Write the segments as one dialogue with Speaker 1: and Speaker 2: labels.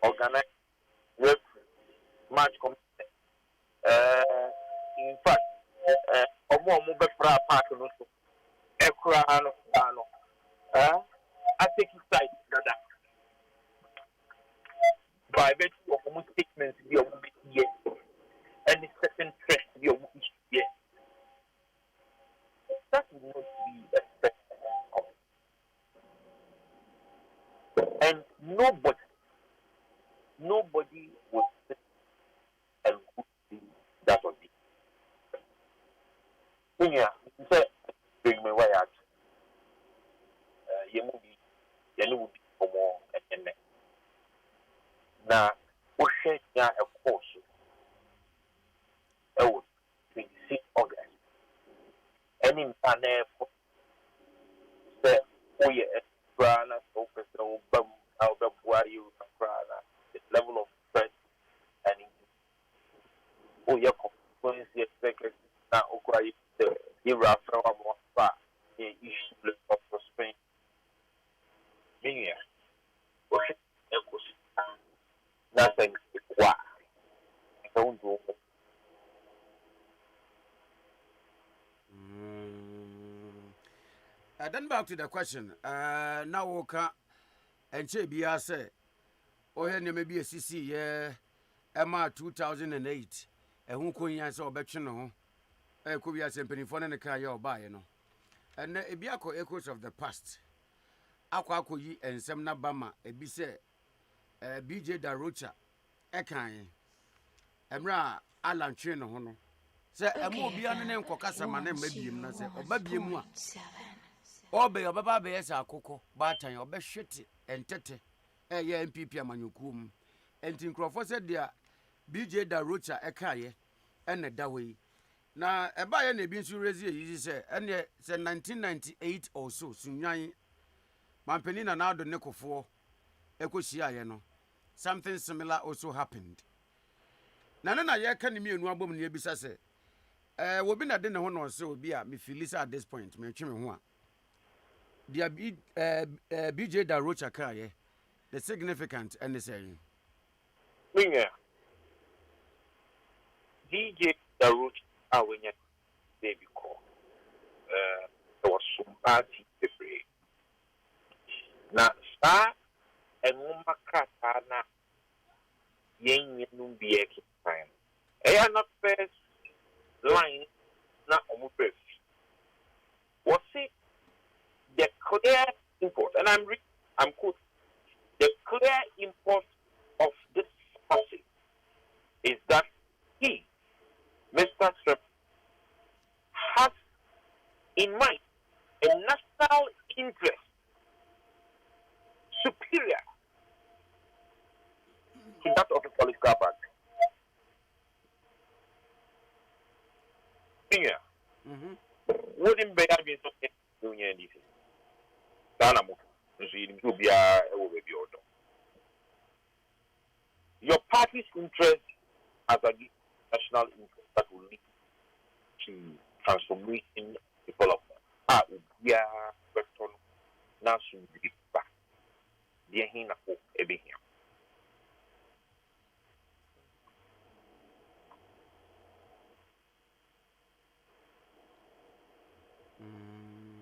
Speaker 1: organize with match committee. In fact, omo be fra park no so. Ekura no. I take it side brother. By virtue of almost statements we are here. Any certain threat we are here. That will not be expected of. And nobody would say and could see that on it. Yeah, say bring me why out. You will be for more and now we share a course. 26 August. Any panel for the Brana, Professor Bum, Albert Wayu, Brana, the level of threat and your consequences expected now. Okra, the era from a the issue of Spain. Meaning, nothing is why. Don't do.
Speaker 2: Then back to the question. Now, Oka and Chebia say, oh, maybe a CC, Emma 2008, and who could answer Betchino? Could be a simple phone and a car you'll buy, you know. And a Biaco echoes of the past. Aquacoyi and Semna Bama, a Bise, BJ Darocha, Ekai, Emra Alan Chino Hono. Say, a more beyond name Cocasa, my name, maybe him, or baby moi. Obe Baba Beasa Coco, Barton, or best shitty, and tete, yeah, MPP Manukum. And in Crawford said, dear BJ Darocha, Ekai, and a Daway. Now, a buyer may be so easy, you say, and yet, 1998 or so, Sunyai. Mampenina now the Neko for Ecosia, something similar also happened. Nana, ya can me no album near Bissase. We've been at dinner one or so, be me Felisa at this point, me chimney one. Dear BJ Darocha Kaye, the significant and the saying.
Speaker 1: DJ Darocha, when you baby call, there was some party debris. Na sa enuma katana yen num bi ekipan na first line na omupef what say the clear import and I'm quote the clear import of this passage is that he Mr. Strip has in mind a national interest superior to that of the political party. Yeah. Wouldn't be having something doing anything. Your party's interest as a national interest that will lead to transformation development. We are national back.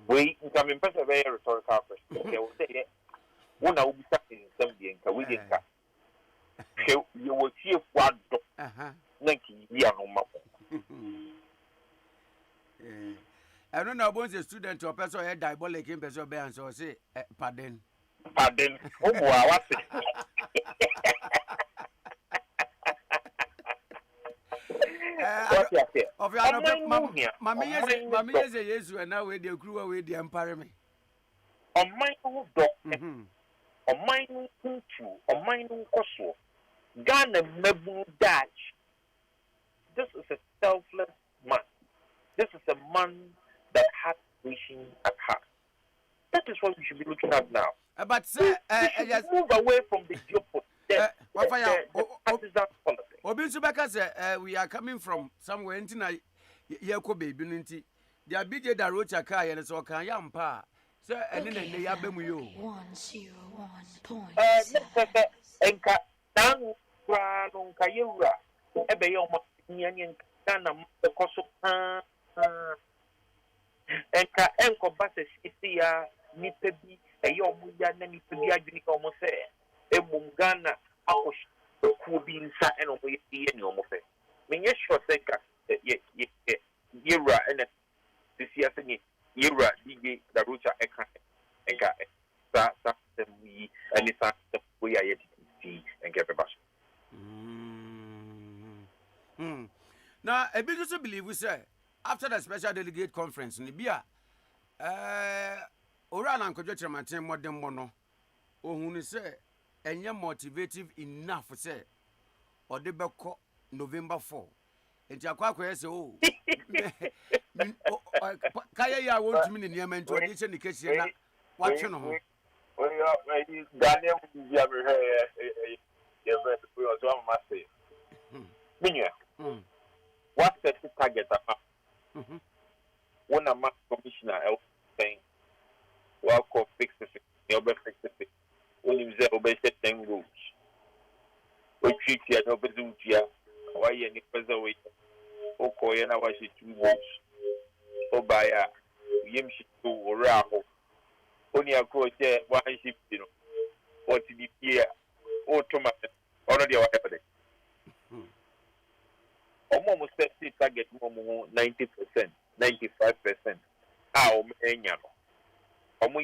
Speaker 1: We can be a very rhetorical question. They will say that one will be stuck in something, we didn't cut. You will see what Nike, we are no more.
Speaker 2: I don't know about a student or person head diabolic in person bands or say, pardon.
Speaker 1: Pardon. Oh, what's it?
Speaker 2: Of your mammy is a yes, and now with the crew away the empire.
Speaker 1: On my own doctor, on my own country, on my own coso, Ghana Mebu Dutch. This is a selfless man. This is a man that has vision at heart. That is what we should be looking at now.
Speaker 2: But sir,
Speaker 1: just move away from the partisan politics.
Speaker 2: Obinsu we are coming from somewhere in Yako baby Ninti. They are BJ Darocha Kai and so can yampa. Sir, and then they are Bemu.
Speaker 3: 101.7.
Speaker 1: Enka no nkayewura ebe ye omo nyanye Ghana mkoso enka enko base sisi ya nipa bi eye omo ya na nipa bi adwini ka omo se ebum Ghana akosh ku bi nsa eno mo ye ni omo fe menye sure senka yewura ene sisi ya senye yewura dige da rocha eka sa we any sa we are yet see and get back.
Speaker 2: Now, a big also believe we say after the special delegate conference in Libya, Oran and Kyerematen more than mono, or who say, and you're motivative enough for say, or the back November 4. And Jakwa say, oh, Kaya won't mean in Yemen to addition the case, what you know.
Speaker 1: Well, you Daniel, you have what's the target? One a mass commissioner saying, well, call 66, over 66. When you say obey 10 rules, we treat you no bezutia, why any preservation, or Koyana was it 2 rules, or by a Yimshi or Raho. Only a coach there, one ship, you know, or to be here, or tomato, already whatever. Almost 30 target 90%, 95%. How many?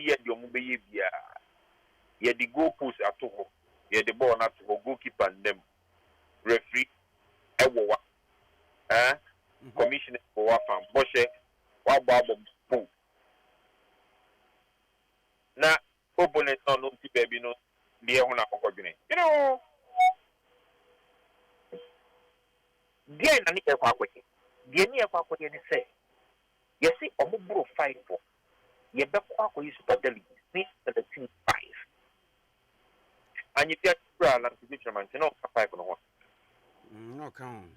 Speaker 1: Yet your movie, yet the goal post at home, yet the ball not to goalkeeper and them. Referee, commissioner for Wafam, Boshe, Wabab, Poo. Now, opponents are not to baby, no, the owner of coordinate. You know. Dear Nani Equaquity, dear Equaquity, and say, you see, a mobile 5 4. Ye Bequaco is totally 17 5. And you get Brown and Kyerematen, no 5 on 1.
Speaker 2: No, come.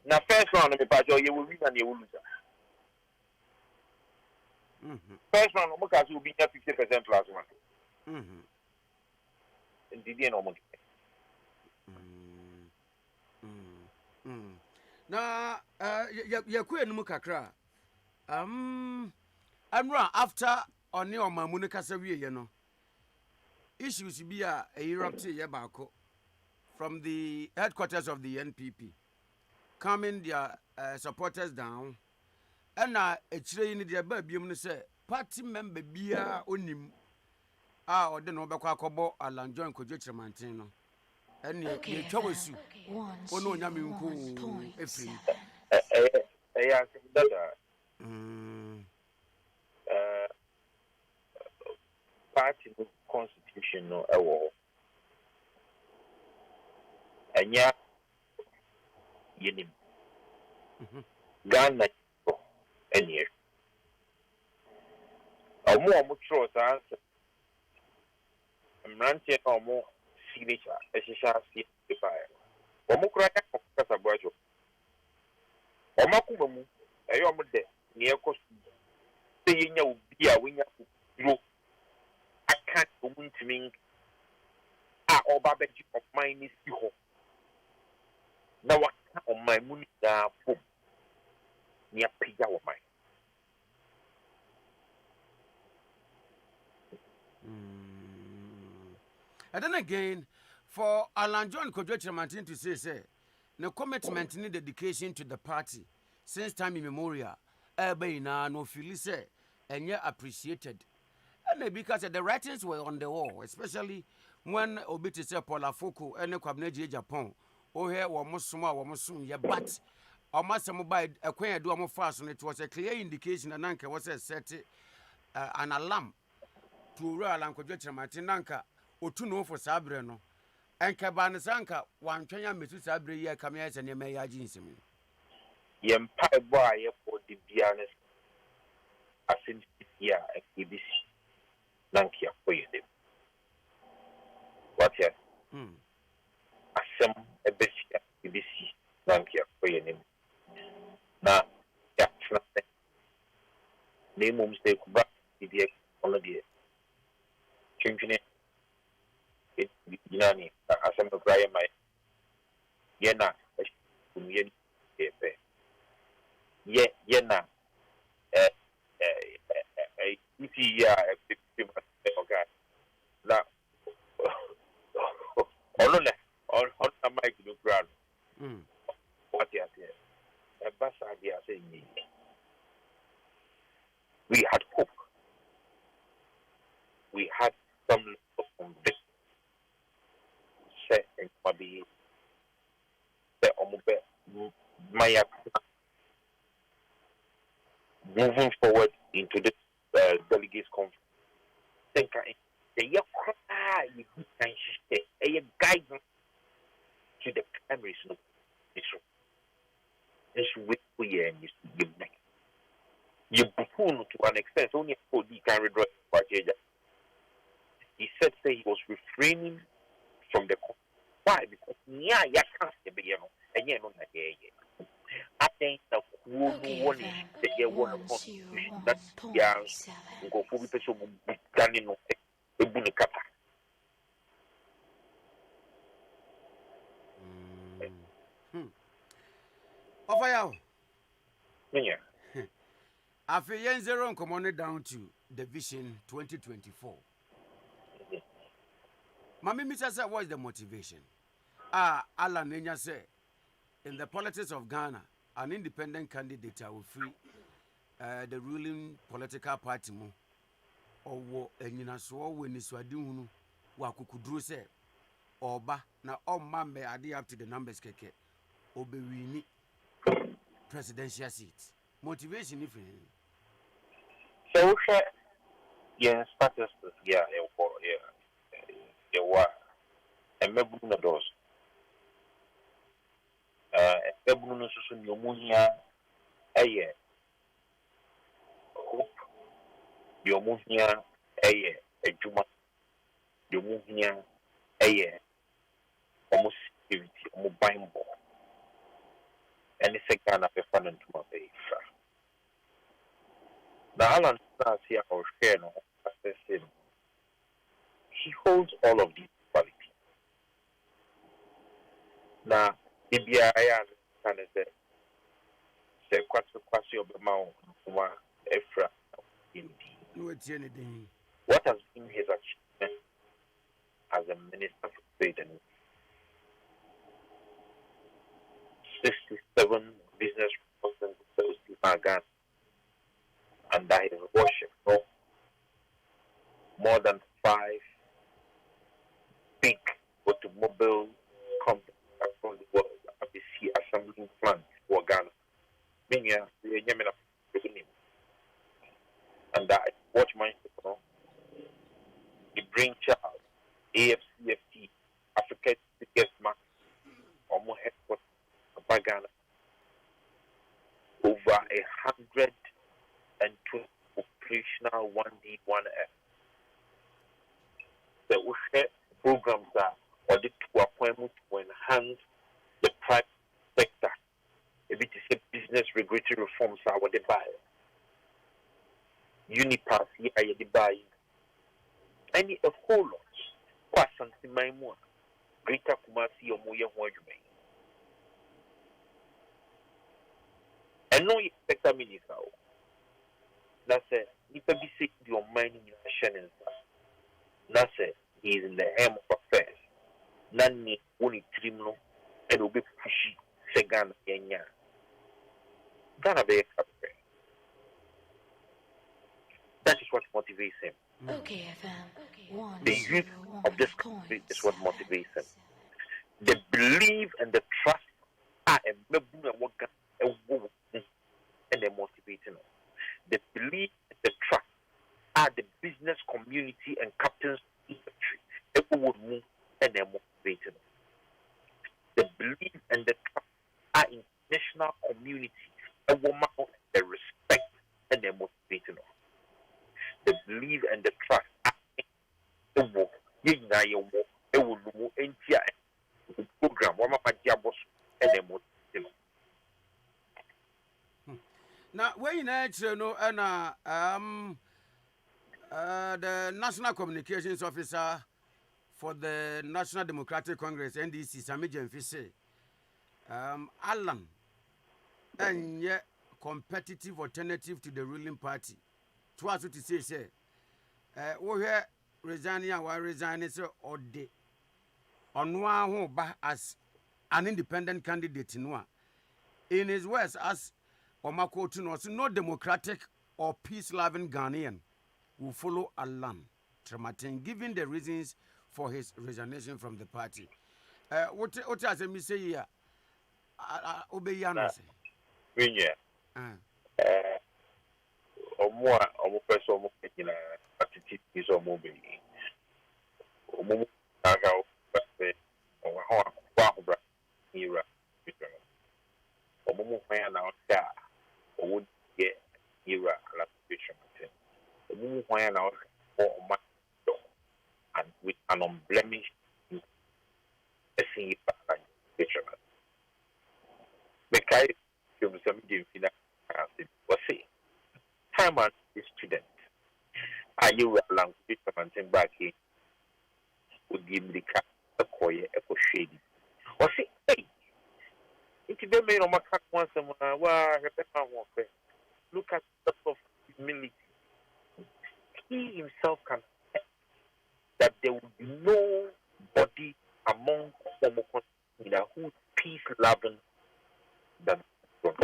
Speaker 1: Now, first round of the Pajo, you will win and you will lose. First round of Mukas will be 50% plus 1. And did you know?
Speaker 2: Na ya kwe no kakra anra after oni o mamunu kasa wiye no issues bi a erupt ye baako from the headquarters of the NPP calming their supporters down and echire yi ne de ba biem no say party member bia onim a ode no bekwa akobo alanjoin kojo Kyerematen no and ye twawasu ono nyame nko efiri
Speaker 1: I think that party constitution no ewo enya yenim Ghana enya omo trust answer mrantie omo signature eshisha si paper omo kura ya kasa boajo omo kumamu eyo omo de ne ekos se yenya obi a wenya duro aka omo ntimi a oba beji of mine si ho na waka o my muni da pom ne apija o my
Speaker 2: and then again for Alan John Kyerematen to say no commitment and dedication to the party since time immemorial na no feel say and yet appreciated and because the writings were on the wall, especially when Obiti say Paula Foko and Kwabneji Japan here were Musuma ya but almost some by a do more fast and it was a clear indication and Nanka was a set an alarm to Royal Uncle Kyerematen Nanka or to know for Sabreno. And Cabanasanka, one China Mrs. Abria Cameras and Yamaya Jinsim.
Speaker 1: Yem pie boy for the Bianes as in here at KBC. Nankia for you. What yet? Asem a bit at KBC. Nankia for your name. Now, that's nothing. Name mistake back the on the changing it. Yunani, as I'm a Brian, my Yena, Yena, okay. Now, on the mic, you grab what you say. A bus idea saying we had hope. We had some conviction. Say, and maybe my moving forward into this delegates conference. Think you can guidance to the primaries. No, it's with we and you buffoon to an extent. Only for the can withdraw. He said, say he was refraining from the why? Because yeah, can't be and yeah, no, I think the one is the year 1 that go for people done in a bunicata.
Speaker 2: Offer
Speaker 1: Yeah.
Speaker 2: after yen zero commanded down to the Vision 2024. Mami Mr. Sir, what is the motivation? Alan Nenya said, in the politics of Ghana, an independent candidate will free the ruling political party mo or enyina so when is wadunu wakukudru se oba na omambe ade up to the numbers keke obewini presidential seats. Motivation if
Speaker 1: So yeah, status yeah, were and maybe those. Ebunu susu nyomunya eye hope nyomunya eye ejuma nyomunya eye almost security almost bimbo and it's a kind of a fun and to my face. The Alan Stars here or share no assessing. He holds all of these qualities. Now, Abia can say quasi of the mount Efra indeed. What has been his achievement as a minister for trade and 67 business representatives under his worship, no? More than 5 big automobile companies across the world have the assembling plants for Ghana. Meaning, and that watch my the brainchild, AFCFT, Africa's biggest market, almost headquarters of Ghana, over 120 operational 1D, 1F. The OHE programs are audit to appointment to enhance the private sector. A bit is business regulatory reforms are what they buy. Unipass here are the buy. Any a whole lot. Pass and see my more. Greater Kumasi or Moya Wajume. And no expect minister. That's it. If you be sick, your mind in Shannon. That's it. He is in the helm of affairs. Nani only trimno and will be pushy. Segan Yanya. Ghana be a that is what motivates him.
Speaker 3: Okay, FM.
Speaker 1: The youth of this country is what motivates him. The belief and the trust are a and they're motivating us. The belief and the trust are the business community and captains industry. People would move and they're motivating us. The belief and the trust are international community and woman the respect and they're motivating us. The belief and the trust are the work. It will move into the program. One of my jobs and they're motivating us.
Speaker 2: Now, when you know, the National Communications Officer for the National Democratic Congress, NDC, Sami Jemfise, Alan and yet competitive alternative to the ruling party. Twas what to say, we here resigning and why resigning so or day on one as an independent candidate in his words as Omako Tunos, no democratic or peace-loving Ghanaian will follow Alan Kyerematen, giving the reasons for his resignation from the party. What has me say here? Obeyano say.
Speaker 1: Winya. Omo person omo kina attitude is omo be. Omo aga o ho bra ira. Omo fanya na oda o get ira la situation. Omo fanya na o and with an unblemished situation. Mekai from some infina was say time as a student. Are you a language something back here? Would give the cat a quiet echo shady. Or say, hey, if you don't make a matter once a while, look at the of humility. He himself can that there will be nobody among Homo who is peace loving than God.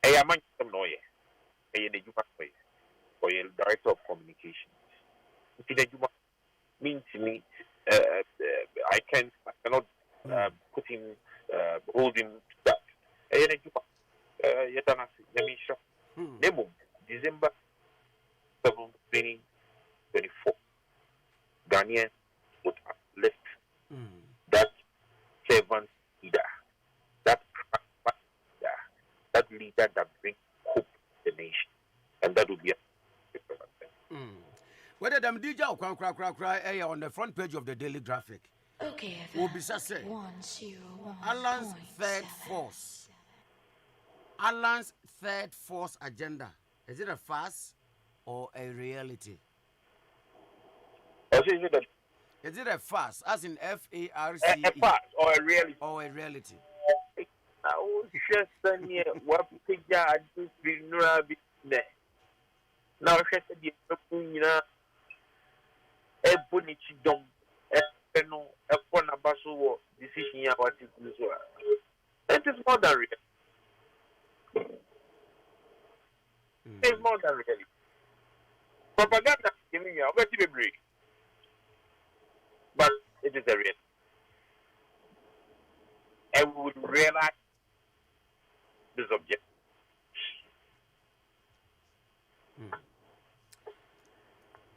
Speaker 1: I am a lawyer, a director of communications. Means to me, I cannot put him, hold him to that. December 7, 2024, Ghanaians would uplift that servant leader, that leader, that leader that brings hope to the nation, and that would be a
Speaker 2: whether them DJ cry on the front page of the Daily Graphic.
Speaker 3: Okay,
Speaker 2: will be say
Speaker 3: 101.
Speaker 2: Alan's third force. Alan's third force agenda. Is it a farce or a reality? Is it a farce, as in FARCE?
Speaker 1: A farce or a reality?
Speaker 2: Or a reality?
Speaker 1: I will just send you what picture I just been there. Now, I said, a bonichi dom, a phone abaso decision about it as well. It is more than real. It's more than real. Propaganda giving you a very break. But it is a real. And we would realize this object.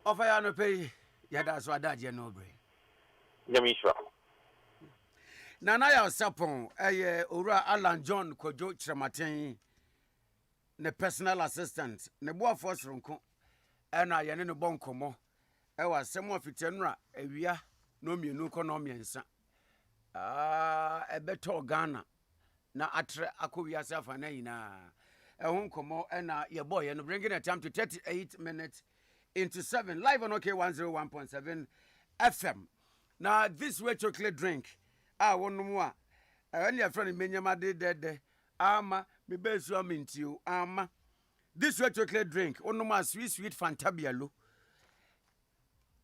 Speaker 2: Of I no pay, yeah, that's what that you know, brain.
Speaker 1: Yamisha.
Speaker 2: Nana ya sapon, Ura Alan John Kojo Kyerematen, ne personal assistant, ne boa force runko, and I no bon komo. I was some of it, a via no me no economiansa. A better Ghana. Na atre akobia safa na ina ehun komo na your boy and bringing a time to 38 minutes into 7 live on OK 101.7 FM. Now this way chocolate drink wonu mu a any your friend menyama de ama me besu amintiu ama this way chocolate drink wonu mu sweet fantabialo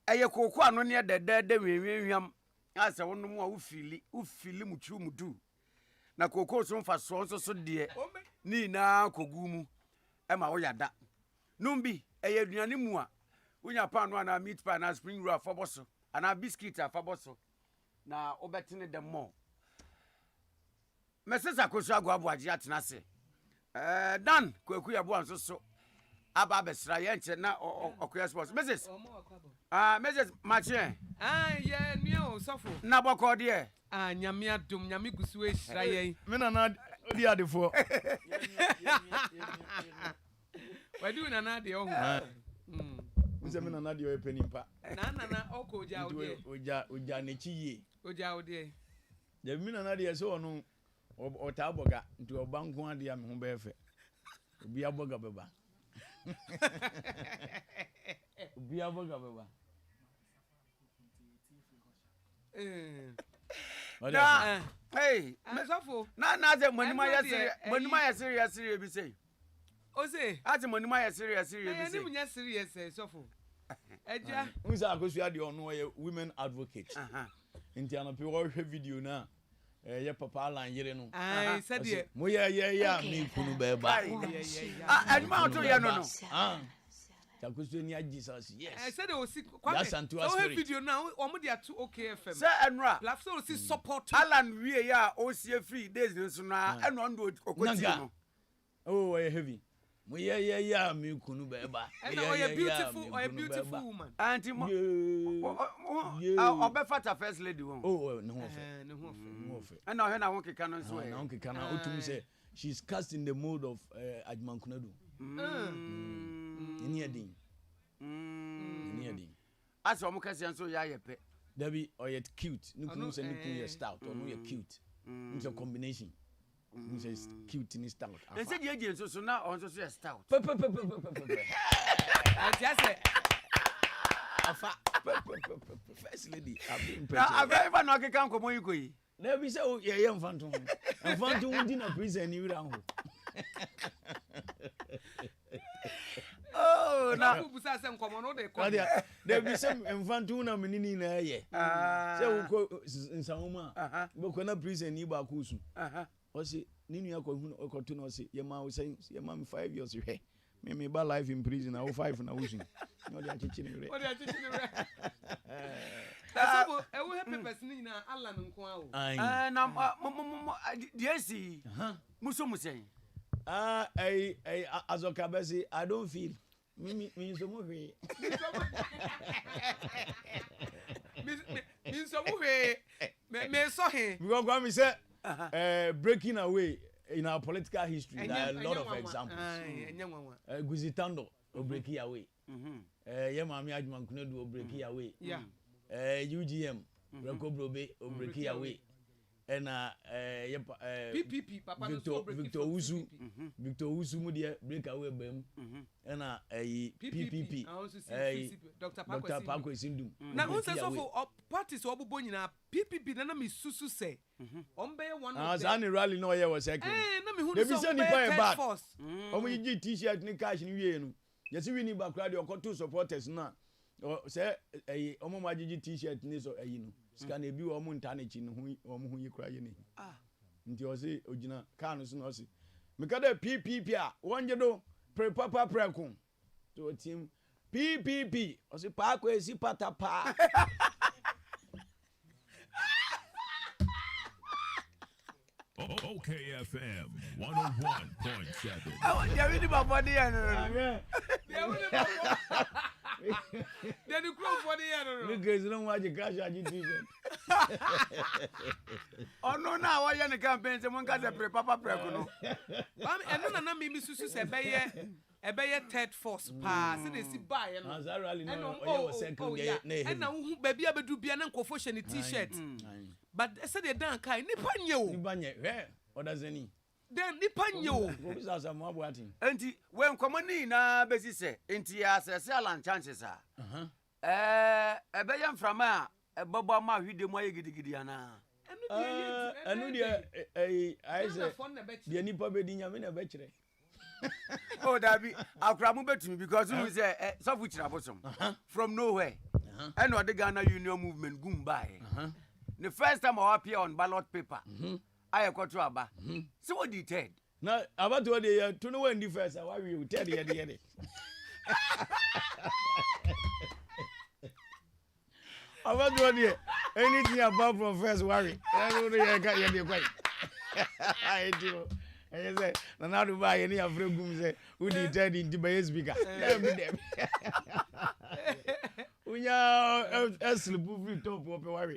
Speaker 2: eye kokko ano ne de wenwenwam asa wonu mu a ufili muchu mudu na kokko so mfa so de ni na kogu mu e ma wo yada numbi eye aduane mu a unya pano na meat pie na spring roll afaboso ana biscuit afaboso na obetene dem mo mesesa kosu agwabo age atena se dan kwaku yabo anso so aba besra ye nche na okoya sports mrs mrs machine
Speaker 4: ye nio sofo
Speaker 2: na boko de
Speaker 4: nyame adom nyame gusu ehira ye
Speaker 5: me na di adefo
Speaker 4: wadu na de ohu
Speaker 5: Mse me na di o penimpa
Speaker 4: na okoja
Speaker 5: oja nechi ye
Speaker 4: oja ode
Speaker 5: je me na di so onu ota aboga nti obanko ade ya me ho befe obi aboga beba obi aboga beba
Speaker 2: Hey,
Speaker 4: Asofo.
Speaker 2: na say money my serious be say.
Speaker 4: O say.
Speaker 2: Ati money my serious be
Speaker 4: Na
Speaker 2: say.
Speaker 4: ni munya serious sofo. Eja.
Speaker 5: Unsa akosua de ono ye women advocate. Nti anope wo hwe video na ye papa alan yere no.
Speaker 4: Ai said ye.
Speaker 5: Mo ye mi kunu be ba.
Speaker 2: Anuma to ye no.
Speaker 5: Takosua ni Jesus. Yes.
Speaker 4: I said o si kwame. O video now o mo dia to OKFM.
Speaker 2: Say enra.
Speaker 4: Lafso o si support.
Speaker 2: Alan wie ya o sie free days nso na eno ndo okoti no.
Speaker 5: Oh, heavy. Mo ye mi kunu be ba.
Speaker 4: And oh, a beautiful woman.
Speaker 2: Auntie mo. Obefata first lady won.
Speaker 5: Oh, no ofe.
Speaker 2: No ofe. And now na won keka no so e.
Speaker 5: Na won keka na otum say she's cast in the mode of Admankunadu. Ni edin. Ni edin.
Speaker 2: Asa omo kase nso ya yepe.
Speaker 5: Dabi oyet cute. Nuku say nuku ye stout or no ye cute. It's a combination. It's cute in stout.
Speaker 2: They say the agent so now on so stout.
Speaker 5: Afa. First lady.
Speaker 2: I ever no can come on you go.
Speaker 5: There be say oh ye mfanto. Mfanto wudi na prison ni wira ho.
Speaker 2: Oh, na
Speaker 4: ku busa se nkomo no de ko.
Speaker 5: There be say mfanto na menini na ye. Say wo ko nsawoma. Boko na prison ni ba ko su. Osi ninu yakotu na osi ye ma say ye ma 5 years hwe me ba life in prison na 5 na wusu no dey achichi ni re
Speaker 4: Asofo e wo papers ni na Alan nko a o
Speaker 2: na DSC muso musei
Speaker 5: azoka besi I don't feel me so mo hwe
Speaker 4: me so mo hwe me so he
Speaker 5: because go me say breaking away in our political history, there are a lot of examples. Guzitando will break away. Yemami Admankunadu will break away. UGM, Rekobrobe will break away. And
Speaker 4: PPP,
Speaker 5: Victor Usu Mudia break away bem. And PPP,
Speaker 4: Dr.
Speaker 5: Paco Sindum.
Speaker 4: Now, who says of parties or Bobonina, PPP, then I'm Susu say. Ombe one
Speaker 5: as any rally no year was second. They be sending by a back. Omo yi t-shirt ni cash ni wie no. Yes we ni back radio ko two supporters na. Say omo ma gigi t-shirt ni so ayi no. Scan e bi omo internet ni ho omo ho yi kra ye ni. Nti o se ogina car no so no se. Me ka da PPP a wonje do pre papa prekun. To team PPP o se pa ko esi pata pa.
Speaker 6: OKFM 101.7.
Speaker 2: Oh, you really my body and
Speaker 4: then you grow for the other.
Speaker 5: Because you don't want to cash out your t-shirt.
Speaker 2: Oh no, now why you in the campaign? Someone got a papa prekono.
Speaker 4: And no na me Susu say be third force pa say they see buy no.
Speaker 5: As I rally no was second day.
Speaker 4: And now who baby abedu bia na nkofo hye ne t-shirt. But I said they dan kai nipa nye o.
Speaker 5: Nipa nye. What does any?
Speaker 4: Then nipa nye o.
Speaker 5: Who is some more boating?
Speaker 2: Enti when common na besi say enti asese Alan chances ah. Ebeyam from a bobo ma hwide mo ayegidi ana.
Speaker 5: Anu dia I say dia nipa be di nyame na be kire.
Speaker 2: Oh dabi akra mu betumi because we say so fu kira bosom from nowhere. And what the Ghana Union movement gum by. The first time I appear on ballot paper, I got to Aba. So what did Ted?
Speaker 5: Now, about what they to know when the first, why you tell the end. About what they anything about from first worry. I don't know, I got you quite. I do. I say, now to buy any of them say, who did Ted in the speaker?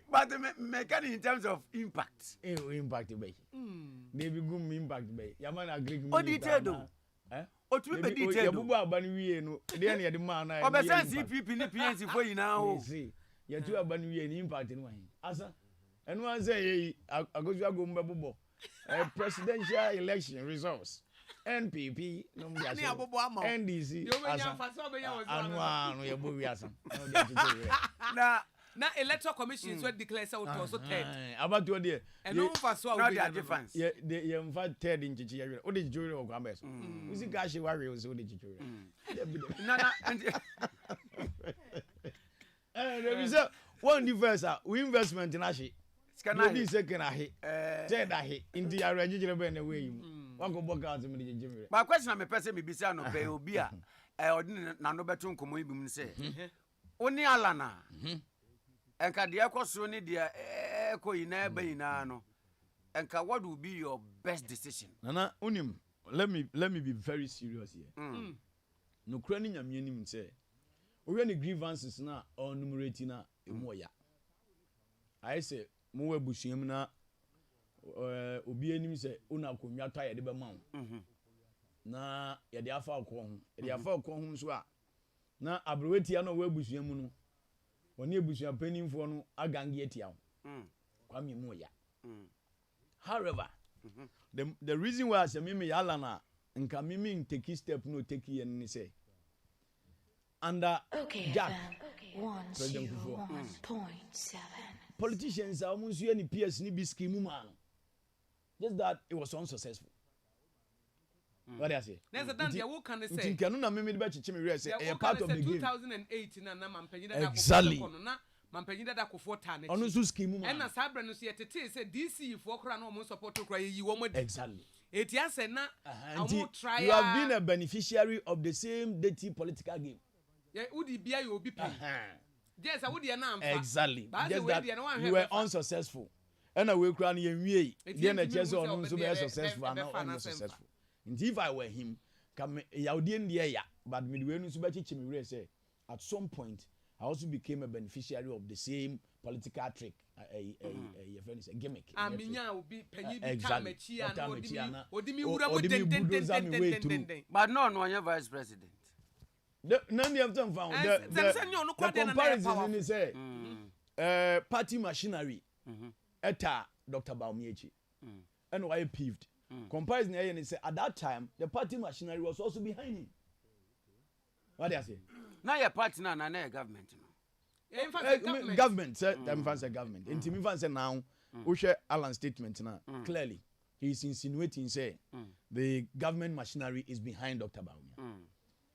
Speaker 2: But make in terms of impact.
Speaker 5: Impact bay. Maybe good impact bay. Yaman agree.
Speaker 2: What detail? O to be detail.
Speaker 5: Yabuba Banui no. They near the man.
Speaker 2: Obesan CPP ni PNC for you now.
Speaker 5: See. Ya tu Banui impact in one. Asa. And one say I go to go mbabo. Presidential election results. NPP no NDC
Speaker 4: you anu
Speaker 5: no ye bo wiasa
Speaker 2: na
Speaker 4: na electoral commission so declare say to so third
Speaker 5: abato de
Speaker 4: and no for so
Speaker 2: now the difference
Speaker 5: ye mfa third nchichi ye o de chichori o kwa beso usi ka she ware o so de chichori
Speaker 2: nana
Speaker 5: there is a one difference we investment na she
Speaker 2: Skana
Speaker 5: di second ahe third ahe indi ya rejijire be na we mu wa go boka out me de jimire
Speaker 2: my question am person me bisa no pe obi a odin na no beto nkomo ibim se oni alana enka de ekoso ni de ekoyina bayina no enka what will be your best decision
Speaker 5: nana unim let me be very serious here no kura ni nyame anim se we ni grievances na enumerate na emu oya I say mo we busuam na obi anim se una akonwa to ayede be ma wo na ye de afa akọ ho ye de afa akọ ho so a na abrowetia no we busuam no oni ebusuam panimfo no agange etia wo kwame mu ya however the reason why say me yala na nka me take step no take ye ni say under Jack
Speaker 3: 101.7
Speaker 5: politicians are almost any PS ni be scheme man just that it was unsuccessful. What do I say?
Speaker 4: There's a done the what can they say?
Speaker 5: Think no na me be chichi me say a part of the game.
Speaker 4: 2008 na mampanyi da
Speaker 5: exactly.
Speaker 4: Na mampanyi da ko 4 tan.
Speaker 5: Onu so scheme man.
Speaker 4: Na sabra no so yetete say DC for kra na o support kra yi wo mo.
Speaker 5: Exactly.
Speaker 4: Etia say na try.
Speaker 5: You have been a beneficiary of the same dirty political game.
Speaker 4: Yeah, udi bia you obi pay. Yes, I would na amfa.
Speaker 5: Exactly. Just that you were unsuccessful. And we kra na yenwie. Then the chance on so be successful and not unsuccessful. If I were him, come yaudien the ya, but midway no subachi chimire say at some point I also became a beneficiary of the same political trick, a gimmick.
Speaker 4: Aminya will be penny
Speaker 5: exactly.
Speaker 2: But no vice president.
Speaker 5: None of them found the comparison in say party machinery eta Dr. Baumiechi and why peeved. Comparison and say at that time the party machinery was also behind him. What do you say?
Speaker 2: Now your party na government no.
Speaker 5: Government said government. In Timmy Van say now we share Alan's statement now. Clearly he's insinuating say the government machinery is behind Dr. Baumia.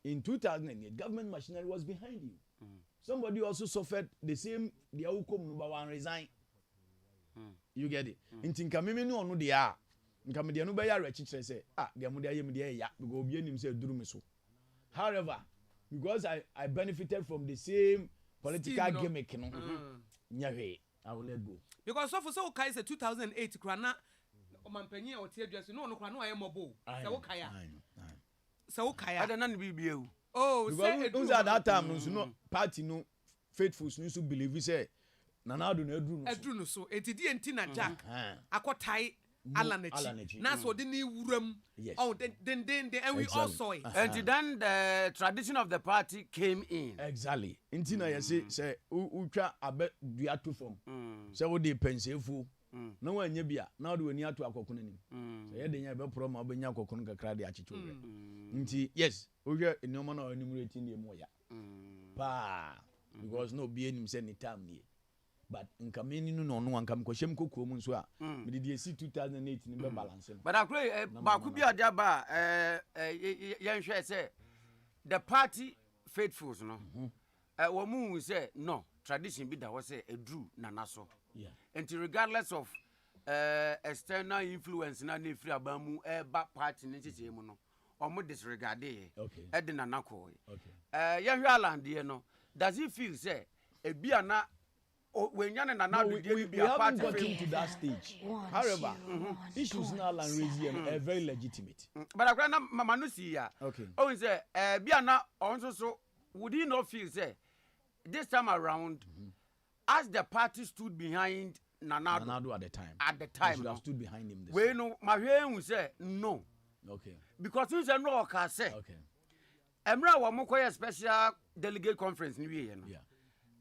Speaker 5: In 2008 government machinery was behind him. Somebody also suffered the same the outcome number one resign. You get it? In Tinkamimi no no they are. Nka me no be ya rechiche say they mo dey me dey ya because obi anim say duru me so. However, because I benefited from the same political gimmick no. Nyawe I will let go.
Speaker 4: Because so kai say 2008 kra na omampanyi a otie adwase no kra no ayemobo. Say wo kai a. Say wo kai a.
Speaker 2: Ada na ne bibie.
Speaker 4: Oh, say
Speaker 5: at that time no party no faithfuls no so believe say nanado na edru
Speaker 4: no so etidi enti na Jack akotai Alanechi. Now so the new wuram. Oh, then and we all saw it.
Speaker 2: And then the tradition of the party came in.
Speaker 5: Exactly. Intina you say ucha abe duatu form. Say what they pensefu. No one yebia. Now do we near to akokuna nim. So ye dey be promo obenya akokuna kakra de achicho. Nti yes, oje enoma na enumerating the moya. Pa because no be enim say ni time ni. But in coming no one come kwashem kokro mu so a me did see 2008 ni be balance.
Speaker 2: But akure ba ku bi ada ba yen hwe say the party faithfuls no wo mu say no tradition bi da wo say edru nana so.
Speaker 5: Yeah.
Speaker 2: And regardless of external influence na na free abamu ba party ni chiche mu no omo disregard e de nana ko.
Speaker 5: Okay.
Speaker 2: Yen hwe alandie no does he feel say ebia na when you
Speaker 5: we haven't gotten to that stage. However, issues now and raising are very legitimate.
Speaker 2: But I can't mama no see ya.
Speaker 5: Okay.
Speaker 2: Oh, say, Biana also so would he not feel say this time around, as the party stood behind Nanado
Speaker 5: at the time.
Speaker 2: At the time,
Speaker 5: should have stood behind him.
Speaker 2: We no, my friend will say no.
Speaker 5: Okay.
Speaker 2: Because you say no, can say.
Speaker 5: Okay.
Speaker 2: Emra wa mokoya special delegate conference ni we no.
Speaker 5: Yeah.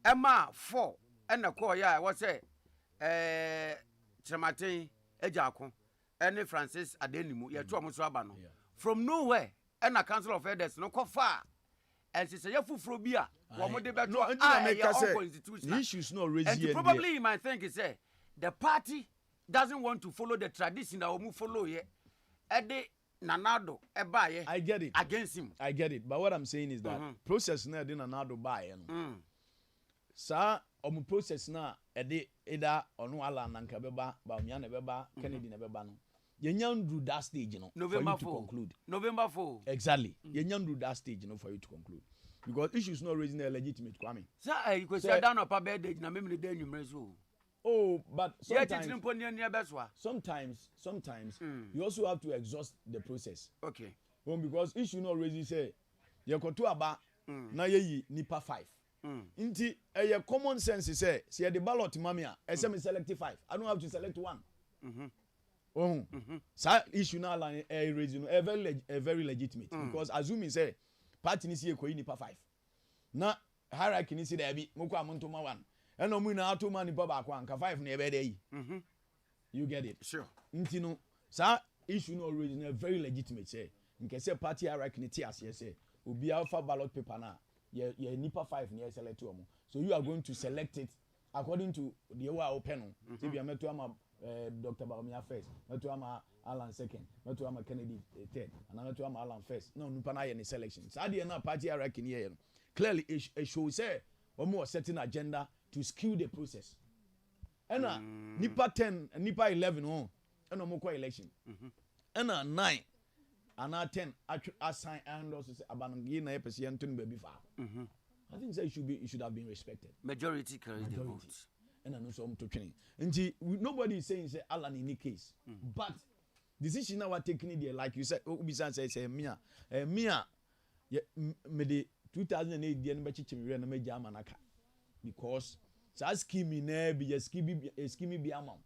Speaker 2: Emma 4. And the call, yeah, what's it? Kyerematen, Ejako, and Francis Adenimu, you're 2 months from nowhere, and a council of elders, no far. And she said, Yafu Frobia, Womo de beto.
Speaker 5: No, the issues not raised
Speaker 2: here. And probably you might think is the party doesn't want to follow the tradition that we follow here. Ade Nanado ebaye.
Speaker 5: I get it.
Speaker 2: Against him.
Speaker 5: I get it. But what I'm saying is that process na de Nanado buy Sa process na ede eda onu ala nanka beba ba omia na beba Kennedy na beba no. Yenyan that stage
Speaker 2: November
Speaker 5: for you to conclude.
Speaker 2: November 4.
Speaker 5: Exactly. Yenyan that stage for you to conclude. Because issues not raising a legitimate Kwame.
Speaker 2: Sir, you could say down up a bed na me dey nyumrezo.
Speaker 5: Oh, but sometimes you also have to exhaust the process.
Speaker 2: Okay.
Speaker 5: Because issue not raising say you go to aba na ye nipa 5. Inti a common sense say the ballot mamia me select 5. I don't have to select 1. So issue now raising a very legitimate because assuming say party ni see ko nipa 5. Na hierarchy ni see there be moko amonto ma 1. And no na to man nipa ba kwa nka 5 na ebe dey. You get it?
Speaker 2: Sure.
Speaker 5: Nti no sa issue no raising a very legitimate say. Nke say party hierarchy ni ti ase say obi alpha ballot paper na ye nipa 5 na select omo. So you are going to select it according to the way open no. Say be meto ama Dr. Baumia first, meto ama Alan second, meto ama Kennedy third, and meto ama Alan first. No nipa na ye ni selection. So the na party hierarchy ni here. Clearly it shows say omo setting agenda to skew the process. And nipa 10, nipa 11 and omo kwa election. And 9 and 10 assign and also say abangi na yepesi antun baby fa. I think say it should have been respected.
Speaker 2: Majority carries the vote.
Speaker 5: And I know some to training. And nobody is saying say Alan in any case. But decision now are taking there like you said Obisan say Mia me the 2008 the nbe chichimire na me jama naka because sa scheme na be scheme bi amam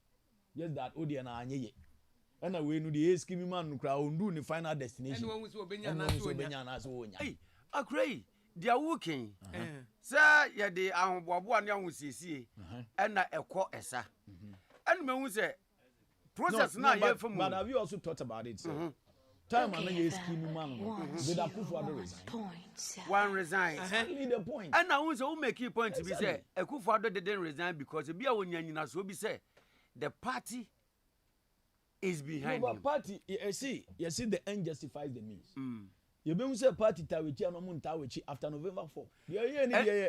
Speaker 5: just that odi na anyeye and we no the scheme man no kra ondu ni final destination
Speaker 4: and when we so obenya na so onya
Speaker 2: hey agree they are working say ye the ahoboabo ane ahosiesie and na ekọ esa and me hu say process na ye from
Speaker 5: but have you also thought about it sir? Time and then scheme man with a proof for the resign.
Speaker 2: One resign.
Speaker 5: Exactly the point.
Speaker 2: And now who make a point to be said a Kufuado didn't resign because the beer when you so be said the party is behind him.
Speaker 5: Party you see the end justifies the means. You be say party tawichi and omun tawichi after November 4.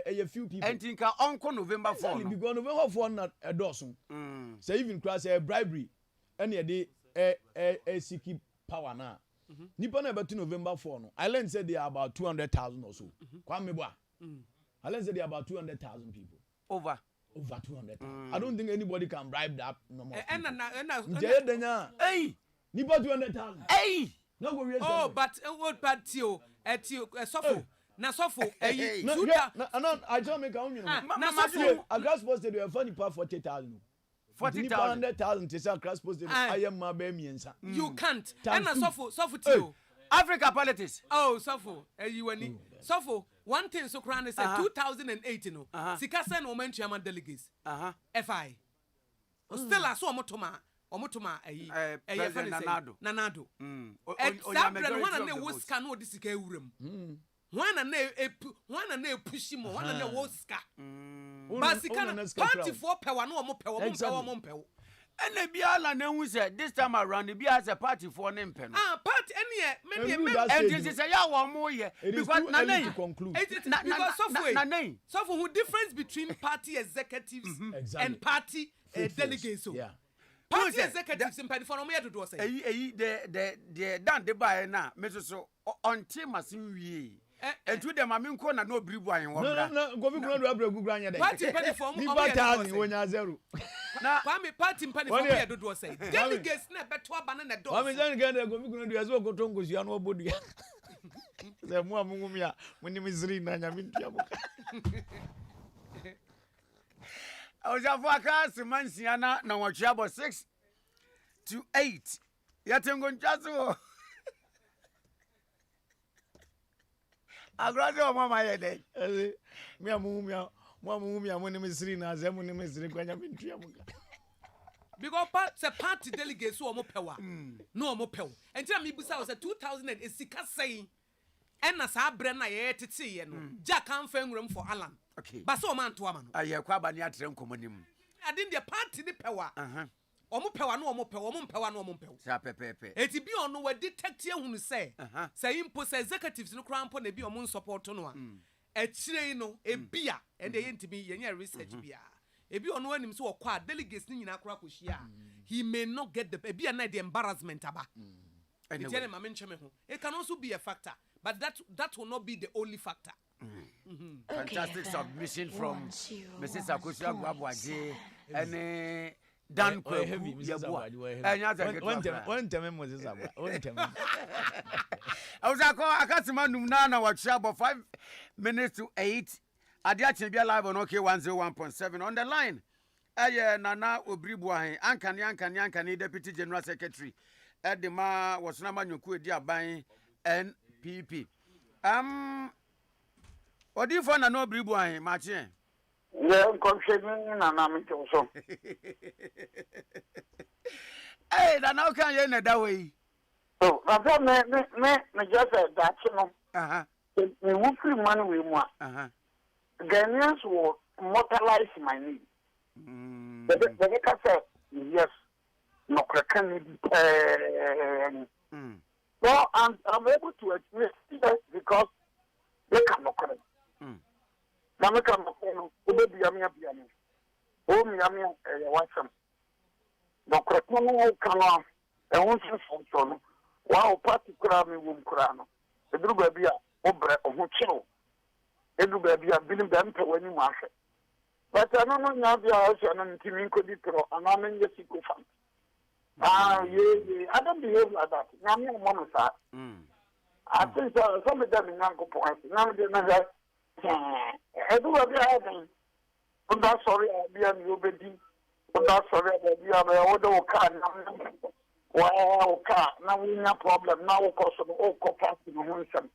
Speaker 5: A few people.
Speaker 2: And think uncle November 4.
Speaker 5: Exactly, because November 4 not a dozen. Say even class a bribery any day a seeking power now. Nipa na about November 4 no. I learned said there are about 200,000 or so. Kwame boy. I learned said there are about 200,000 people.
Speaker 2: Over
Speaker 5: 200,000. I don't think anybody can bribe that no more.
Speaker 2: Hey,
Speaker 5: nipa 200,000.
Speaker 2: Hey.
Speaker 5: No go real.
Speaker 4: Oh, but what party etio sofo. Na sofo
Speaker 5: I don't make a own.
Speaker 4: Na sofo
Speaker 5: a grass posted you funny part 40,000. 40,000 to say class posted I am my baby and
Speaker 4: you can't and sofo tio
Speaker 2: Africa politics
Speaker 4: oh sofo you any sofo one thing so crown is 2008 no sika sen o man chairman delegates fi still aso omotoma nanado exactly one na wo sika no di sika ewuram one na pushi mo one na wo sika basika party for power no mo pewo
Speaker 2: and be ala na hu say this time around be as a party for nem pen
Speaker 4: party any
Speaker 2: and this say ya wo mo ye because na
Speaker 4: because so who difference between party executives and party delegates
Speaker 5: yeah
Speaker 4: party executives in party for no me do say
Speaker 2: the dan de buy na me so on team masin wie and to them amin ko na no bribu ayen wo bra
Speaker 5: no go fi kuna do abragu gra anya dey
Speaker 4: party party for
Speaker 5: me bata ni wonya zero
Speaker 4: na kwame party party for me do say delegates na beto aba na do
Speaker 5: kwame jan ga go fi kuna do yaso ko tongo sia no obodu ya ze mu amungumi ya muni mizri na nya mintia buka
Speaker 2: Ojafo aka simansia na watwa abo 6 to 8 yatengo nchaso agrade o mama yede mi amungumi ya muni mizri na ze muni mizri kwanya mintia buka
Speaker 4: because party delegates who omo pewa no omo pew enti na me busa was 2000 and sika saying ɛna saa brɛ na yɛ tete yɛ no Jack kan fa nwuram for Alan
Speaker 2: okay
Speaker 4: ba so man to ama no
Speaker 2: aye kwa ba ne atre nkomonim
Speaker 4: ade de party ne pewa omo pewa no omo pewa omo pewa no omo pewa
Speaker 2: sa pepepe
Speaker 4: eti bi ono wa detect ehunu say say impo say executives no kra mpo na bi omo support no a echire no ebia ende ye ntimi ye nya research bia ebi ono anim so okwa delegates ni nyina kra kohia he may not get the ebia na the embarrassment aba anyway ma menche me ho it can also be a factor but that will not be the only factor.
Speaker 2: Fantastic submission from Mrs. Akosia Gwabwaje and Dan Kweku Yabua.
Speaker 5: One time Moses Abba. One time.
Speaker 2: I was a customer Nana watch about 5 minutes to 8. Ade Akye Abia live on OK 101.7 on the line. Nana Obribwa Ankani Deputy General Secretary. Edema was Nama Nyoku Diabai NPP. What do you find no Obribwa Martin?
Speaker 7: Yeah, considering Nana Mitchell.
Speaker 2: Hey, now can you that way?
Speaker 7: So, I thought me just said that, you know. We won't free money we want. Ghanaians will mortalize my need. The vicar said, yes, no can be. Well, I'm able to admit that because they cannot correct. Namaka no obebi amia biani o mi amia wasam no krakmo no kana e won so no wa particular me wum kra no eduru ba bia obre oho kiro eduru ba bia binim ba mpa wani mu ahwe but no nya bia o so no ntimi nkodi pro ana me nye siko fam I don't behave like that na me mo no sa I think so some of them nyanko point na me na I do a bit. I'm not sorry, I'll be on your bedding. I'm not sorry, I'll be on my order car. Well, car, now we have problem. Now, of course, all capacity in Wilson.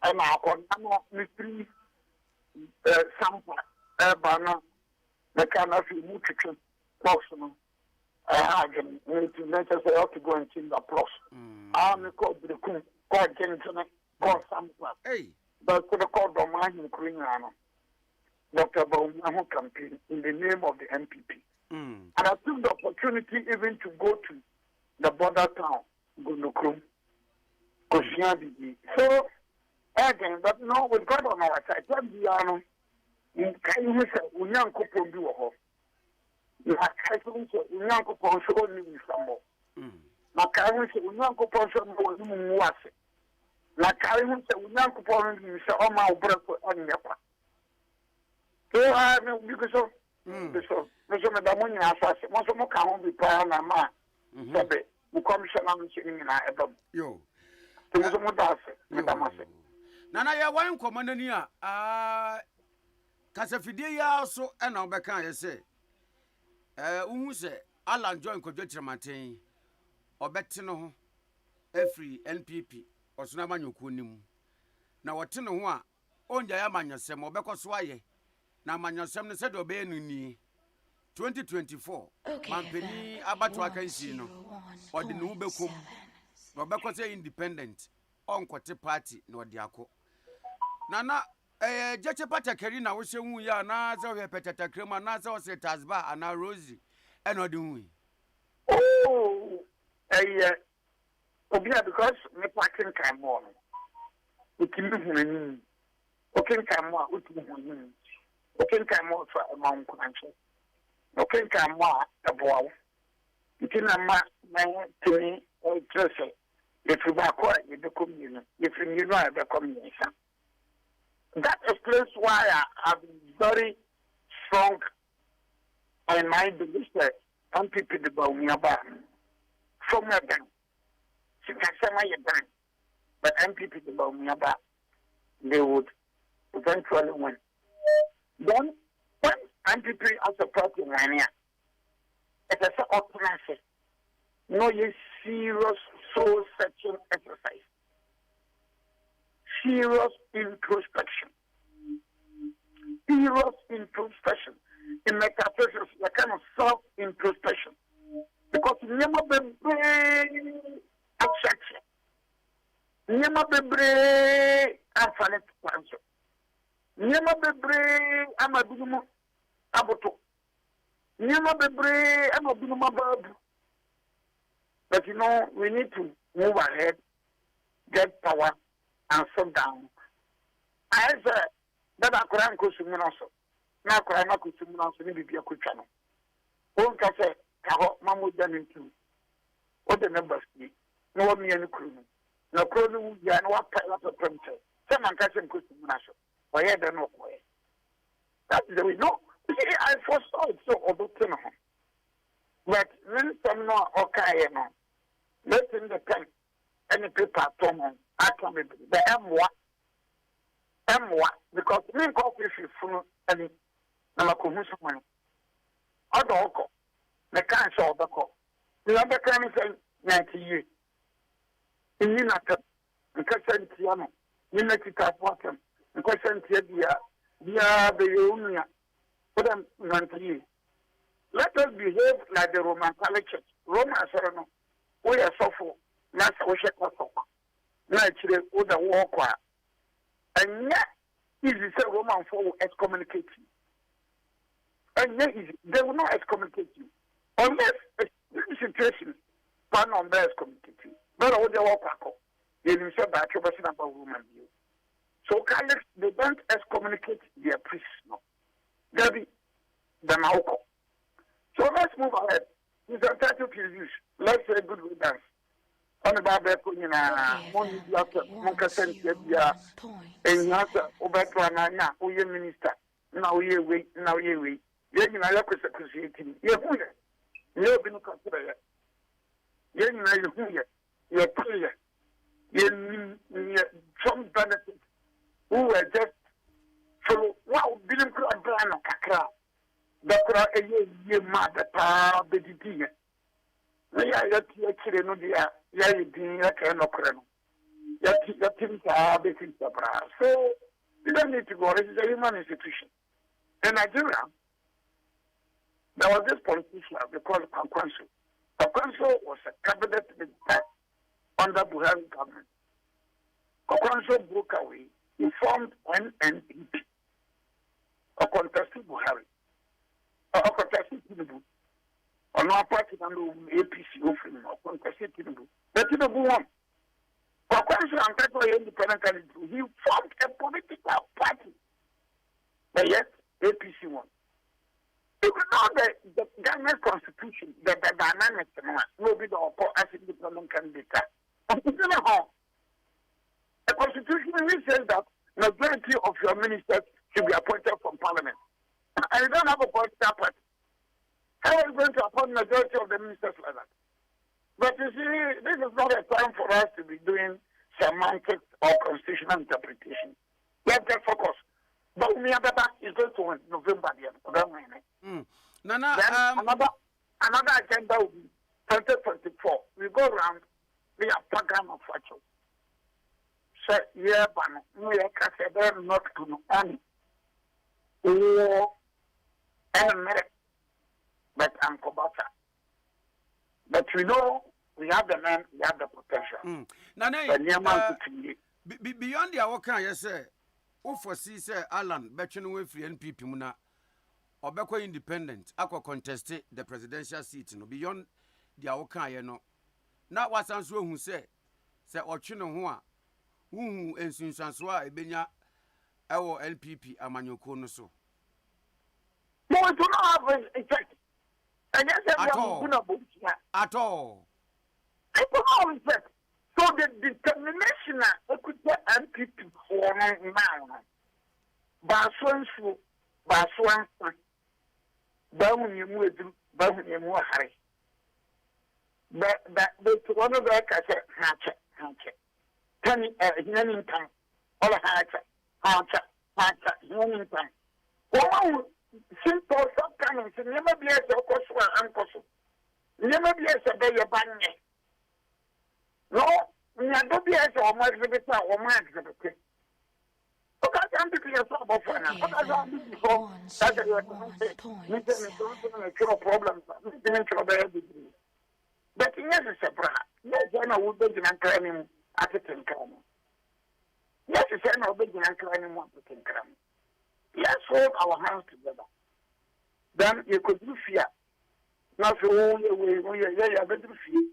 Speaker 7: And I'm not mystery. Sample, banner, the kind of nutrition, possible. I need to let us have to go and change the plus. I'm called the cool, called Jensen, called Sample. Hey. But could have called the man in Queen Dr. Baumaho campaign in the name of the MPP. And I took the opportunity even to go to the border town, Gunukrum, Koshiabidi. So, again, but no, with God on our side, Tabiano, in Kaimisa, Unyanko Ponduo, Unyanko Poncho, Nimisamo, Makaimisa, Unyanko Poncho, Muase. Na carry him to Uncle Paul and Mr. Oma Broko on Yapa. So I know because of Madame Assassin, most of my count be proud of my man. Who comes around sitting in our above. Yo, there was a Madame.
Speaker 2: Nana, ya wine commandania. Casafidia also and Albacca say. Who say Alan join Kyerematen or Betino every NPP. Osuna manyoku nim na wote ne ho a onja ya manyosem obekoso aye na manyosem ne se do be enuni 2024 mampeni abato akansi no ode ne ubekom na obekoso independent onkote party na ode akọ na jeche patakari na wo hyehu ya na za wo petatakrema na za wo se tasba ana Rosie eno de hu
Speaker 7: oh because me parking time more. We can live in okay, come on, we can okay, come on for a mount country. Okay, come on, a boy. You can my to me or dress it. If you are quiet with the community, if you know the community. That explains why I'm very strong in my belief that some people about me about from my bank. But MPP about me about they would eventually win. Then when MPP as a party mania, it is an alternative. No serious soul searching exercise. Serious introspection. Serious introspection. In metaphysics, a kind of self-introspection. Because you never been attraction. Nyama bebre afane kwanso. Nyama bebre amabinumu aboto. Nyama bebre amabinumu ababu. But you know, we need to move ahead, get power, and sit down. I said, that I couldn't go to Minoso. Now, I couldn't go to Minoso, maybe a quick channel. One can say, Kaho, Mamu Janintu. What the numbers be? No me and the crew. No crew, you are not pilot of premises. Someone can say, go to Minoso. Or yeah, they're not way. That's the way. No, see, I foresaw it so about them. But when some no okay, no. Let's in the pen, any paper from home. I can be the M1, because me coffee is full and I'm a commission money. I don't go. The can't show the call. The other can say 90 years. In Minata, because Santiano, you make it up for them. Because Santia, the Union, for them 90 years. Let us behave like the Roman Catholic Church. Roman Sereno. We are so that's how we shake us up. Naturally, with the war, and yet, easy say Roman for excommunicate you. And yet, they will not excommunicate you unless a situation pan on their excommunicate you. Not all the war, they will say that you're about Roman view. So, Catholics, they don't excommunicate their priests. No, they'll be the Nauko. So, let's move ahead. He's entitled to use. Let's say good riddance. On the Bible, one Monkassan, and Yasa, Obertana, who your minister. Now you wait, now you wait. Then I like to associate him. You're here. You've been considered. Then I know you're clear. You're some benefits who were just so wow, didn't cry down a cacra. Doctor, a year, mother, bedidine. We are actually no dear, Yay, I cannot crown. Your teams are basing the bra. So, you don't need to go. This is a human institution. In Nigeria, there was this politician we call Kwankwanso. Kwankwanso was a cabinet minister under Buhari government. Kwankwanso broke away. He formed NNPP. A contested Buhari. A contested Tinubu. On our party, APC offering or contested Tinubu. The Tinubu won. Kwankwanso and Kato independent candidate. He formed a political party. But yet, APC won. If you know the Ghanaian constitution, the dynamics, nobody as independent candidate. The constitution really says that majority of your ministers should be appointed from parliament. And you don't have a political party. How are you going to appoint majority of the ministers like that? But you see, this is not a time for us to be doing semantics or constitutional interpretation. Let's get focused. But Miababa is going to win November.
Speaker 2: Nana,
Speaker 7: another agenda will be 2024. We go around, we have program of virtue. So, yeah, but we are not on war and merit, but I'm Kobata. But we know we have the man, we have the potential.
Speaker 2: Nana, beyond the Awoka, yes, sir. Who foresee, sir, Alan, Betchin free NPP Muna, or Beko independent, Aqua contested the presidential seat, no beyond the Awoka, you know. Now, what's answer who say, or Chino Hua, who and Sunsanswa, Benya, our LPP, Amanyoko, no so.
Speaker 7: No, it do not have effect. And yes,
Speaker 2: at all.
Speaker 7: It do not have effect. So the determination of the NPP for now, Baswansu, Baswansu, Baunimu, Baunimu Harry. But one of the Hatchet, Penny, Henning Time, all Hatchet, Henning Time. Oh, simple sometimes, never be as a Kosua and Kosu. Never be as a day of Banye. No, we are not be as a more exhibit or more exhibit. Because I'm the clear of for now. Because I'm before that you problems, but yes, it's a bra. No, I would be in a training at the Tinkram. Yes, it's an obedient anyone to Tinkram. Let's hold our hands together. Then you could do fear. Not the only way when you're going to fear.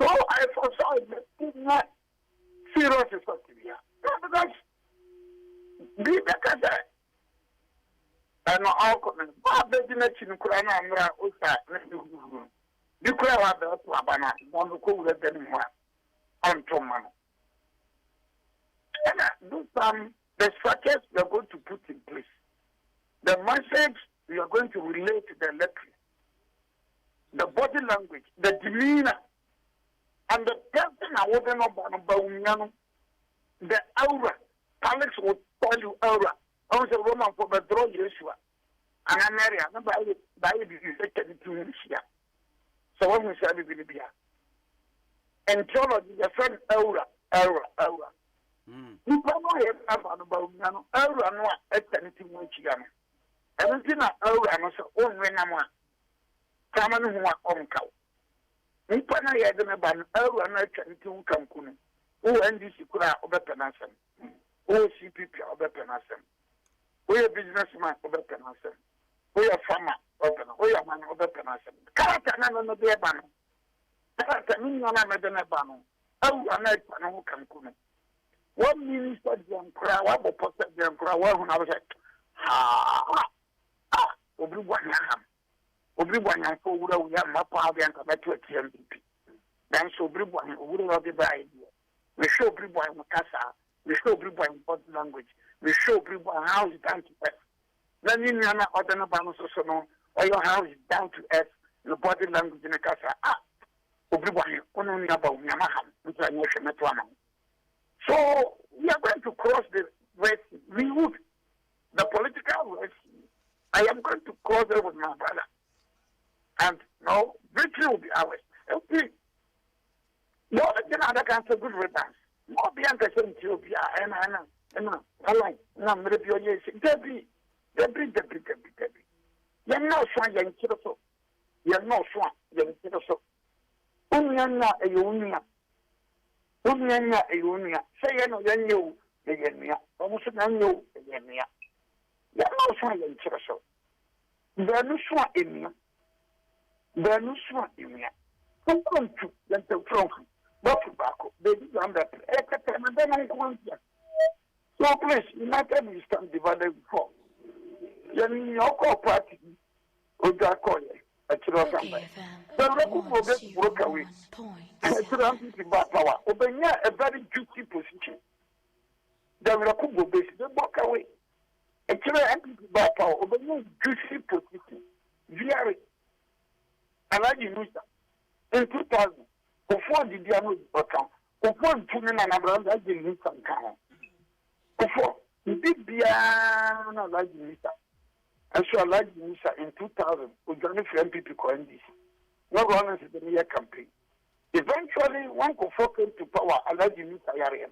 Speaker 7: So I foresaw it not serious effective here. Because be better and all coming. But the connection Kurana and Usa, you could have the Abana, one who could let them on Toman. And this time, the structures we are going to put in place, the message we are going to relate to the electorate, the body language, the demeanor, and the person I wasn't about the aura. Alex will tell you aura. I was a Roman for the draw Yeshua. And I'm married. I'm by the to Russia. So when we say we will be here. And John, the friend aura. You probably have about aura, no, at anything which you are. Everything aura, no, so own when I'm one. Come on, one cow. Nipa na yɛ de ne ba no awura na atwa nti wo kanku no wo NDC kura obɛpɛ n'asɛm wo CPP obɛpɛ n'asɛm wo yɛ businessman obɛpɛ n'asɛm wo yɛ farmer obɛpɛ n'asɛm wo yɛ man obɛpɛ n'asɛm character na no de ba no character ni nyana na de ne ba no awura na atwa ne wo kanku no one minister de nkura wa bɔ poster de nkura wa hu na wo sɛ obri bɔ nyaham obri bwana ko wura wuya mapa abia nka beto TMP dan so obri bwana wura obi ba idea we show obri bwana kasa we show obri bwana body language we show obri bwana how is down to earth na ni na odana ba no so no or your how is down to earth your body language na kasa obri bwana ono ni aba unyama ham nti anyeshe meto ama so we are going to cross the Red Sea. We would the political Red Sea. I am going to cross it with my brother. And no, victory will be ours. Okay. No, I can't say good riddance. No, Bianca said Ethiopia, and no, maybe yes, Debbie. You're no swan, young kiddo. You're no swan, young kiddo. Unyana, a unia. Say, no, you, the Yenia, almost an you, the Yenia. You're no swan, young kiddo. You're no swan in you. There no swan in here. Who come to let the trunk? But tobacco, baby, I'm that. And then I want you. So, please, United we stand divided before. You're your party. Ojakoye, a children. The record will get broke away. And a children about power. Obenya a very juicy position. The record will be the walk away. A children about power. Obenya juicy position. Very. Alaji Musa in 2000 before the diamond account before tuning and around that the Musa account before the big Biana Alaji Musa and so Alaji Musa in 2000 with Johnny MPP coined this no governance is the near campaign eventually one could focus to power Alaji Musa Yarian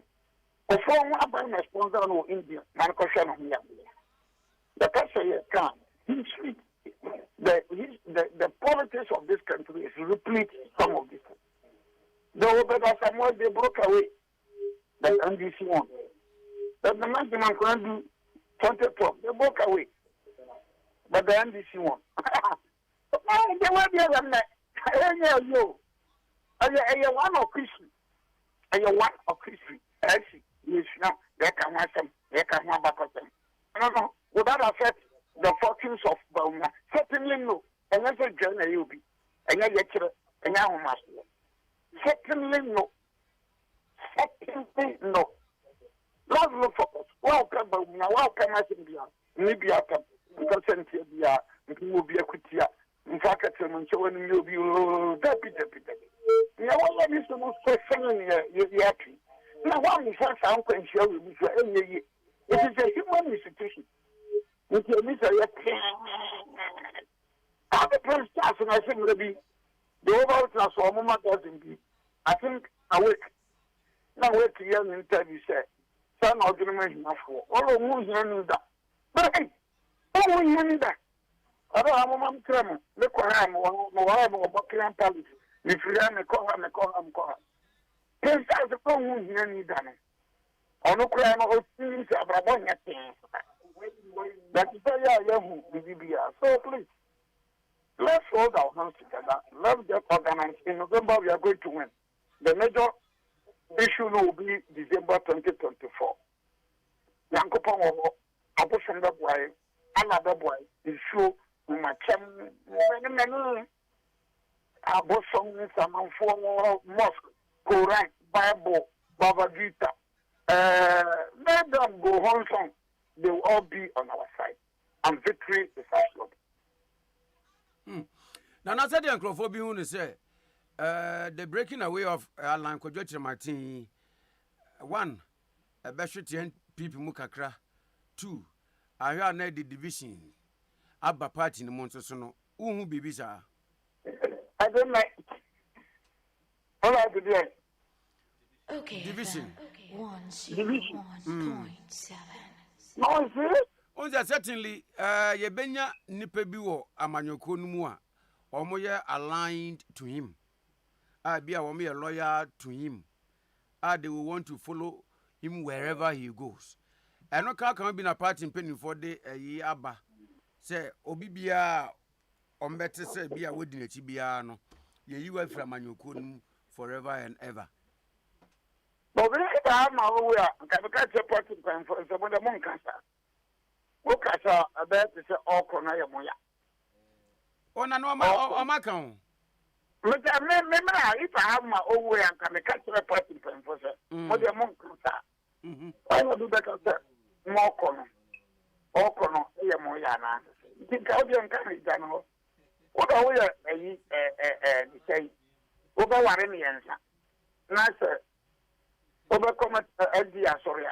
Speaker 7: before one by my sponsor no India man question of me the person can he speaks. The politics of this country is replete some of this. Though but somewhere they broke away. That NDC one. That the man can do 2012. They broke away. But the NDC one. They were the other man. I one of Christian. I one of Christian. Yes, now they can have some. They can have back of them. No. Would that affect the fortunes of Bauma? Certainly no. And that's a journey you'll be. And I get you, and I will master. Certainly no. Certainly no. Love look for us. Welcome, Bauma. Welcome, I can be out. Maybe I can. Because it will be a quitia. In fact, I'm showing you deputy. Now, what is the most question you're happy? Now, one is I'm going to show you. It is a human institution. With your Mr. Other Prince Charles, I think, will be the overall transformer doesn't be. I think awake. Now, wait to hear an interview say, son of the man enough for all of who's learning that. But hey, oh, we learning that. I don't have a mom crumb. Look at him or Buckingham Palace. If you have a call him. Prince as a phone who's nearly done. On a crown of things about one thing. That is a young BBBR. So please, let's hold our hands together. Let's get organized. In November, we are going to win. The major issue will be December 2024. Yankopon Abusanda boy, another boy, issue Machem, many Abosom, some for mosque, Quran, Bible, Baba Gita. Let them go home song. They will all be on our side. And victory is assured.
Speaker 2: Now, I said the Uncleophobia who say the breaking away of Alan Kyerematen. One, a better 10 people mukakra. Two, I hear the division. Abba party in the Montesono. Who be bizarre?
Speaker 7: I don't like. All I do.
Speaker 3: Okay.
Speaker 2: Division.
Speaker 3: 101.7.
Speaker 7: No, is it?
Speaker 2: Certainly, Yebenya Nipebiwo Amanyoko Numua, or more aligned to him. I be a lawyer to him. They will want to follow him wherever he goes. And no car can be a part in penny for the ye abba. Say, Obibia, on better say, be a wedding at Tibiano. Ye you from Manyoko forever and ever.
Speaker 7: But we have my way. Can catch a party for some of the monk. Look at a bed to say, all corner.
Speaker 2: Oh, no, my account.
Speaker 7: But I remember if I have my own way, I can catch a party for the monk. I will do better, sir. More corner. All corner, Moyana. Think I'll be encouraged, General. What are we say? Over one answer. Nice. Overcome idea, sorry.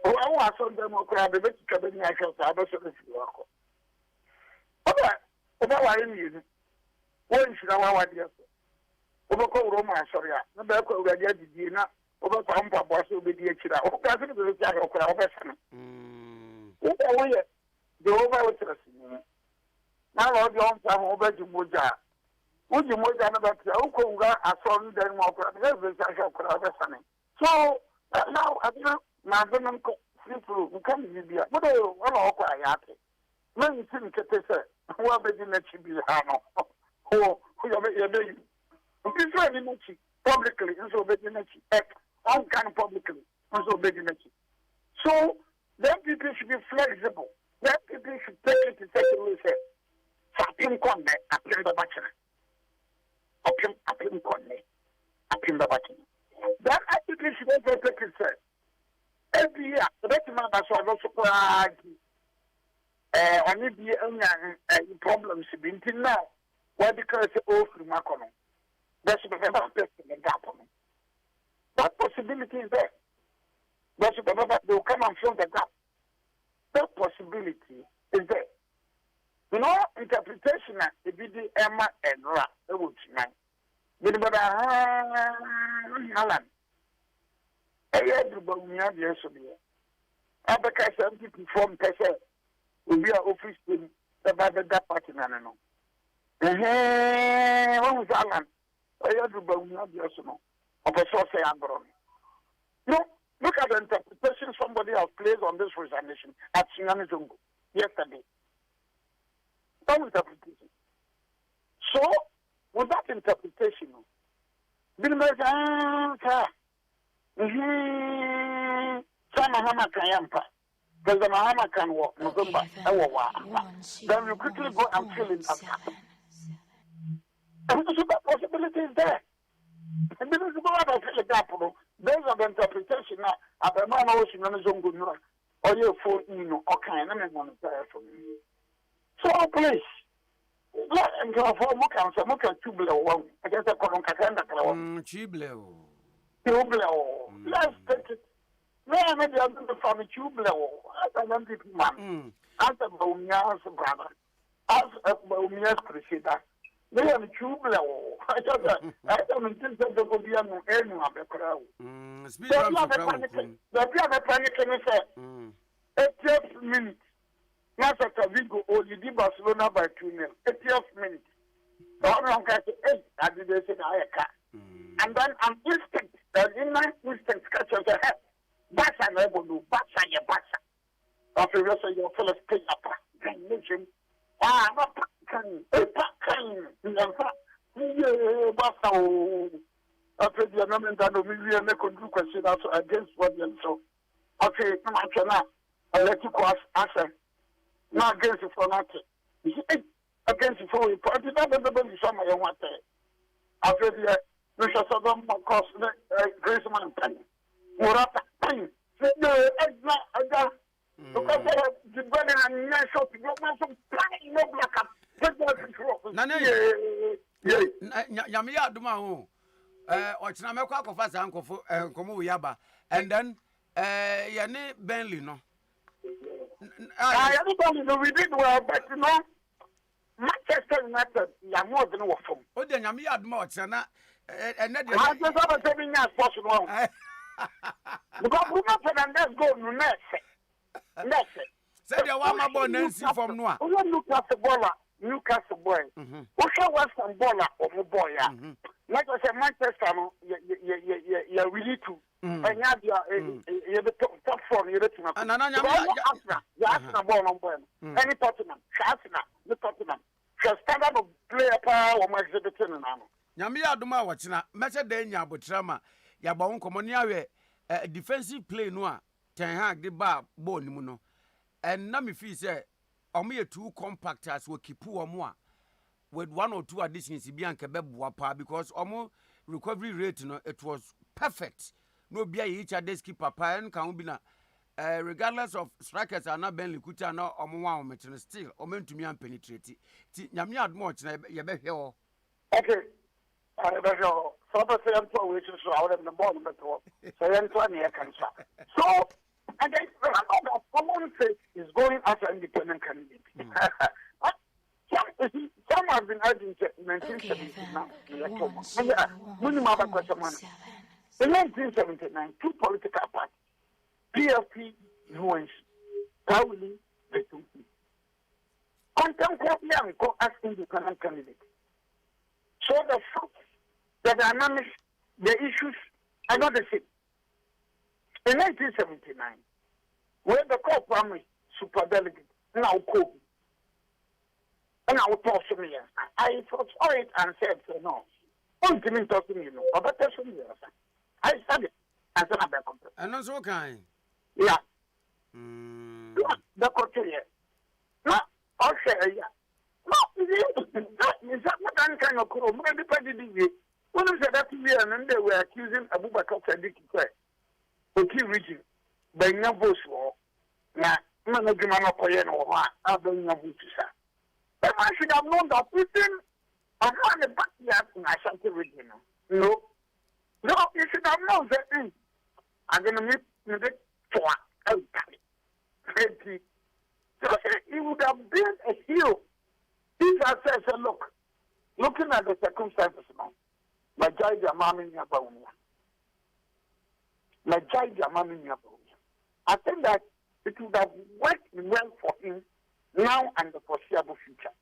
Speaker 7: Oh, I was on them, crab, the cabinet, I shall have a sort of work. Over one year. One should have our idea. Overcome Roma, sorry. No better go get the dinner. Overcome Papa, so be the Chira. Oh, cousin, the child of Crabson. What are we? The over now, all the own time over to Moja. Would you more than about the Okonga, a son, then more crab, so now I don't know. People come to be a what are you quiet? Many things that they say, who are being let you be who are your baby. This one publicly, and so begging all kind of publicly, and so begging. So then people should be flexible. Then people should take it to second way. Say, Sapim Conde, Apim the Bachelor. Apim Conde, Apim the Bachelor. That attitude should also take itself. Every year, the best man has also only be any problems until now. Why? Because it's all through Macron. That's the best in the gap. That possibility is there. That's the best they will come and fill the gap. That possibility is there. You know, interpretation is the Emma and Ra. It would be but Alan, everybody have yes of you. Abaka 70 from Pesa will be an office in the Bada party. No. What was Alan? Everybody have yes of a source and no, look at the interpretation somebody has placed on this resignation at Sinani Jungo yesterday. That interpretation. So, with that interpretation, because the Mahama can walk November. Then you quickly go and fill in that. And so that possibility is there. And then you go out and fill the gap. Based on the interpretation now, at the man always in the zone, or you for or kind of from you. So please. Let and go for Muka Tublo one. I guess a Colonca
Speaker 2: Chiblo.
Speaker 7: Let's take it. Maybe I'm the family Tublo. I don't think man. As a Bomia's brother. As a Bomia's crusader. They have Tublo. I don't think that there will be an end of the crowd. The other panic can say 8 minutes. Now that we go, you did Barcelona by 2-0. 80th minute. The other one can say, hey, I did say I car. And then I'm instant. in my instance, catch us ahead. Bassa never do, Bassa, your Bassa. After the rest of your fellow state up, mention. Not can, Bassa. After the amendment that we will make a question also against what you so. Okay, come on, cannot. I let you cross answer. Not against it for nothing. Against it for you. But it's not the some I want to. After the Mr. Southern cost Grace Man Penny. Murata Penny. No, because the brother and national people want some planning no black up.
Speaker 2: Yamia Duma. Ochina mekwa akofa sa nkofo nkomo we yaba and then yane Bentley no
Speaker 7: everybody know we did well but you know Manchester United ya more than what from
Speaker 2: o de nyame aduma ochina na and na de
Speaker 7: I just have a 7 years possible because Bruno Fernandes go no next
Speaker 2: say the one mabo Nancy from no
Speaker 7: a Newcastle boy who was some baller or boy like I said, Manchester, you're really too. And you're the top four, you're the team. And you're asking a ball on them. Any Tottenham, the Tottenham. Just standard of player power or exhibiting an animal.
Speaker 2: Yamia Duma, what's not? Message Dania, but Trama, Yabon Comonia, defensive play noir, Ten Hag, the bar, Bonimuno. And Nami Fee said, Omia 2 compactors will keep poor more. With 1 or 2 additions, because almost recovery rate, it was perfect. No be each other's keeper, and can regardless of strikers are not Bentley Kuta no or still, or meant to me and penetrate. Yamiad much, you
Speaker 7: okay. I know. So, which is out of the bottom of the so, Antonia can so, and then someone says is going as an independent candidate. Some have been urging 1979. In 1979, 2 political parties, PFP, UNC, Tauli, the 2. Contemporary go as independent candidates. So the facts, the dynamics, the issues are not the same. In 1979, when the core primary superdelegate now called, and I would talk to me. I thought it and said, no. Don't give me talk to me, no. But that's what I said it. I said, I'm back.
Speaker 2: And also, kind.
Speaker 7: Yeah. The culture, yeah. No, I'll say, yeah. No, it's not kind of cool. Everybody did it. When I said that to me, and then they were accusing Abu Bakr Sadiq to keep reaching. By no voice war. Now, I'm not going to play no one. I'll bring no voice, sir. But I should have known that within a backyard in Ashanti region. No, you should have known that I'm going to meet the 4 out. So it would have been a hero. If I said, look, looking at the circumstances now, Majai Jamami Yabauna. I think that it would have worked well for him now and the foreseeable future.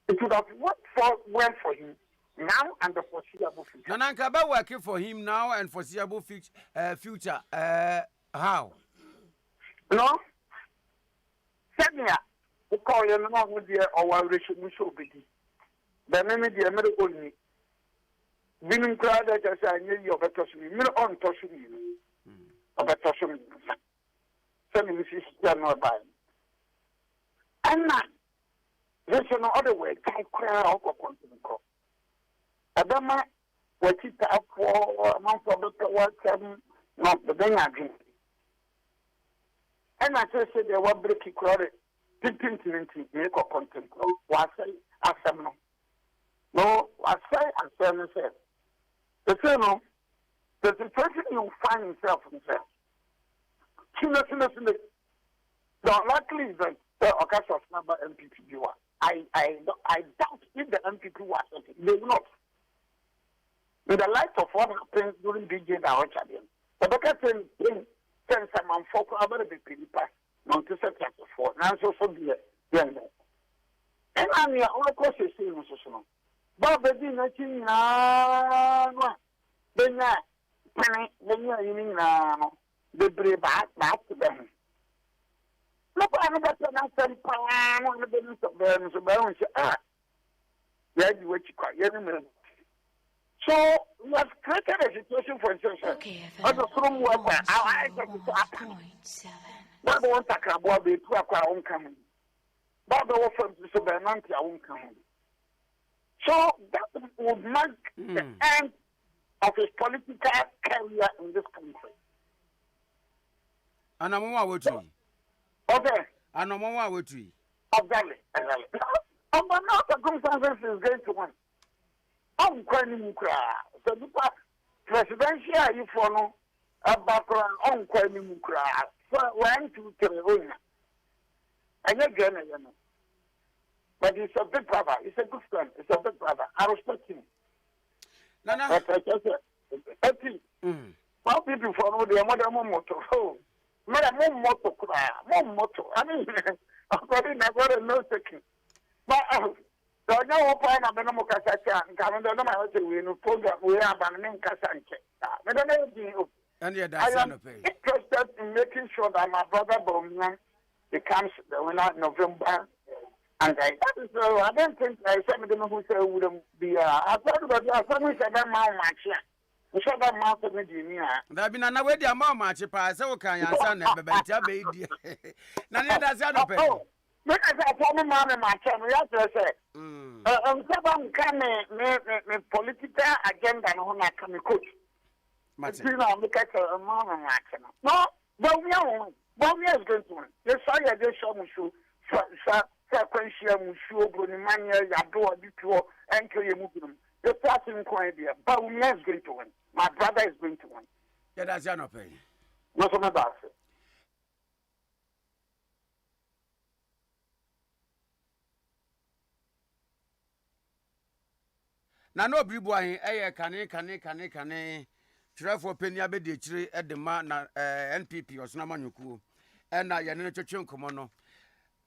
Speaker 7: It would have worked well for him now and the foreseeable future.
Speaker 2: Nananka working for him now and foreseeable future. How?
Speaker 7: No. Senya, we call you no with the or resolution be. The name of the American. Winning crowd that I knew you better to me. On touching you. Better to me. Send me this not by. And now, there's no other way. I cry out for continent. Adama, what it up for a month of the work, not the thing again. And I just said they were breaking crowd, 15 to 20 make a content. Was I ask them no, I say, and said, the same, the person you find himself. The unlikely is that the occasion of number MPP you are. I doubt if the MPP was something. They will not. In the light of what happened during DJ Darochadian, the better thing sends someone for about the people, not to set up for, and so be it. And I'm here, all of course, you see, but the dinner, then penny, then you're in the brave back to them. Look, I'm not some pan on the business of them, so balance. Yeah, you what you call your. So, we have created a situation for instance. Other from work, I like to happen. That one talk about the two own coming. That the offer to Subananti own coming. So, that would mark the end of his political career in this country.
Speaker 2: And I'm one with you.
Speaker 7: Okay.
Speaker 2: And I'm one with you.
Speaker 7: Exactly. But now circumstances is going to win. I'm quite new cry. So the presidential you follow a background on quite new cry. So 1, 2, 3, and again, but he's a big brother. He's a good friend. He's a big brother. I respect him.
Speaker 2: No.
Speaker 7: But I just said, how people follow the mother motto? Oh, mother motto cry. More motto. I mean, according to what I know, taking. But so now open a minimum Cassacha and come under my program. We are abandoning Cassanche. I don't know.
Speaker 2: And yet,
Speaker 7: I am interested in making sure that my brother Bomian becomes the winner in November. And that is I don't think some of them who say wouldn't be. I thought about someone said that my match. We said that mountain with you.
Speaker 2: There been another way the amount match pass. So can you answer? Baby, Nanya does not pay.
Speaker 7: Because I told my mom and my child, we have to say, someone can make political agenda and when I come to coach. You know, because a mom and my child. No, but we are going to win. Yes, I just show me shoe. Sequential Mushu, Bonimania, Yado, Bito, and Kyerematen. The starting point here, but we are going to win. My brother is going to win.
Speaker 2: Yeah, that's not pay.
Speaker 7: What's on about it?
Speaker 2: Na no bribu ahin eye kane trefo peni abedi chire edema na NPP osuna manyokuo na ye ne twetwe nkomo no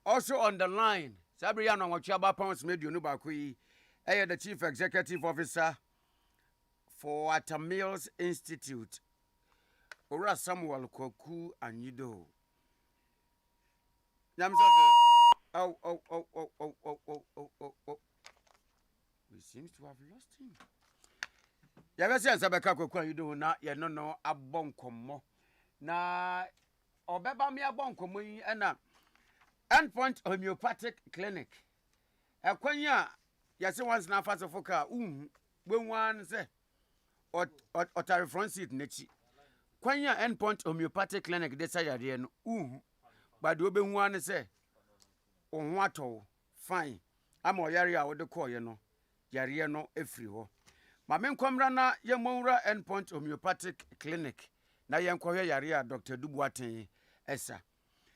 Speaker 2: also on the line sabri ya no nwotwe aba pounds medio no ba koyi eye the chief executive officer for Atamils Institute Ora Samuel Kwaku Anyido oh we seems to have lost him. Yabese Sabeka Kwaku Anyido na ye no abonkomo na obeba me abonkomo yi na endpoint homeopathic clinic ekwanya yase once na fast foka gbenwan se otare front seat nechi kwanya endpoint homeopathic clinic de sayare no but de obehu an se ohun ato fine ama oyare a wo de call ye no yare no efri ho ma me nkomra na ye monwura endpoint homeopathic clinic na ye nkohwe yare a Dr. Dubuaten esa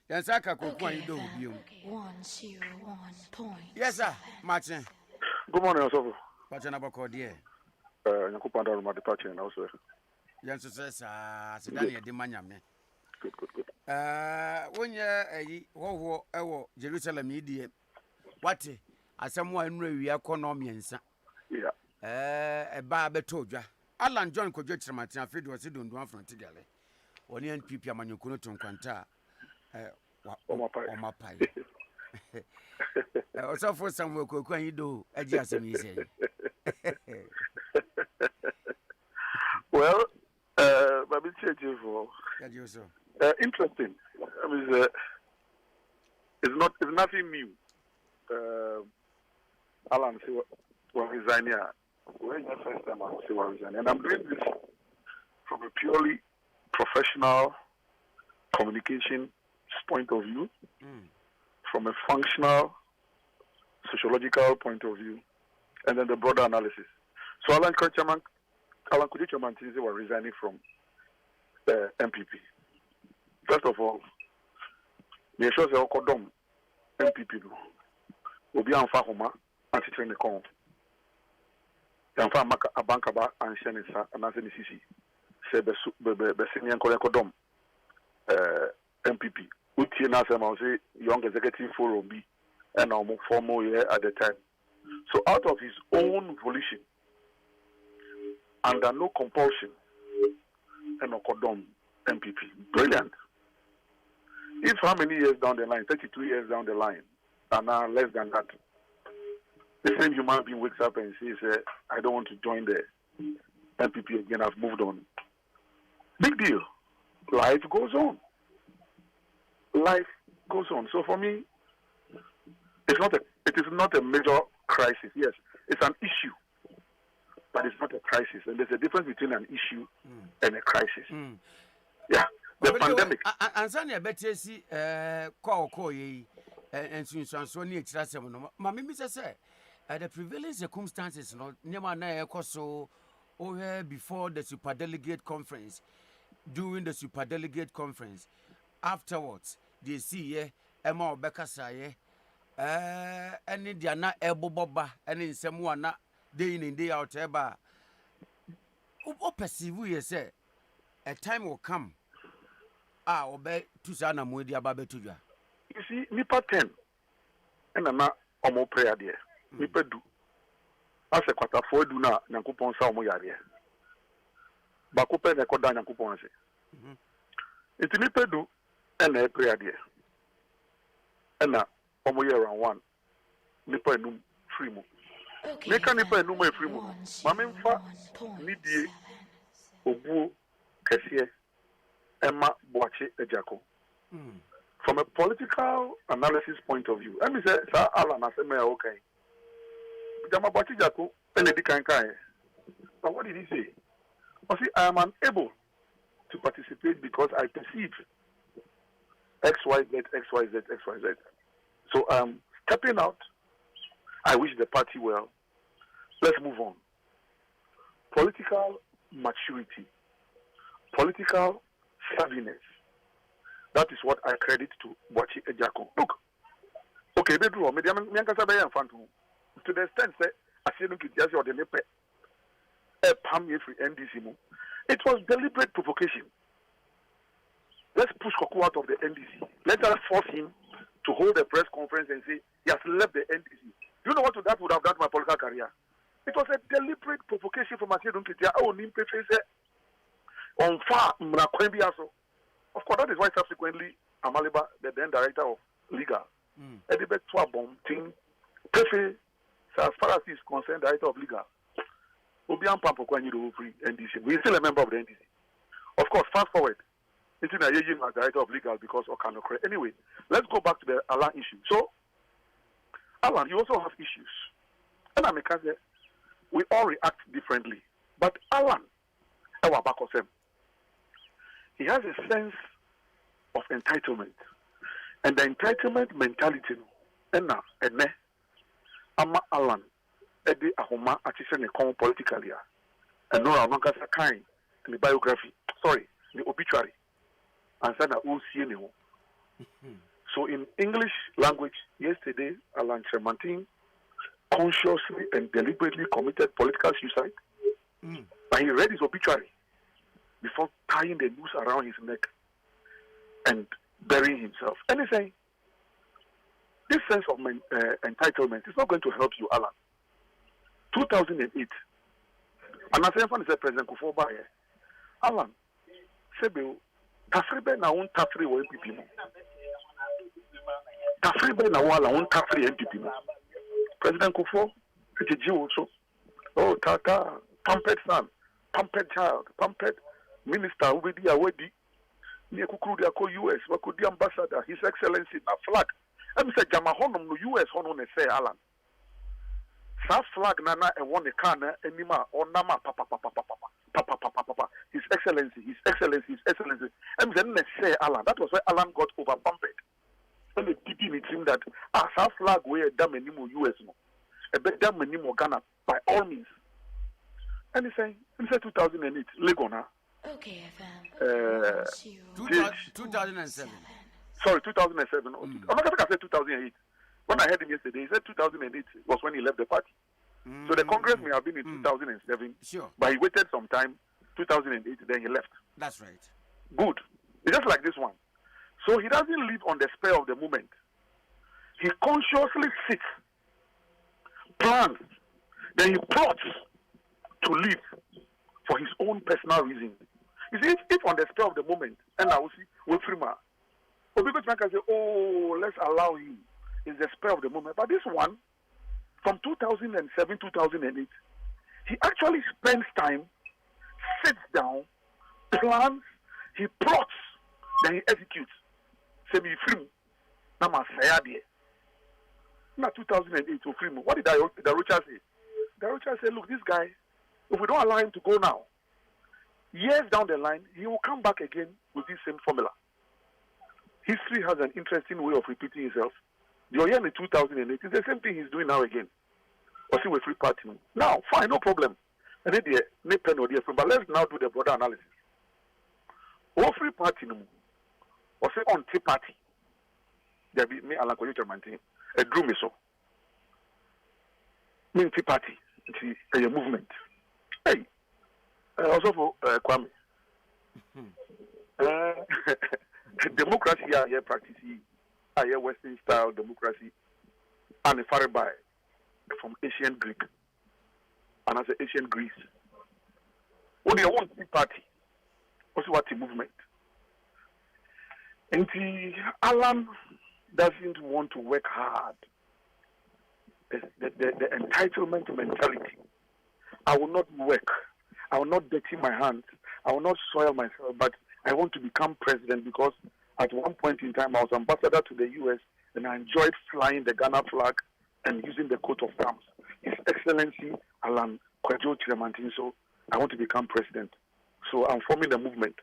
Speaker 2: yensa ka Kwaku Anyido obiom
Speaker 3: 101.7.
Speaker 2: yes sir Martin.
Speaker 8: Good morning also.
Speaker 2: Pacha na bako die
Speaker 8: Yakupanda ma departure now sir.
Speaker 2: Yenso sa sedane ye de manyame.
Speaker 8: Good.
Speaker 2: Wonya ayi hoho ewo Jerusalem yidie wate asemu anura wi economy ensa.
Speaker 8: Yeah.
Speaker 2: Eba beto odwa Alan John Kojo Kyerematen afedo wase dondo afront gale oni NPP amanyokuno tonkwanta omapai also for some Kwaku Anyido aji asem yise.
Speaker 8: Well, Babi Cheje for interesting. I mean, it's nothing new. Alan say we're resigning. We're the first time I say we're resigning, and I'm doing this from a purely professional communication point of view, from a functional sociological point of view, and then the broader analysis. So Alan Kyerematen were resigning from the MPP. First of all, the shows the Okodom MPP will be on Fahoma anti-train the con. Yanfa maka abankaba and Shenisa and Anthony Sisi say the senior Okodom MPP. Uti na say young executive forum be and now 4 more years at the time. So out of his own volition, under no compulsion, and Okodom MPP. Brilliant. If how many years down the line, 32 years down the line, and now less than that, the same human being wakes up and says, I don't want to join the MPP again, I've moved on. Big deal. Life goes on. Life goes on. So for me, it is not a major crisis. Yes, it's an issue, but it's not a crisis. And there's a difference between an issue and a crisis. Yeah, the pandemic.
Speaker 2: Ansania better see call ye and soon so near Trasam. Mammy, Mr. Say, the prevailing circumstances, no, never so over before the superdelegate conference, during the superdelegate conference, afterwards, they see Emma Beccasaye. Any they are not able boba, and in some one not day in and day out ever. What perceive we say? A time will come. Obey to Sana Mudia Babetuja.
Speaker 8: You see, Nipa 10 and I'm not more prayer there. Nipa do. As a quarter for do not Nankupon Samoyaria. Bakupe the Kodan Nankupon. It's Nipa do and a prayer there. And now. Around one, nipa enum free mo. Meka nipa enum free mo. Mamemfa nidie obu kese Emma Boache Ejako. From a political analysis point of view, let me say, Sir Alan Aseme okay. Jama Boache Ejako enedi kankai. But what did he say? He said, I am unable to participate because I perceive XYZ, XYZ, XYZ. So I'm stepping out. I wish the party well. Let's move on. Political maturity, political savviness. That is what I credit to Boache Ejako. Look, okay, they do. To the extent that I see no criticism or the nepe, it was deliberate provocation. Let's push Koku out of the NDC. Let us force him to hold a press conference and say he has left the NDC. Do you know what that would have done to my political career? It was a deliberate provocation from Asedun Kitia. On far Mrakwenbiaso. Of course, that is why subsequently Amaliba, the then director of legal, Edibet Twabom Ting Pefe, as far as he is concerned, director of legal. Obian Pampokwanyi free NDC. We're still a member of the NDC. Of course, fast forward. It's in a director of legal because of Kanokre. Anyway, let's go back to the Alan issue. So, Alan, you also have issues. And I'm say we all react differently. But Alan, he has a sense of entitlement. And the entitlement mentality, Ama Alan, Ede Ahoma, Achisene Kong politically, and Nora Mankasa Kain, in the biography, sorry, the obituary. And said that we'll see anyone. So in English language, yesterday, Alan Kyerematen consciously and deliberately committed political suicide. But he read his obituary before tying the noose around his neck and burying himself. And he saying, this sense of entitlement is not going to help you, Alan. 2008, and I say, President Kufuor, Alan, Sebeo, Tafribe na un tafri wa MPP mo. Tafribe na wala un tafri MPP mo. President Kufuor, Kiji also. Oh, Tata, pampered son, pampered child, pampered minister, Ubedi Awedi. Niye kukuru dia ko US, wakudi ambassador, His Excellency na flag. I'm say Jama honum no US honum ne say Alan. Sa flag nana e won e kana enima onama papa. His Excellency, His Excellency, His Excellency. And then they say Alan. That was why Alan got overbumped. And the people it seemed that as our flag were damn anymore US no. A bit damn anymore Ghana by all means. And he said 2008, Legona.
Speaker 3: Okay, FM.
Speaker 2: 2007.
Speaker 8: Sorry, 2007. I'm not going to say 2008. When I heard him yesterday, he said 2008 was when he left the party. So the Congress may have been in 2007.
Speaker 2: Sure.
Speaker 8: But he waited some time, 2008, then he left.
Speaker 2: That's right.
Speaker 8: Good. It's just like this one. So he doesn't live on the spur of the moment. He consciously sits, plans, then he plots to live for his own personal reason. You see, if on the spur of the moment, and I will see, we're free man. Or because I can say, oh, let's allow him. It's the spur of the moment. But this one, from 2007, 2008, he actually spends time, sits down, plans, he plots, then he executes. Say me free. Now my say now 2008 to free. What did the Rocha say? The Rocha said, look, this guy, if we don't allow him to go now, years down the line, he will come back again with this same formula. History has an interesting way of repeating itself. The year in 2008 is the same thing he's doing now again. Or see with free party. Now, fine, no problem. But let's now do the broader analysis. Or free party, or say on tea party. There be me Alan Kyerematen. A drew me so. Me tea party. It's a movement. Hey, also for Kwame. Democracy here practicing here Western style democracy and a by from ancient Greek and as ancient Greece. What do you want the party? Also what the movement? And the Alan doesn't want to work hard. The entitlement mentality. I will not work. I will not dirty my hands. I will not soil myself, but I want to become president because at one point in time I was ambassador to the US and I enjoyed flying the Ghana flag and using the coat of arms. His Excellency Alan Kyerematen, so I want to become president. So I'm forming a movement.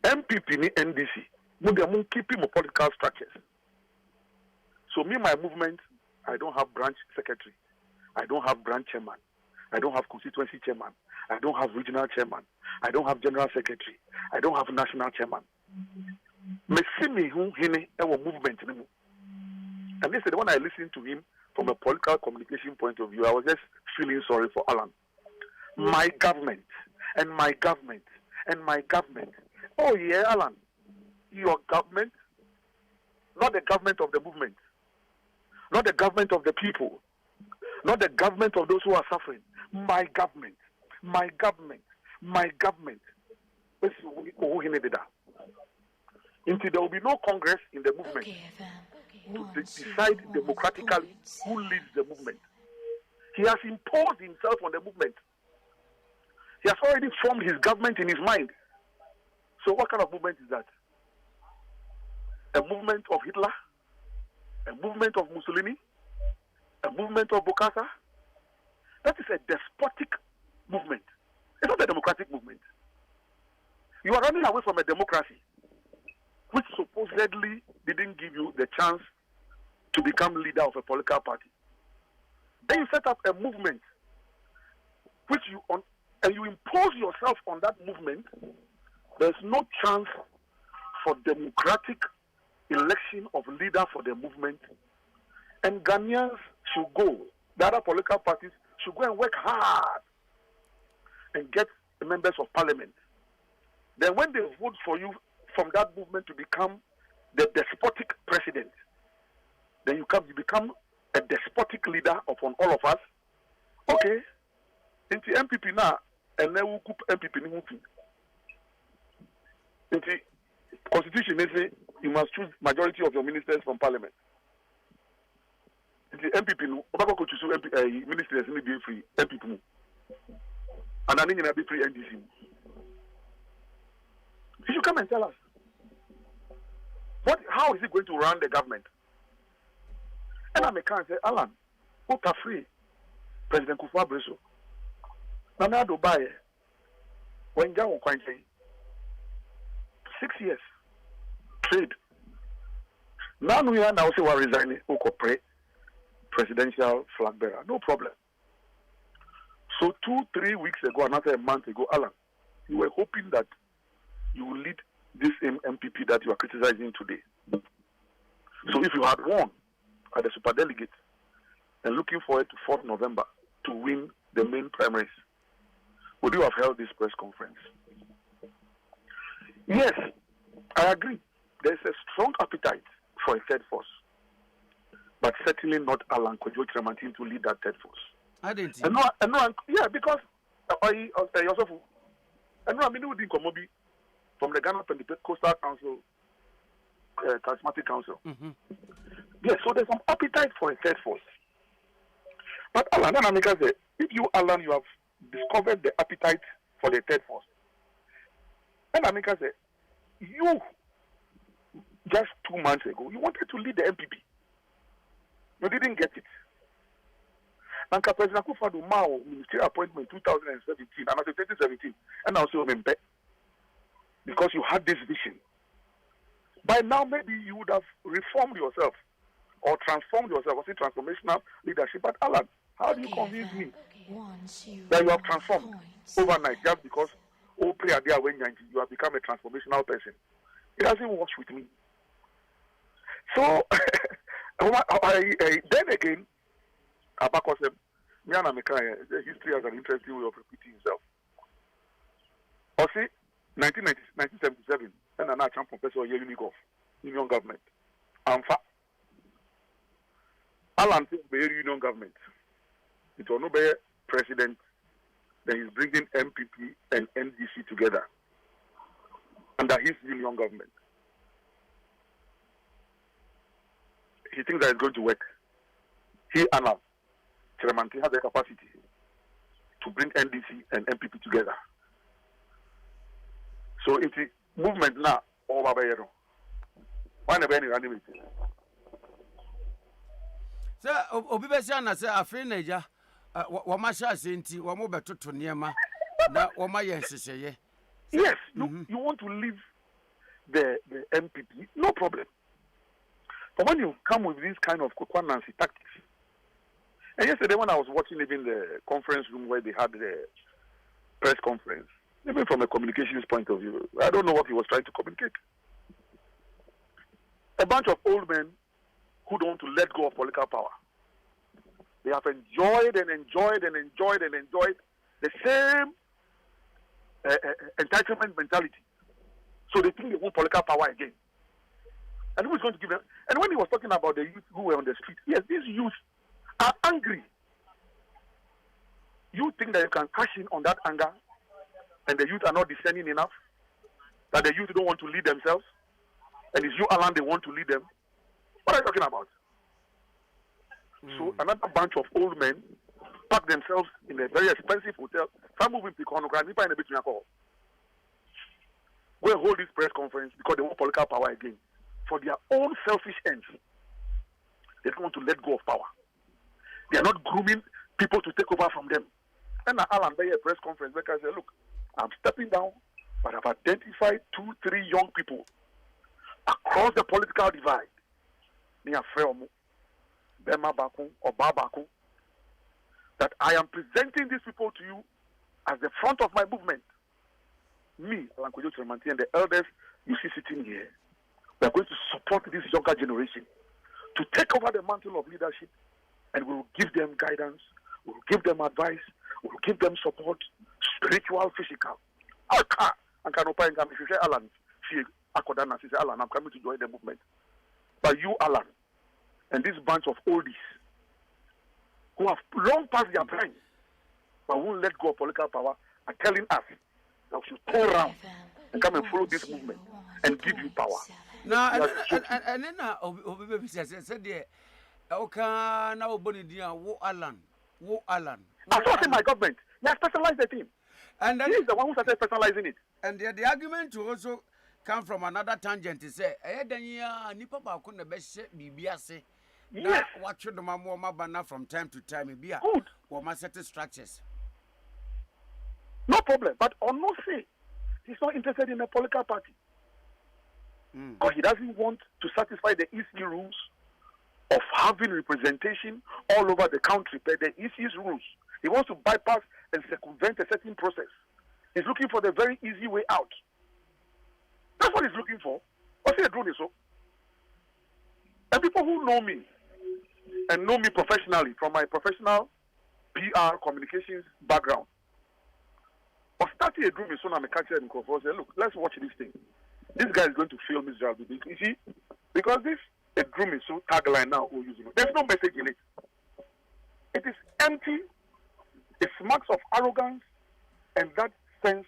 Speaker 8: MPP ni NDC, we keeping my political structures. So me, my movement, I don't have branch secretary. I don't have branch chairman. I don't have constituency chairman. I don't have regional chairman. I don't have general secretary. I don't have national chairman. Me see me who hine our movement. And this is when I listened to him from a political communication point of view. I was just feeling sorry for Alan. My government and my government and my government. Oh yeah, Alan, your government, not the government of the movement, not the government of the people, not the government of those who are suffering. My government, my government, my government. Until there will be no Congress in the movement to decide democratically who leads the movement. He has imposed himself on the movement. He has already formed his government in his mind. So what kind of movement is that? A movement of Hitler? A movement of Mussolini? A movement of Bokassa? That is a despotic movement. It's not a democratic movement. You are running away from a democracy which supposedly didn't give you the chance to become leader of a political party. Then you set up a movement which and you impose yourself on that movement. There's no chance for democratic election of leader for the movement. And Ghanaians should go, the other political parties should go and work hard and get the members of parliament. Then when they vote for you from that movement to become the despotic president, then you become a despotic leader upon all of us. Okay. Into MPP now, and then we group MPP ni mufi. Into constitution they say you must choose majority of your ministers from parliament. Into MPP no, obako ko choose ministers ni be free MPP no. And then you be free NDC. You should come and tell us. How is he going to run the government? And I can say, Alan, who are free? President Kufuor Breso. Nana Dubai, when Jawan Kwanje, 6 years, trade. Now we are now say we are resigning, presidential flag bearer. No problem. So 2-3 weeks ago, another a month ago, Alan, you were hoping that you will lead this MPP that you are criticizing today. So if you had won at the superdelegates and looking forward to 4th November to win the main primaries, would you have held this press conference? Yes, I agree. There's a strong appetite for a third force, but certainly not Alan Kyerematen to lead that third force.
Speaker 2: I didn't.
Speaker 8: Yeah, because And I mean, we didn't come from the Ghana Pentecostal Council, Charismatic Council. Yes, so there's some appetite for a third force. But Alan, said, if you, Alan, you have discovered the appetite for the third force. And Amika said, you, just 2 months ago, you wanted to lead the MPP. You didn't get it. And President Akufo-Addo Mao ministerial appointment 2017, and after 2017, and also Membe, because you had this vision. By now, maybe you would have reformed yourself or transformed yourself, or say transformational leadership. But Alan, how do you convince me that you have transformed overnight just because Ade Akye Abia you have become a transformational person? It doesn't wash with me. So, then again, Abako said, the history has an interesting way of repeating itself. Or see, 1977, and an Champ Professor Union Government. Amfa. Alan Union Government. It will not be president. Then he's bringing MPP and NDC together under his union government. He thinks that it's going to work. He and Kyerematen has the capacity to bring NDC and MPP together. So it's a movement now over Bayero. Why never any running meeting?
Speaker 2: Sir, Obibesiana say afre Naija wamasha senti wamo betoto niema na wama yenseseye.
Speaker 8: Yes, you want to leave the MPP, no problem. But when you come with this kind of Nancy tactics, and yesterday when I was watching even the conference room where they had the press conference, even from a communications point of view, I don't know what he was trying to communicate. A bunch of old men who don't want to let go of political power. They have enjoyed and enjoyed and enjoyed and enjoyed the same entitlement mentality. So they think they want political power again. And who is going to give them? And when he was talking about the youth who were on the street, yes, these youth are angry. You think that you can cash in on that anger, and the youth are not discerning enough, that the youth don't want to lead themselves, and it's you, Alan, they want to lead them. What are you talking about? So another bunch of old men pack themselves in a very expensive hotel. Some moving people in a bit go and hold this press conference because they want political power again. For their own selfish ends. They don't want to let go of power. They are not grooming people to take over from them. And Alan Baye press conference, like I said, look, I'm stepping down, but I've identified 2-3 young people across the political divide. Near Freomu, Bema Baku, or Babaku, that I am presenting these people to you as the front of my movement. Me, Alan Kyerematen, and the elders you see sitting here, we are going to support this younger generation to take over the mantle of leadership, and we will give them guidance, we will give them advice, we will give them support, spiritual, physical. Alan, Alan, I'm coming to join the movement. But you, Alan, and this bunch of oldies who have long passed their prime but won't let go of political power are telling us that we should turn around and come and follow this movement and give you power.
Speaker 2: Now, and then Obi said, okay, now Bonidia, wo Alan.
Speaker 8: I thought in my government, they have specialized the team.
Speaker 2: And then
Speaker 8: he is the one who started specializing it.
Speaker 2: And the argument to also come from another tangent to say, Nipa couldn't the best BBS. Yes. What should the Mamma from time to time be good or my certain structures?
Speaker 8: No problem, but on no say, he's not interested in a political party. Because he doesn't want to satisfy the EC rules of having representation all over the country, but the EC's rules. He wants to bypass and circumvent a certain process. He's looking for the very easy way out. That's what he's looking for. What's he doing so? And people who know me and know me professionally from my professional PR communications background, or starting a group is so I'm a catcher and say, look, let's watch this thing. This guy is going to fail miserably. You see, because this a groom is so tagline now we're using. There's no message in it. It is empty. It smacks of arrogance and that sense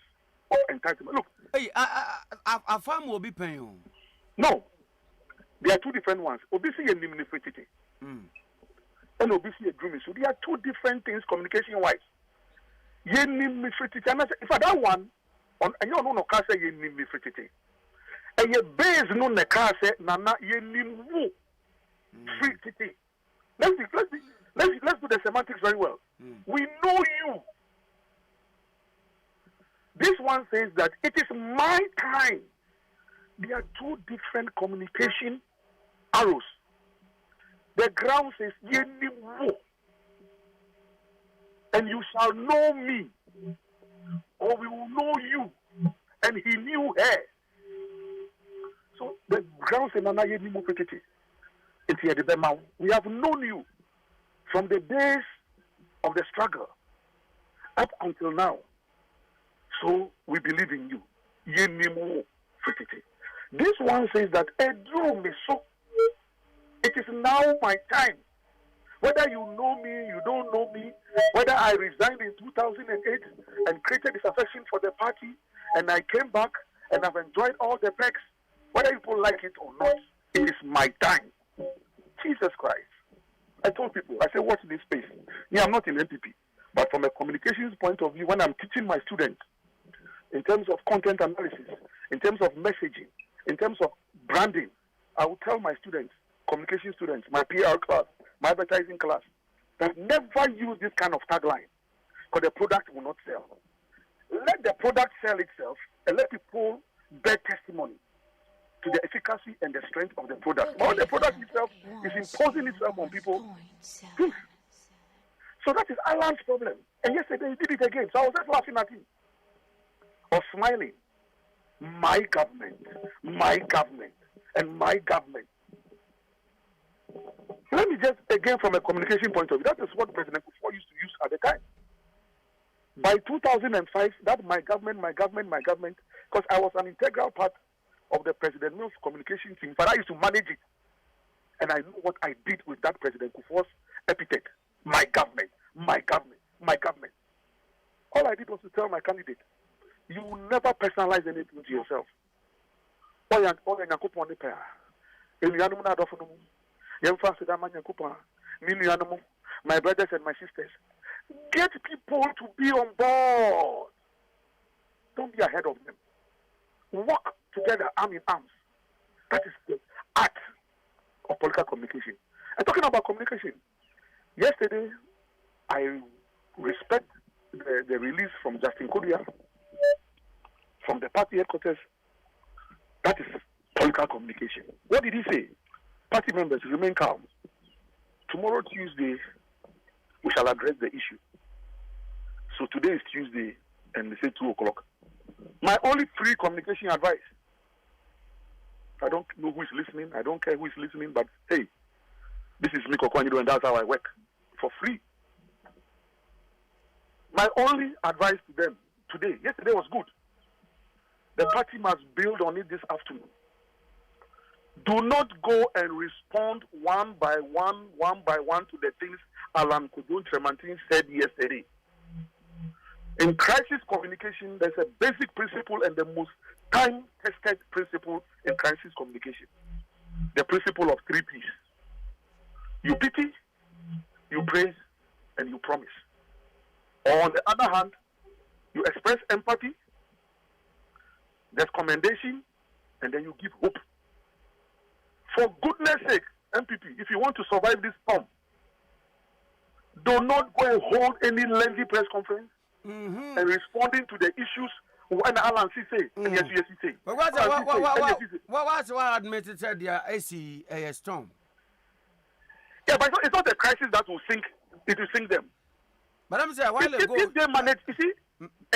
Speaker 8: of entitlement. Look.
Speaker 2: Hey, I farm will be paying.
Speaker 8: No. There are two different ones. Obviously, a nimnifitity. And obviously, a dreaming. So there are two different things communication wise. Ye nimnifitity. If I that one, on and you no can say ye nimnifitity. And ye base no ne can say nana ye nimwu fitity. Let's do the semantics very well. We know you. This one says that it is my time. There are two different communication arrows. The ground says, and you shall know me, or we will know you. And he knew her. So the ground says, we have known you from the days of the struggle up until now. So we believe in you. This one says that it is now my time. Whether you know me, you don't know me, whether I resigned in 2008 and created this affection for the party, and I came back and I've enjoyed all the perks, whether people like it or not, it is my time. Jesus Christ. I told people, I said, watch this space. Yeah, I'm not in NPP, but from a communications point of view, when I'm teaching my students, in terms of content analysis, in terms of messaging, in terms of branding, I will tell my students, communication students, my PR class, my advertising class, that never use this kind of tagline, because the product will not sell. Let the product sell itself, and let people bear testimony to the efficacy and the strength of the product. But the product itself is imposing itself on people. So that is Alan's problem. And yesterday he did it again. So I was just laughing at him. Or smiling. My government, and my government. Let me just, again, from a communication point of view, that is what President Kufuor used to use at the time. By 2005, that my government, because I was an integral part of the President Mills communication team, but I used to manage it. And I know what I did with that President Kufuor's epithet. My government. All I did was to tell my candidate, you will never personalize anything to yourself. My brothers and my sisters, get people to be on board. Don't be ahead of them. Work together, arm in arms. That is the art of political communication. And talking about communication, yesterday I respect the release from Justin Kodia from the party headquarters. That is political communication. What did he say? Party members, remain calm. Tomorrow, Tuesday, we shall address the issue. So today is Tuesday, and they say 2 o'clock. My only free communication advice, I don't know who is listening, I don't care who is listening, but hey, this is Miko Kwanyido, and that's how I work, for free. My only advice to them today, yesterday was good. The party must build on it this afternoon. Do not go and respond one by one to the things Alan Kyerematen said yesterday. In crisis communication, there's a basic principle and the most time-tested principle in crisis communication. The principle of 3 P's. You pity, you praise, and you promise. Or on the other hand, you express empathy, there's commendation, and then you give hope. For goodness sake, MPP, if you want to survive this storm, do not go and hold any lengthy press conference and responding to the issues when Alan say, and yes, he say.
Speaker 2: But what's what admitted said they are a storm?
Speaker 8: Yeah, but it's not the crisis that will sink, it will sink them.
Speaker 2: But I'm saying,
Speaker 8: if they manage, you see,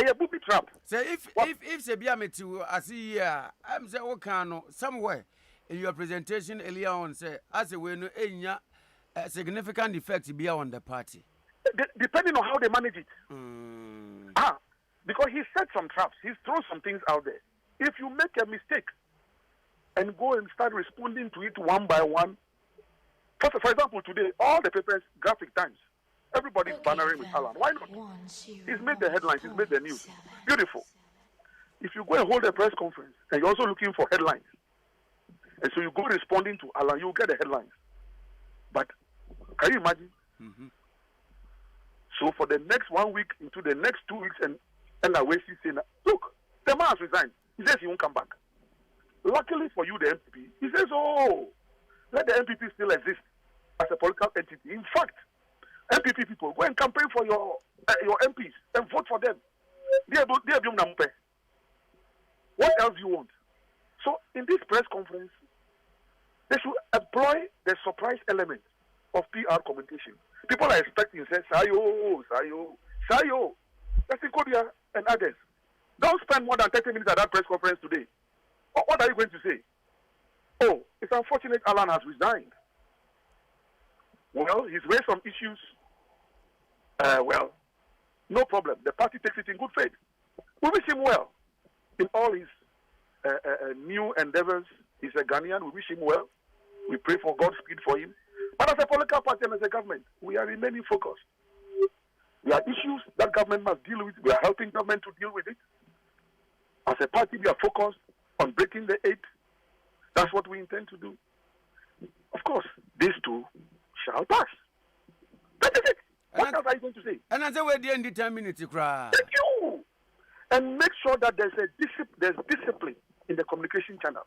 Speaker 8: a booby trap.
Speaker 2: Say if Sebia Metu, I see, I'm saying, okay, somewhere in your presentation earlier on, say, as a way, no, a significant effect be on the party.
Speaker 8: Depending on how they manage it. Because he set some traps, he's thrown some things out there. If you make a mistake and go and start responding to it one by one, for example, today, all the papers, Graphic Times, everybody's bannering with Alan. Why not? He's made the headlines, he's made the news. Beautiful. if you go and hold a press conference and you're also looking for headlines, and so you go responding to Alan, you'll get the headlines. But can you imagine? Mm-hmm. So for the next 1 week into the next 2 weeks, and I wait, he's saying, look, the man has resigned. He says he won't come back. Luckily for you, the MPP, he says, oh, let the MPP still exist as a political entity. In fact, MPP people, go and campaign for your MPs and vote for them. What else do you want? So in this press conference, they should employ the surprise element of PR communication. People are expecting, say, Sayo, Sayo, Sayo. That's in Korea and others. Don't spend more than 30 minutes at that press conference today. What are you going to say? Oh, it's unfortunate Alan has resigned. Well, he's raised some issues. Well, no problem. The party takes it in good faith. We wish him well in all his new endeavors. He's a Ghanaian. We wish him well. We pray for Godspeed for him. But as a political party and as a government, we are remaining focused. There are issues that government must deal with. We are helping government to deal with it. As a party, we are focused on breaking the eight. That's what we intend to do. Of course, these two shall pass. That is it. What else are you going to say?
Speaker 2: And I say we're the indeterminate cry.
Speaker 8: Thank you. And make sure that there's discipline in the communication channel.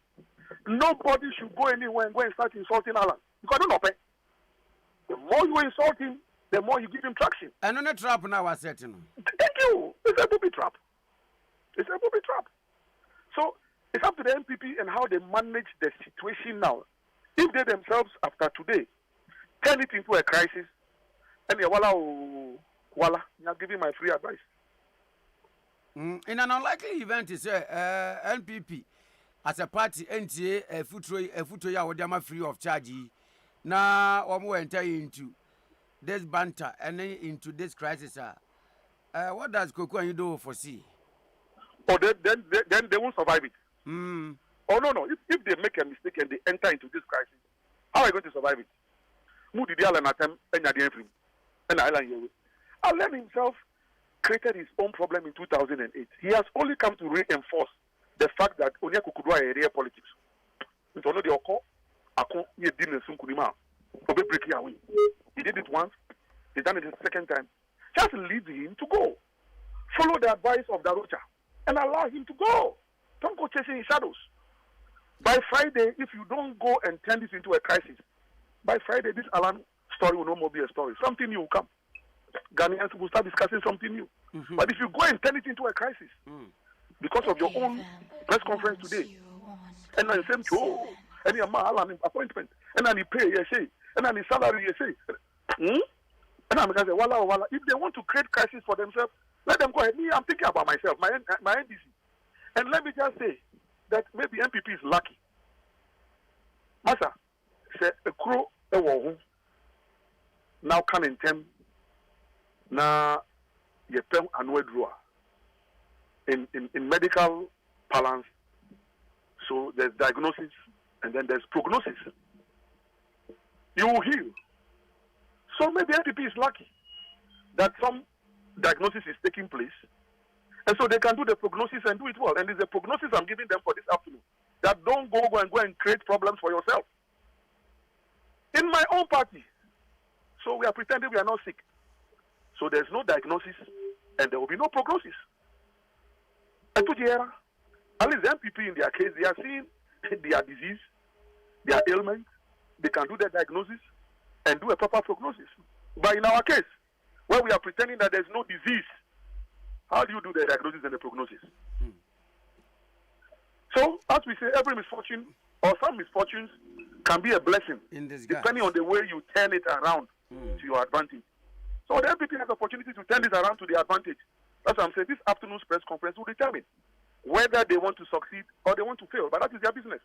Speaker 8: Nobody should go anywhere and go and start insulting Alan. Because I don't know. The more you insult him, the more you give him traction.
Speaker 2: And on a trap now, I said,
Speaker 8: thank you. It's a booby trap. It's a booby trap. So it's up to the MPP and how they manage the situation now. If they themselves, after today, turn it into a crisis, and you're giving my free advice.
Speaker 2: In an unlikely event, is NPP as a party, NTA, a future with free of charge. Now, one more enter into this banter and then into this crisis. What does Coco and you do foresee?
Speaker 8: Oh, then they won't survive it. Oh, no. If they make a mistake and they enter into this crisis, how are you going to survive it? Alan himself created his own problem in 2008. He has only come to reinforce the fact that Onya Kukudwa is real politics. He did it once, he done it the second time. Just leave him to go. Follow the advice of Darocha and allow him to go. Don't go chasing his shadows. By Friday, if you don't go and turn this into a crisis, by Friday, this Alan story will no more be a story. Something new will come. Ghanaians will start discussing something new. Mm-hmm. But if you go and turn it into a crisis, because of your own press conference today, and then same to and your Alan appointment, and then he pay, you say, and then his salary, you say, and I'm going to say, wala. If they want to create crisis for themselves, let them go ahead. Me, I'm thinking about myself, my NDC. And let me just say that maybe MPP is lucky. Masa, say a crow, a war, now can in term, na ye pen annual drawer in medical balance. So there's diagnosis and then there's prognosis. You will heal. So maybe MPP is lucky that some diagnosis is taking place, and so they can do the prognosis and do it well. And it's a prognosis I'm giving them for this afternoon. That don't go and create problems for yourself. In my own party, so we are pretending we are not sick. So there's no diagnosis and there will be no prognosis. And to the at least the MPP in their case, they are seeing their disease, their ailment, they can do the diagnosis and do a proper prognosis. But in our case, where we are pretending that there's no disease, how do you do the diagnosis and the prognosis? So, as we say, every misfortune or some misfortunes can be a blessing, depending on the way you turn it around to your advantage. So the MPP has the opportunity to turn this around to their advantage. That's what I'm saying. This afternoon's press conference will determine whether they want to succeed or they want to fail. But that is their business.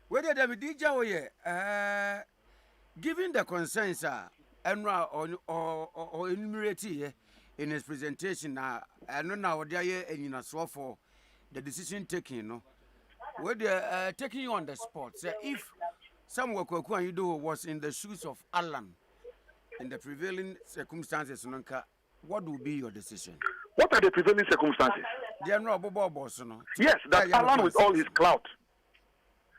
Speaker 2: Whether they DJ, given the concerns or enumerated in his presentation, I don't know what they are in a so for the decision taking. No, where they taking you on the spot. Say if some work you do was in the shoes of Alan in the prevailing circumstances, what will be your decision?
Speaker 8: What are the prevailing circumstances? Yes, that Alan with all his clout.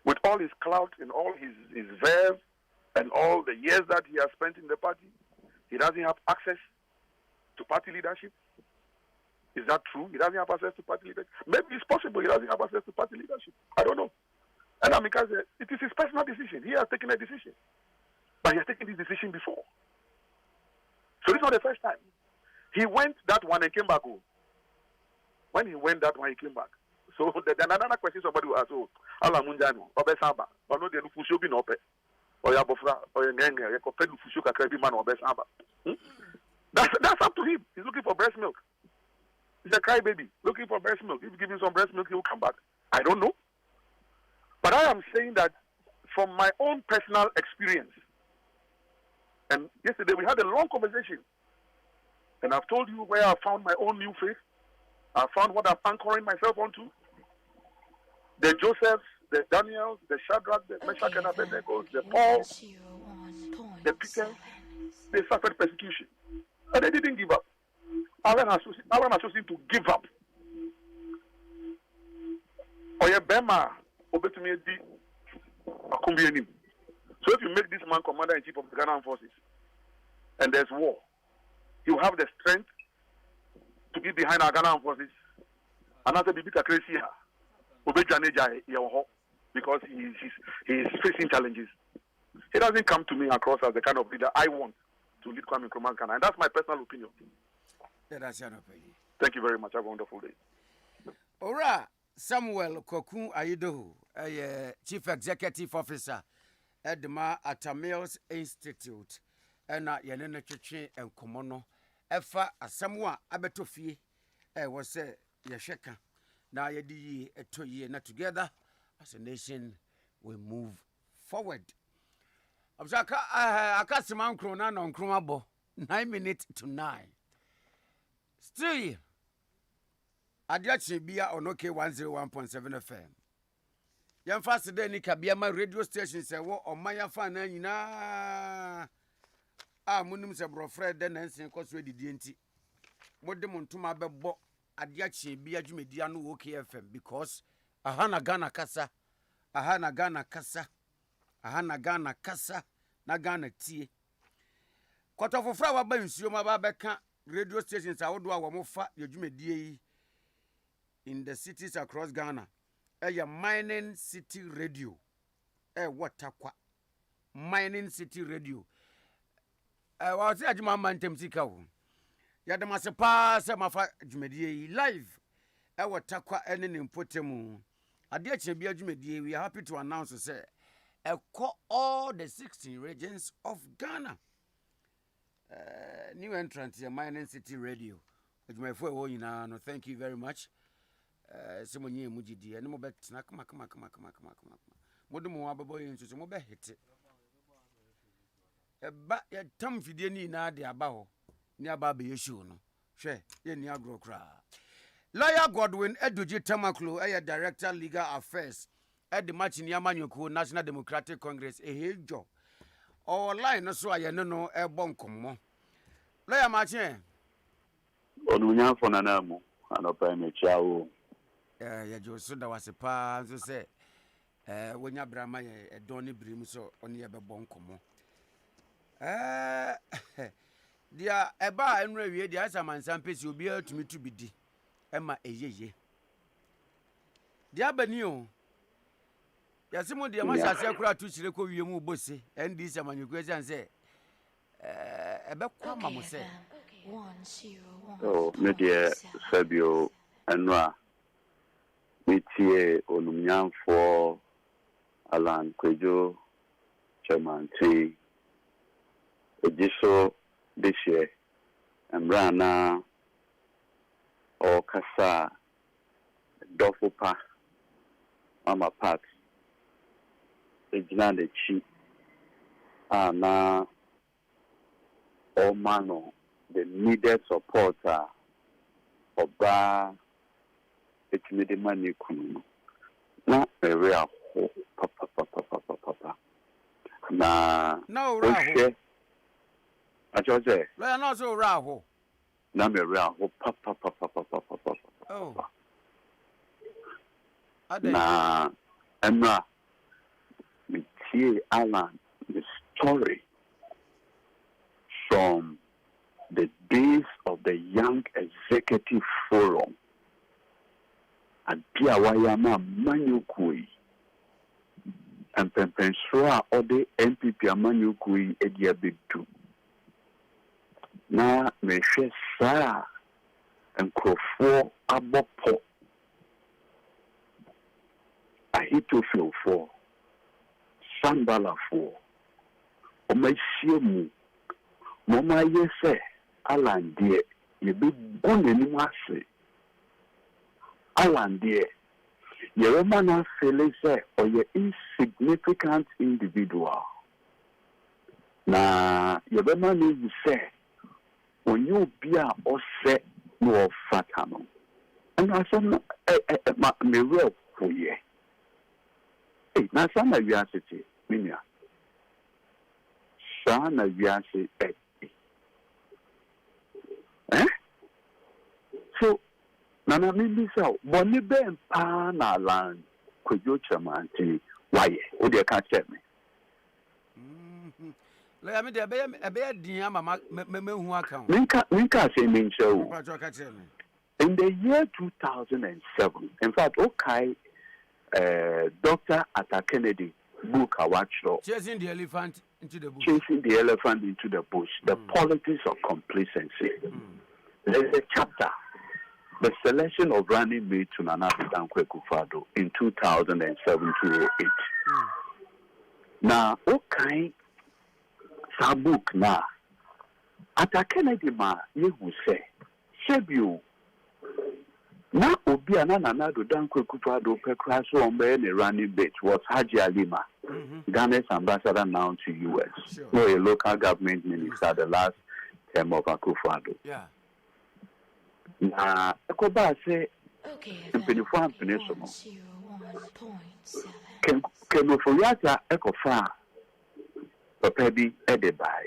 Speaker 8: With all his clout and all his verve and all the years that he has spent in the party, he doesn't have access to party leadership. Is that true? He doesn't have access to party leadership. Maybe it's possible he doesn't have access to party leadership. I don't know. And because it is his personal decision. He has taken a decision. But he has taken this decision before. So this is not the first time. He went that one and came back home. When he went that one, he came back. So then another question somebody will ask, Allah Munjano, Obe Samba, or no, the Fusho be no pe, or Yabofra, or Yanga, Yakoped Fusho Kakrebi man or Obe Samba. That's up to him. He's looking for breast milk. He's a crybaby looking for breast milk. If you give him some breast milk, he will come back. I don't know. But I am saying that from my own personal experience, and yesterday we had a long conversation, and I've told you where I found my own new faith. I found what I'm anchoring myself onto. The Josephs, the Daniels, the Shadrach, the Meshach and Abednego, the Paul, the Peters, they suffered persecution. And they didn't give up. Alan has chosen to give up. Oye Bema, Obetumi Edi, Akumbi. So if you make this man commander-in-chief of the Ghana Armed Forces, and there's war, he will have the strength to be behind our Ghana Armed Forces. And as a bibita crazy, because he is facing challenges. He doesn't come to me across as the kind of leader I want to lead Kwame Nkrumah Ghana, and that's my personal opinion. Thank you very much. Have a wonderful day.
Speaker 2: Ora Samuel Koku Ayidohu, Chief Executive Officer at the Atamils Institute, and Yanena Chichi and Komono. Efa Asamwa Abetofi, was say Yasheka. Now yedi etoye na together as a nation we move forward. Abzaka akasiman krona na nkrumabo 9 minutes to 9. Still Ade Akye Abia on OK 101.7 FM. Yan fast day ni kabia ma radio station say wo omanya fa na nyina munum se brofred de nansen koso edidi enti. Mode montuma bebo Ade Akye Abia dwumedi anu OK FM because ahana Ghana kasa na Ghana tie. Kotofofra wa ba nsuo ma ba beka radio stations awodo a wo mofa dwumedi yi in the cities across Ghana. Mining City Radio. Watakwa. Mining City Radio. Wa se ajuma mantem sika wo. Ya de masepa se mafa dwumedie live. Watakwa ene ne mpotemu. Ade Akye Abia dwumedie we are happy to announce say all the 16 regions of Ghana. New entrant here, Mining City Radio. No, thank you very much. Simonye mujidi ene mo betina kama modumo ababo yenso so mo be hit ba ya tam fidie ni na de aba ho ni aba be yeshu no hwe ye ni agro kra. Lawyer Godwin Eduji Tamaklo Director Legal Affairs at the Machini Amanyoko National Democratic Congress ehejo online no so aye no e bonkomo. Lawyer Machin
Speaker 9: onunya fonana mu anopa mechiawo
Speaker 2: ya Josu da wasepa so say wonya brama ye doni brim so oni ye bebo nkomo dia eba enra wie dia asamansan pesi obi atumi to bidi ema eyeye dia bani o ya simo dia ma sase akura to chire ko wie mu bose ndi samanyuku esan say ebe kwa mamo say
Speaker 9: media Fabio Anwa Mitie onumnyanfo Alan Kwejo Kyerematen ejiso deshe emrana o kasa dofopa mama pat ejina de chi na o mano the needed support oba etimede mani kunu na area ho papa
Speaker 2: na ora
Speaker 9: ajoje
Speaker 2: na so ora ho
Speaker 9: na area ho papa
Speaker 2: oh
Speaker 9: Na Emra, Mitie Alan, the story from the days of the Young Executive Forum. Adia Wayama Manyukui. And Pempensra or the MPP Manyukui Edia Bidu. Na Meshe Sa and Crofo Abopo. Ahitofel for Sambala for Omasiemu Mama Yese Alan dear ye be born in Masi Alan dear ye man say or ye insignificant individual. Na ye man you say when you be a or say no fatano. And I said me real for ye. Hey, now some of you are sitting, Minya. Some of you are sitting, eh? So, Nana Mimi so, Bonnie Ben Pana land, could you Kyerematen? Why? Would you catch me?
Speaker 2: Let me a bear diama, who account.
Speaker 9: Minka say, Min show. In the year 2007, in fact, okay. Dr. Ade Kennedy book I watched.
Speaker 2: Chasing the elephant into the bush.
Speaker 9: The politics of complacency. There's a chapter, the selection of running mate to Nana Akufo-Addo in 2007-2008. Now, okay, sa book now. Ade Kennedy ma you say, Shebu. Na obi anana do danko Akufo-Addo pekra so on be running mate was Haji Alima, Ghana's ambassador now to US. Sure. No, a local government minister the last term of Akufo-Addo.
Speaker 2: Yeah.
Speaker 9: Na Ekoba say
Speaker 3: OHENENANA
Speaker 9: Kemo Foriata Ekofa Papa bi Edebai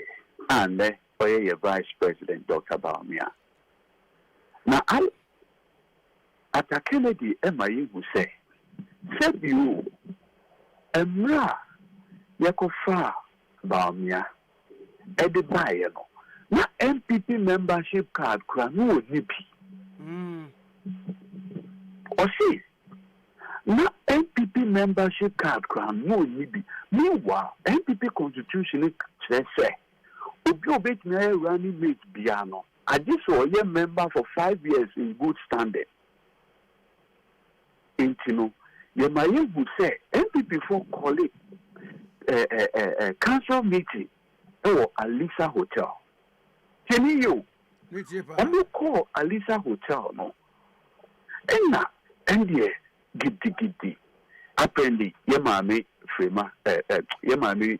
Speaker 9: and Oye Vice President Dr. Baumia. Na Ade Kennedy Emma who say, said you, Emra, Yakofa, Baumia, Edebaye no. Na MPP membership card kranu nipi. Or see, na MPP membership card kranu nipi. Meanwhile, MPP constitution say, Obi obetime running mate biano. I just saw a member for 5 years in good standing. Intino, you might would say MPP for call it council meeting or Alisa Hotel. Can you? Call Alisa Hotel no. And giddy. Apparently, Yamami Frema, Yamami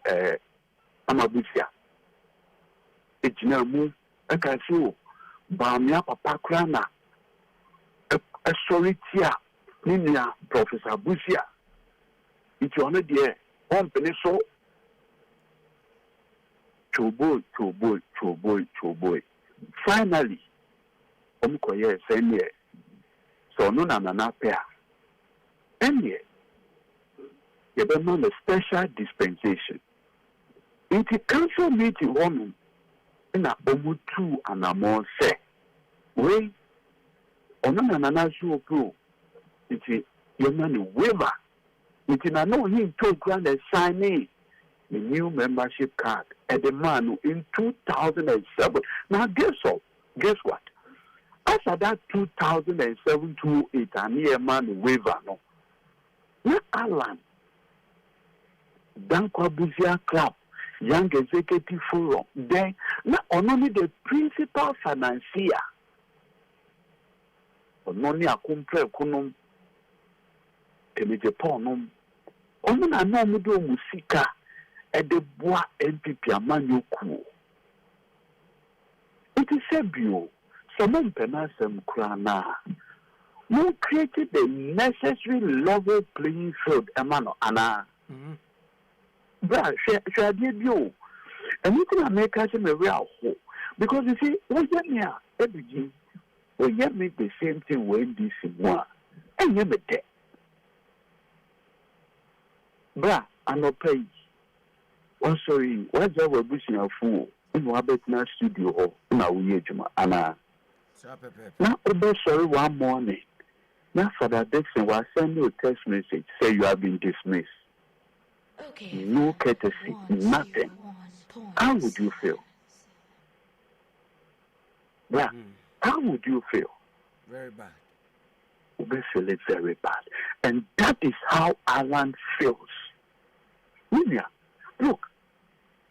Speaker 9: Amabusia. It's now move a castle. Bamia Papa Krana. A sorry tia. Ninia Professor Busia. It's on a dear, one penisol. Choboy. Finally, Omkoye send ye. So no nana pair. And ye, you demand a special dispensation. In the council meeting woman, in a Omutu and a more say, we, on nana so pro. It's your money waiver. It's in know him to grant and sign the new membership card at the man in 2007. Now guess what? After that 2007 to 8 and year man waiver no. Not Alan. Dankwa Buzia Club, Young Executive Forum. Then not only the principal financier. Only a compre kunum. Japan, only na no mudo musika at the bois MPP amanyoku. It is a bio, some penasem crana. No created the necessary level playing field, Emano Anna. But shall you? And you can make us a real hope. Because you see, what you are, everything, we make the same thing when this is one. And you be dead. Bra, I no pay. Oh, sorry, what's our bushing of fool? In Wabetina studio or now we Anna. Now, sorry, one morning. Now, Father Dixon was sending you a text message say you have been dismissed.
Speaker 3: Okay.
Speaker 9: No courtesy, nothing. How would you feel? Yeah. How would you feel?
Speaker 2: Very bad.
Speaker 9: We feel it very bad. And that is how Alan feels. William, look,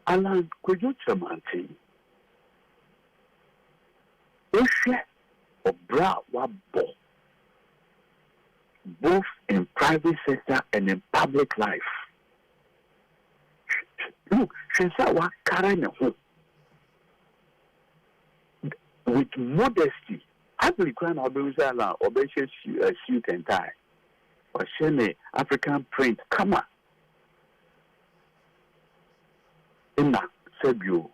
Speaker 9: Alan, could you tell me? Both in private sector and in public life. Look, she said, what carrying with modesty. I will cry now, or suit and tie, or shene African print. Come on. Inna Sebio,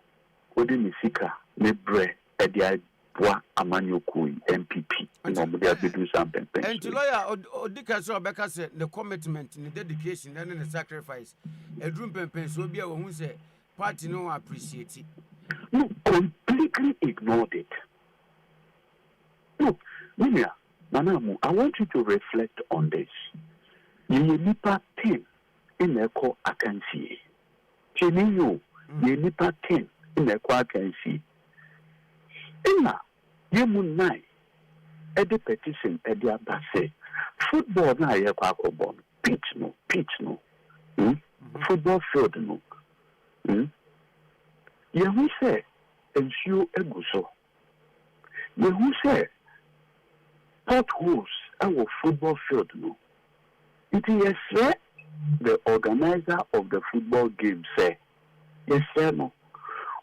Speaker 9: Odimisika, Nebre, Edia, Bois, Amanyokui, MPP. And do something.
Speaker 2: And to lawyer, Odika Becca said the commitment, the dedication, and the sacrifice. A drum pen, so be a who say, party no appreciate it.
Speaker 9: No, completely ignored it. Look, Lilia, Manamu, I want you to reflect on this. You nipa 10 in the call I can see. You nipa 10 in the call I can see. Inna, you mun nine. Ede petition, Ede Abase. Football na ye kwa kobon. Pitch no. Football field no. Yehu say, ensure eguso. Yehu say, potholes our football field no. It is say the organizer of the football game say, yes sir no.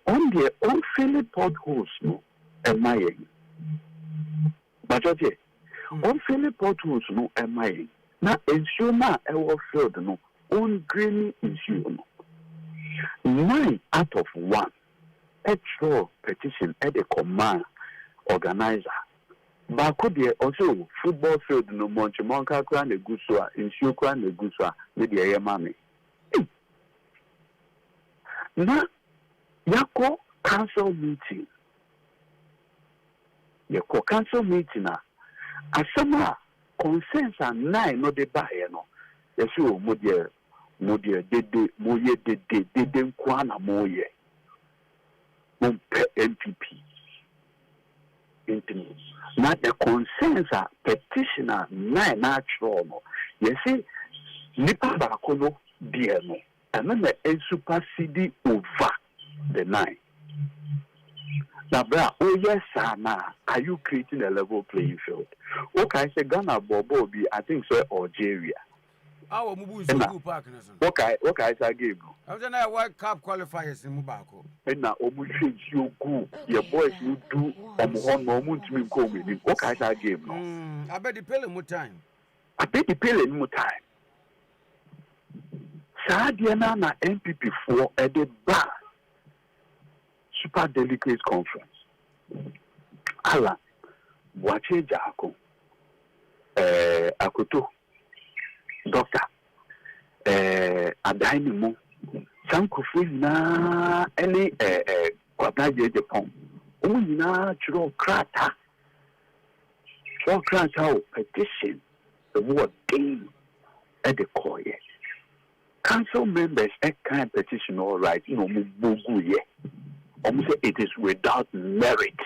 Speaker 9: On the unfairly potholes no, emaye. But okay, unfairly potholes no emaye. Na ensure na our field no, on green issue no. 9 out of 1 extra petition at the command organizer. Bako de also football field no Monchimonka kran de guswa, ensure kran de guswa, with the mami. Na yako council meeting. Yako council meeting na asama consensus 9 no de ba no. Yesu modie dede moye dede nkwana moye. Mumpe NPP. Not the consensus petitioner 9 natural no. You see, nipa bakono dear no. And then the supersede over the 9. Now, bra, oh yes, Sana, are you creating a level playing field? Okay, I say Ghana Bobo be, I think so, Algeria.
Speaker 2: Our Mubu is a good partner.
Speaker 9: Okay, I gave you.
Speaker 2: I was in a World Cup qualifiers in Mubako.
Speaker 9: And now, Omuchi, you go, your boys, you do, one moment to me go with him. Okay, I gave you.
Speaker 2: I bet the pill more time.
Speaker 9: I bet the pill in more time. Sadiana na MPP for at the bar super delegate conference. Ala, Wache Jako, Akoto. Doctor, Adainimu, Sankofu na any Kwabaje Japan. Una Churo Krata petition the word game at the core. Council members kind petition all right, no mubugu ye. Say it is without merit.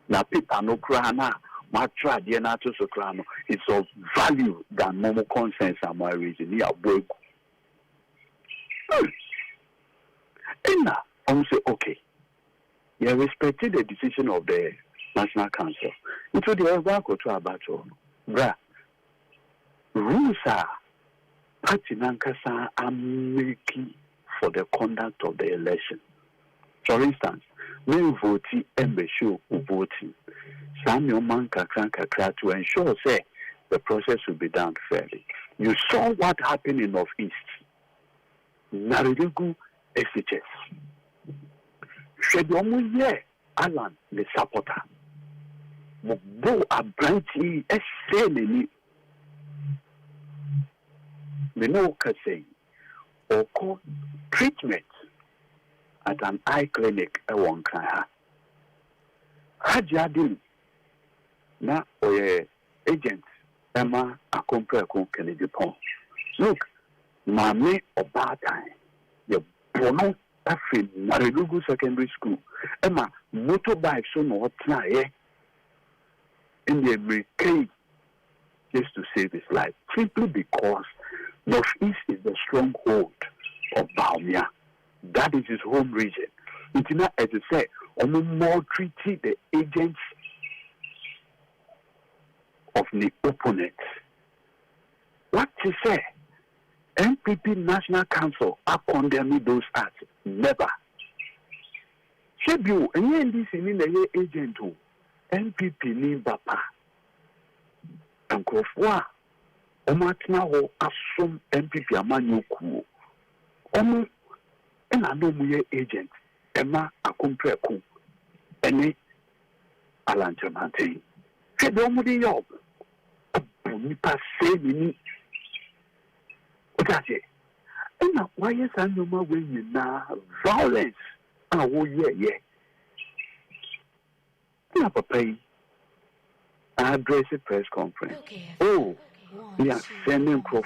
Speaker 9: Now people no krana. It's of value than normal conscience and my reason. And now, I say, okay, you have respected the decision of the National Council. Into the Ever to Abato. Bra, rules are party nankasa are making for the conduct of the election. For instance, when voting and be sure voting. Samuel Kakra to ensure say the process will be done fairly. You saw what happened in Northeast. Naridugu SHS. Shedomu ye Alan the supporter. Mugbo Abranti SNNI. Me no say or call treatment at an eye clinic one kind. Hajadin na oye agent Emma Akompre Kennedy Pong. Look, Mame Oba time. The Bono Afrin Marilugu Secondary School. Emma motorbike so no try in the American just to save his life. Simply because Northeast is the stronghold of Baumia. That is his home region. It's not as I say, more treaty the agents of the opponent. What to say? NPP National Council are condemning those acts. Never. Shebu, and this in the agent who NPP ni Bapa. And Kofwa, Omatna ho assume NPP Amanyoku. And I know my agent, Emma Akumpreku, and Alan Kyerematen. Said nobody job. Nipa say me. What and now why is I no more when you now violence? Oh yeah. Now papa, I address a press conference. Oh, we are sending for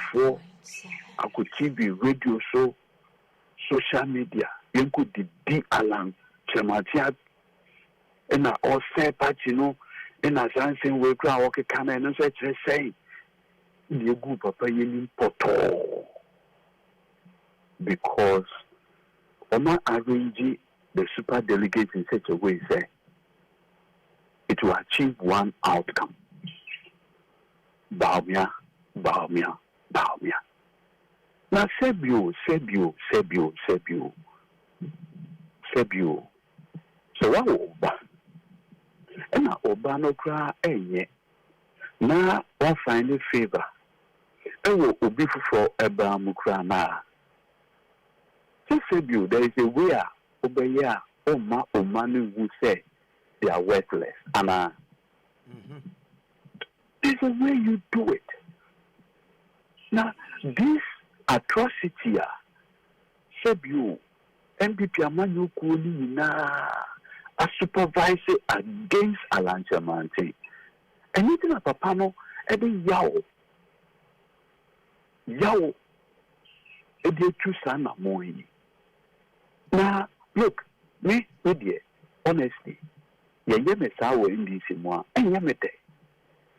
Speaker 9: I could TV, radio show, social media. You could be Alan Kyerematen, and I all say, but you know. And as I'm saying, we crowd walk a camera and such as saying, you go papa you poto because Oma arrange the super delegates in such a way say it will achieve one outcome. Baumia. Now Sebio. So what? And Obano cry, na one find favor. And will be for Abraham Krana. Just said you, there is a way, Obeya, Omanu would say they are worthless. And there's a way you do it. Now, this atrocity, said you, MPP Amanu Kuni na. A supervisor against Alan Kyerematen. Anything a papa no, edi yawo, edi chusana moi. Now look, me dear, honestly, ye me sawo in this moi, and ye me te.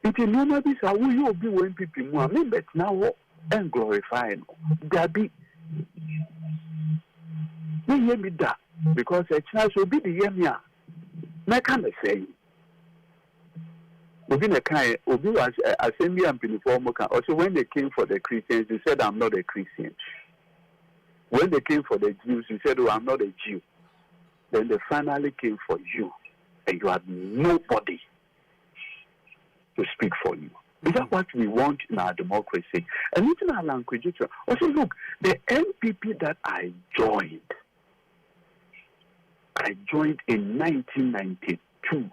Speaker 9: It is no matter how you be when people moi, me bet now and glorify no. Gabi, me ye me da because a chance will be the yemia. I can't say. Within a kind, Obi was assembly and uniform. Also, when they came for the Christians, they said, I'm not a Christian. When they came for the Jews, they said, oh, I'm not a Jew. Then they finally came for you, and you had nobody to speak for you. Is that what we want in our democracy? And even our language. Also, look, the NPP that I joined in 1992.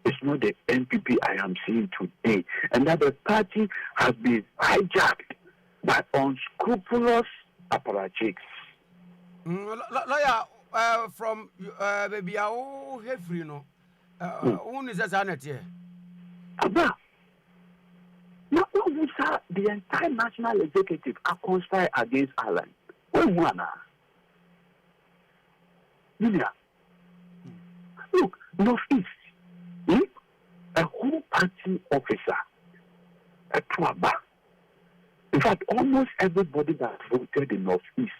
Speaker 9: It's not the NPP I am seeing today. And that the party has been hijacked by unscrupulous apparatchiks.
Speaker 2: Lawyer, from maybe our heavy, you know. Who is that here?
Speaker 9: Abba. Now, the entire national executive are conspiring against Alan. When one look, Northeast, a whole party officer, a Tuaba. In fact, almost everybody that voted in Northeast,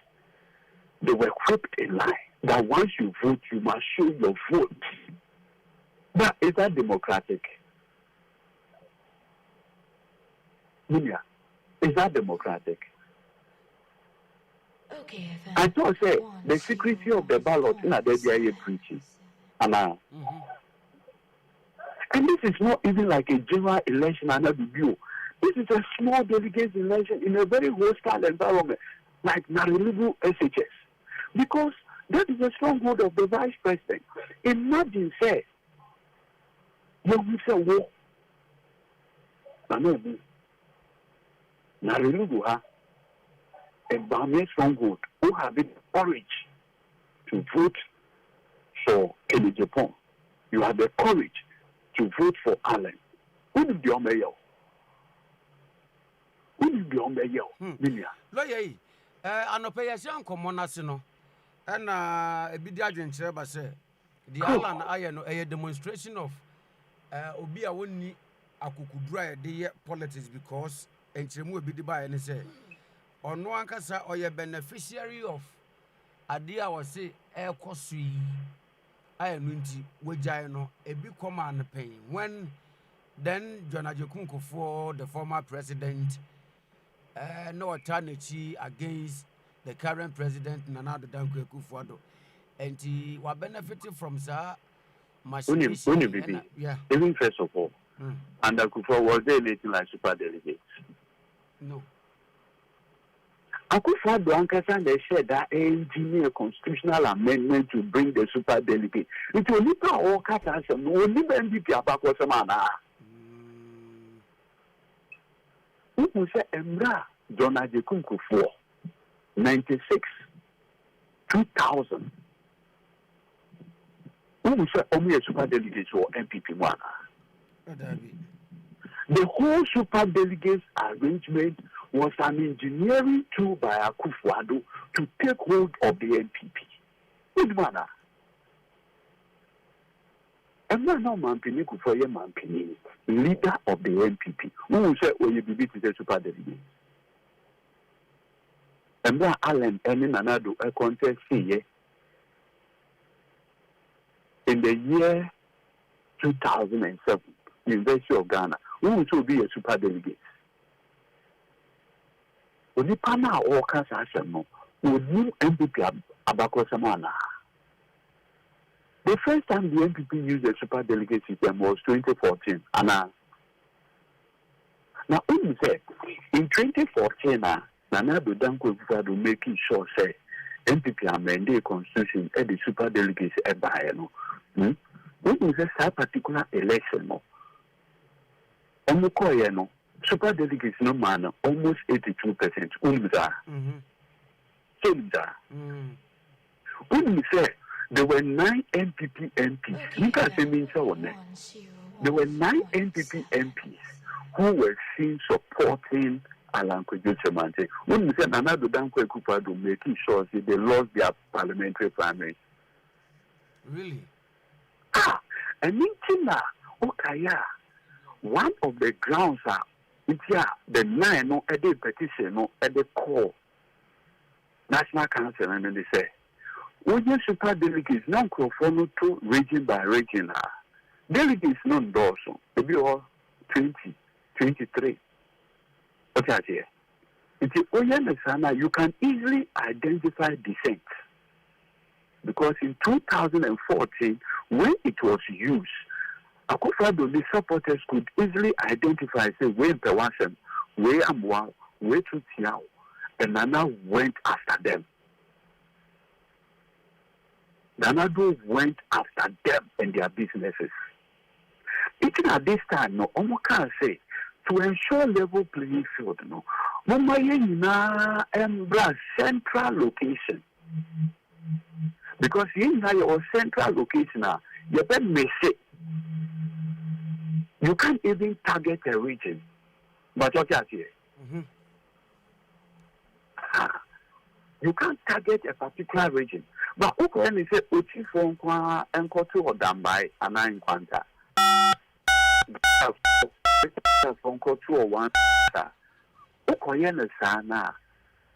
Speaker 9: they were whipped in line that once you vote, you must show your vote. But is that democratic? Is that democratic?
Speaker 3: Okay,
Speaker 9: I thought say the secrecy of the ballot in Adebia preaching. And this is not even like a general election and a review. This is a small delegate election in a very hostile environment, like Narilugu SHS. Because that is a stronghold of the vice president. Imagine, say, you will say, war. Narilugu, a Ghanaian stronghold who have the courage to vote for Kenny Japan. You have the courage to vote for Allen. Who will be on mayor? Who will be on mayor?
Speaker 2: Lawyer, Anopayasian Comonasino, and a Bidiajan Cherba said, the Alan Iron, a demonstration of Obia Wuni Akukudra, the politics because and Chemu Bidiba and say, or no one can say, or a beneficiary of Adia was say, air cosui. I am Wajano, a big command pain. When then John Ajokunko for the former president, no alternative against the current president, Nana Dankwe Kufuado. And he was benefiting from Sir
Speaker 9: Even first of all, and Akufo was there elected like super delegates.
Speaker 2: No.
Speaker 9: Akufo Ankasa they said that engineer constitutional amendment to bring the super delegate. It will leave all Qatar some only MVP Abako Samana. Who say Emra John Ajekunku for 96 2000. Who say only a super delegate or MPP one. The whole super delegates arrangement was an engineering tool by Akufo-Addo to take hold of the NPP. Good manner. And now Mampini Kufoye Mampini, leader of the NPP, who will say, oh, you be beat the super delegate. And now Allen Enenanado a contest here in the year 2007, University of Ghana, who will be a super delegate. Onipana or Kasasamo would new MPP Abakosamana. The first time the MPP used the super delegate system was 2014. Now, when you say in 2014, Nana Danko Fado making sure say MPP amend the constitution and the super delegates at Bayano. When you say that particular election, Omukoyeno. Super delegates no man almost 82%. When we say there were 9 MPP MPs, there were 9 MPP MPs who were seen supporting Alan Kyerematen. When we say Nana Dankwe Akufo-Addo making sure they lost their parliamentary primary.
Speaker 2: Really?
Speaker 9: And in Okaya, one of the grounds are the 9 no at the petition no at the call National Council and then they say, we just super delegates now follow to region by region. Delegates no endorse, maybe all 20, 23. What are here? It's OHENENANA, you can easily identify dissent. Because in 2014, when it was used, Akufo-Addo, the supporters could easily identify, say, where Pewasem, where Amwa, where Tutiao, and Nana went after them. Nanado went after them and their businesses. Even at this time, no, Omoka say, to ensure level playing field, no, Momayena embra central location. Because in your central location, you can miss it. You can't even target a region. But what are here? You can't target a particular region. But when you say Uchi Fonkwa and Kotu or Dambai and I'm Quanta. Fonko 201.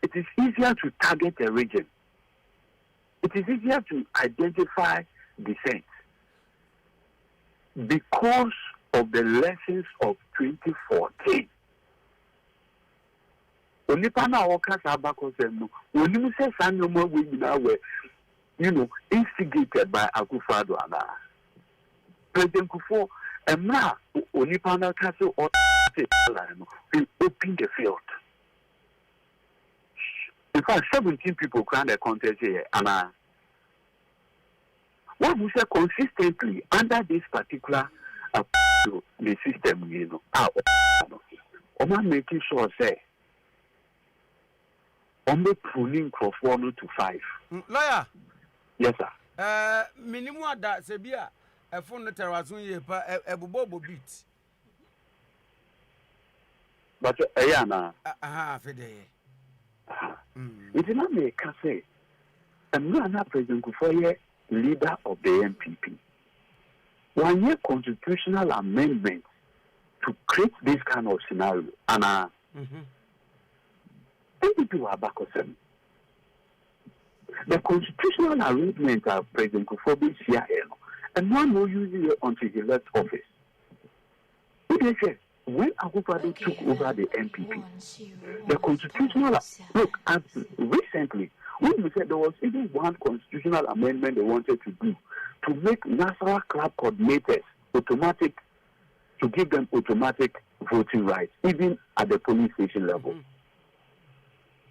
Speaker 9: It is easier to target a region. It is easier to identify dissent because of the lessons of 2014. Onipana Okas Abakosem, when you say Sanoma, we were, instigated by Akufo-Addo. President Kufuor, and now Onipana Castle or will open the field. In fact, 17 people crowned the contest here, and what we say consistently under this particular the system, Oma making sure say only pruning Crawford to 5.
Speaker 2: Lawyer.
Speaker 9: Yes, sir.
Speaker 2: Minimum that Sebia, a phone letter was on ye a bobo beat.
Speaker 9: But Ayana,
Speaker 2: Fede.
Speaker 9: It did not make us say, and we are not President Kufuor, leader of the MPP. 1 year constitutional amendment to create this kind of scenario, and MPP were back on them. The constitutional arrangement of President Kufuor here, and one will use it until he left office. When Akufo-Addo took over the MPP, the constitutional look recently, when we said there was even one constitutional amendment they wanted to do to make national club coordinators automatic, to give them automatic voting rights, even at the police station level.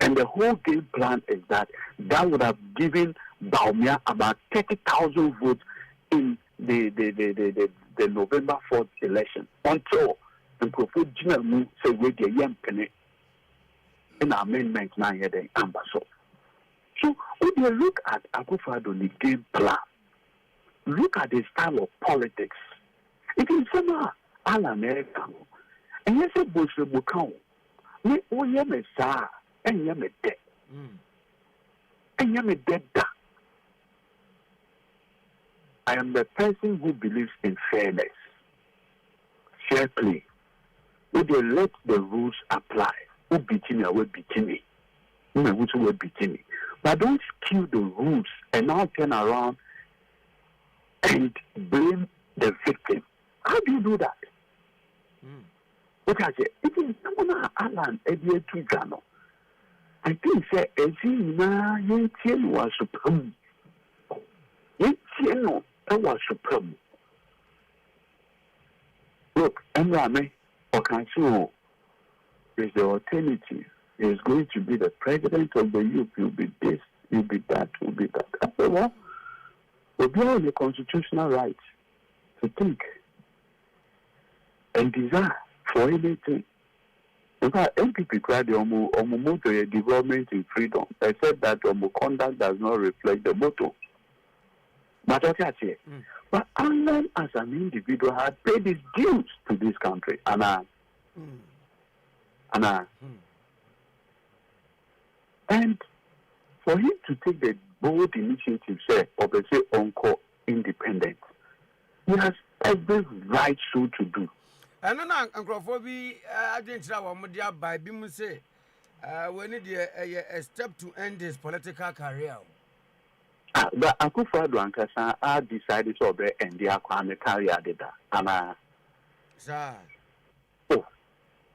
Speaker 9: And the whole game plan is that would have given Baumia about 30,000 votes in the November 4th election until the Prophet General said with the young penny in amendment 9 years and ambassador. So when you look at Akufo-Addo the game plan, look at the style of politics. It is similar to America. And yes, it was the Bukau. We all yam a sa and yam a dead. And yam a dead. I am the person who believes in fairness, fair play. Would they let the rules apply? Who beating away beating me? Who will beating me? But don't kill the rules and now turn around and blame the victim. How do you do that? What I say, it is someone Alan Ade Akye Abia. I think say Ezina Yentien was supreme. Yentien was supreme. Look, Emrame Okansio is the alternative. He is going to be the president of the youth. He'll be this, he'll be that, he'll be that. I said, well, we'll be on the constitutional right to think and desire for anything. In fact, MPP cried the development in freedom. I said that conduct does not reflect the motto. But what I say, but Alan as an individual had paid his dues to this country. And for him to take the bold initiative, say, of say Onko independent, he has every right so to do.
Speaker 2: And then Uncle Fobi, I didn't know what Mudia by Bimu say, we need a step to end his political career.
Speaker 9: But Akufo-Addo and Kasa are decided to obey and their career data.
Speaker 2: Sir.
Speaker 9: Oh,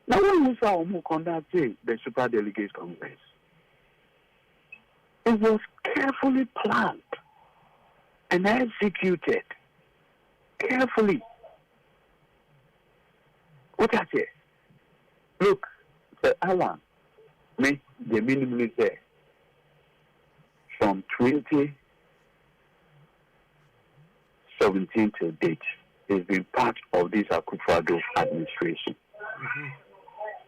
Speaker 9: now when we saw who conducted the Super Delegate Congress, it was carefully planned and executed carefully. What I say? Look, Alan, me the minimum say from 2017 to date has been part of this Akufo-Addo administration.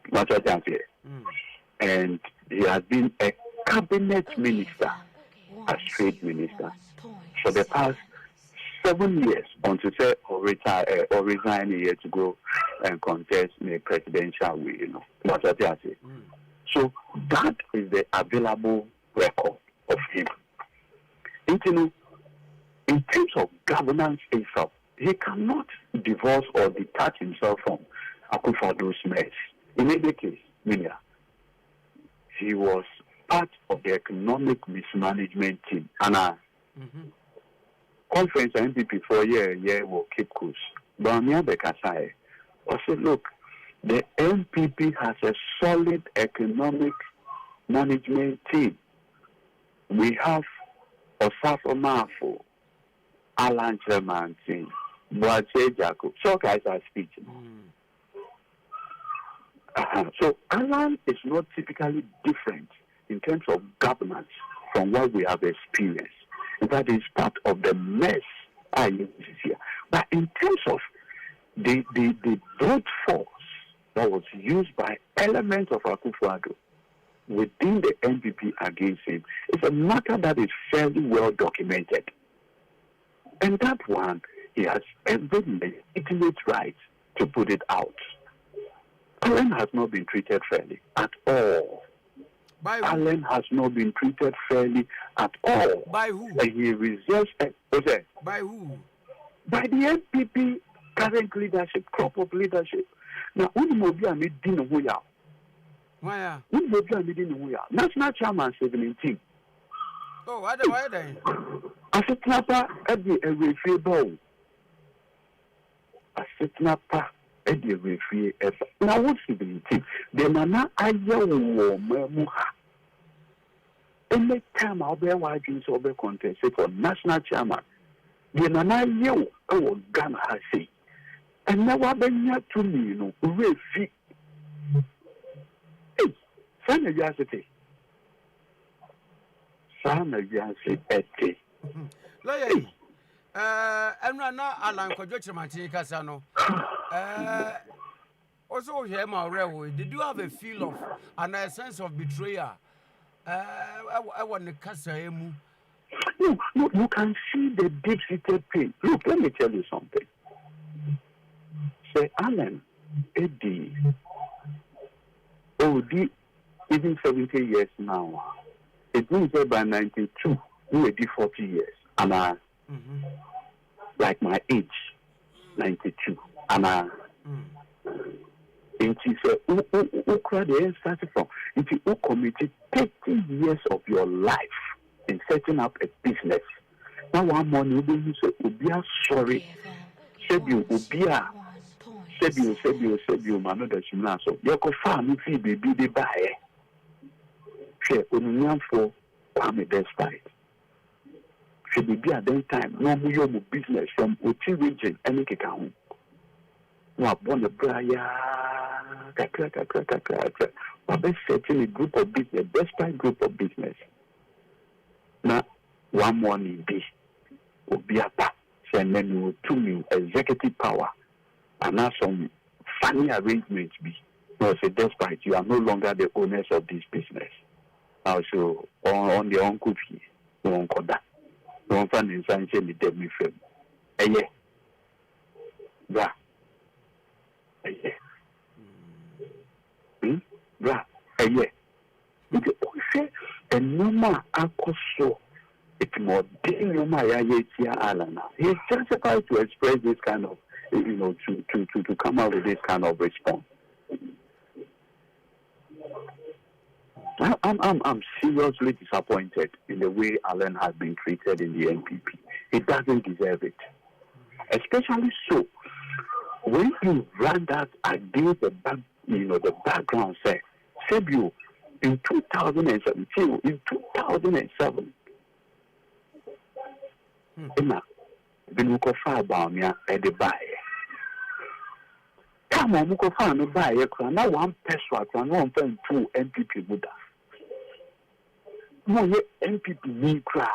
Speaker 9: What I can say, and he has been a cabinet minister, a trade minister, for the past 7 years until say or retire or resign a year to go and contest in a presidential way, What I can say. So that is the available record of him. In terms of governance itself, he cannot divorce or detach himself from Akufo-Addo's mess. In any case, Minia, he was part of the economic mismanagement team. And conference MPP for a year will keep course. But on the other side, I said, look, the MPP has a solid economic management team. We have Osafo Mafo, Alan Kyerematen, Boache Jacob. So guys are speaking. So Alan is not typically different in terms of governance from what we have experienced. In fact, it's part of the mess I use here. But in terms of the brute force that was used by elements of Akufo-Addo, within the NPP against him is a matter that is fairly well documented. And that one, he has every legitimate right to put it out. Allen has not been treated fairly at all.
Speaker 2: By who?
Speaker 9: Allen has not been treated fairly at all.
Speaker 2: By who?
Speaker 9: And he resents
Speaker 2: by who?
Speaker 9: By the NPP current leadership, crop of leadership. Now, why? National chairman 17.
Speaker 2: Oh, why then?
Speaker 9: As a snapper at the referee bowl. As a snapper at the referee. Now, what's 17? The Nana Ayahu Muha. Any time I'll be watching over contest for national chairman. The Nana Ayahu Ghana has said. And now I've been here to me, referee. Hey, Sana Yasity. Sana Yasity.
Speaker 2: Lawyer, I'm not Alan Kyerematen Kasano. Also, here, my railway. Did you have a feel of and a sense of betrayal? I want to Casa.
Speaker 9: No, you can see the deep-seated pain. Look, let me tell you something. Say, Alan, Eddie, even 70 years now. It means that by 92, we will be 40 years. And like my age, 92. And and she said, who cried the end started from? If you committed 30 years of your life in setting up a business, now one morning you say, Ubia, sorry, said you, Ubia, said you, man, that's you now. So you could find me, baby, they buy. Share on for Kwame despite. Should be at that time, no more business from Oti region, any kikahu. No, born a braya, but best setting a group of business, despite group of business. Now, one morning be, Obiapa, send them to me executive power, and now some funny arrangements be. No, say despite you are no longer the owners of this business. Also, on the uncle fee, no one got that. No one found in science and the dead me film. Yeah. Bra. Yeah. Bra. Yeah. It's also a normal alcohol. It's more than Alana. He's justified to express this kind of, to come out with this kind of response. I'm seriously disappointed in the way Allen has been treated in the NPP. He doesn't deserve it. Especially so when you run that against the background say Sebio in 2007, in 2007. Binukofa Bamia at the buyer. Come on, Mukofa no buyer, now one person, one point two NPP Buddha. No, NPP need cry.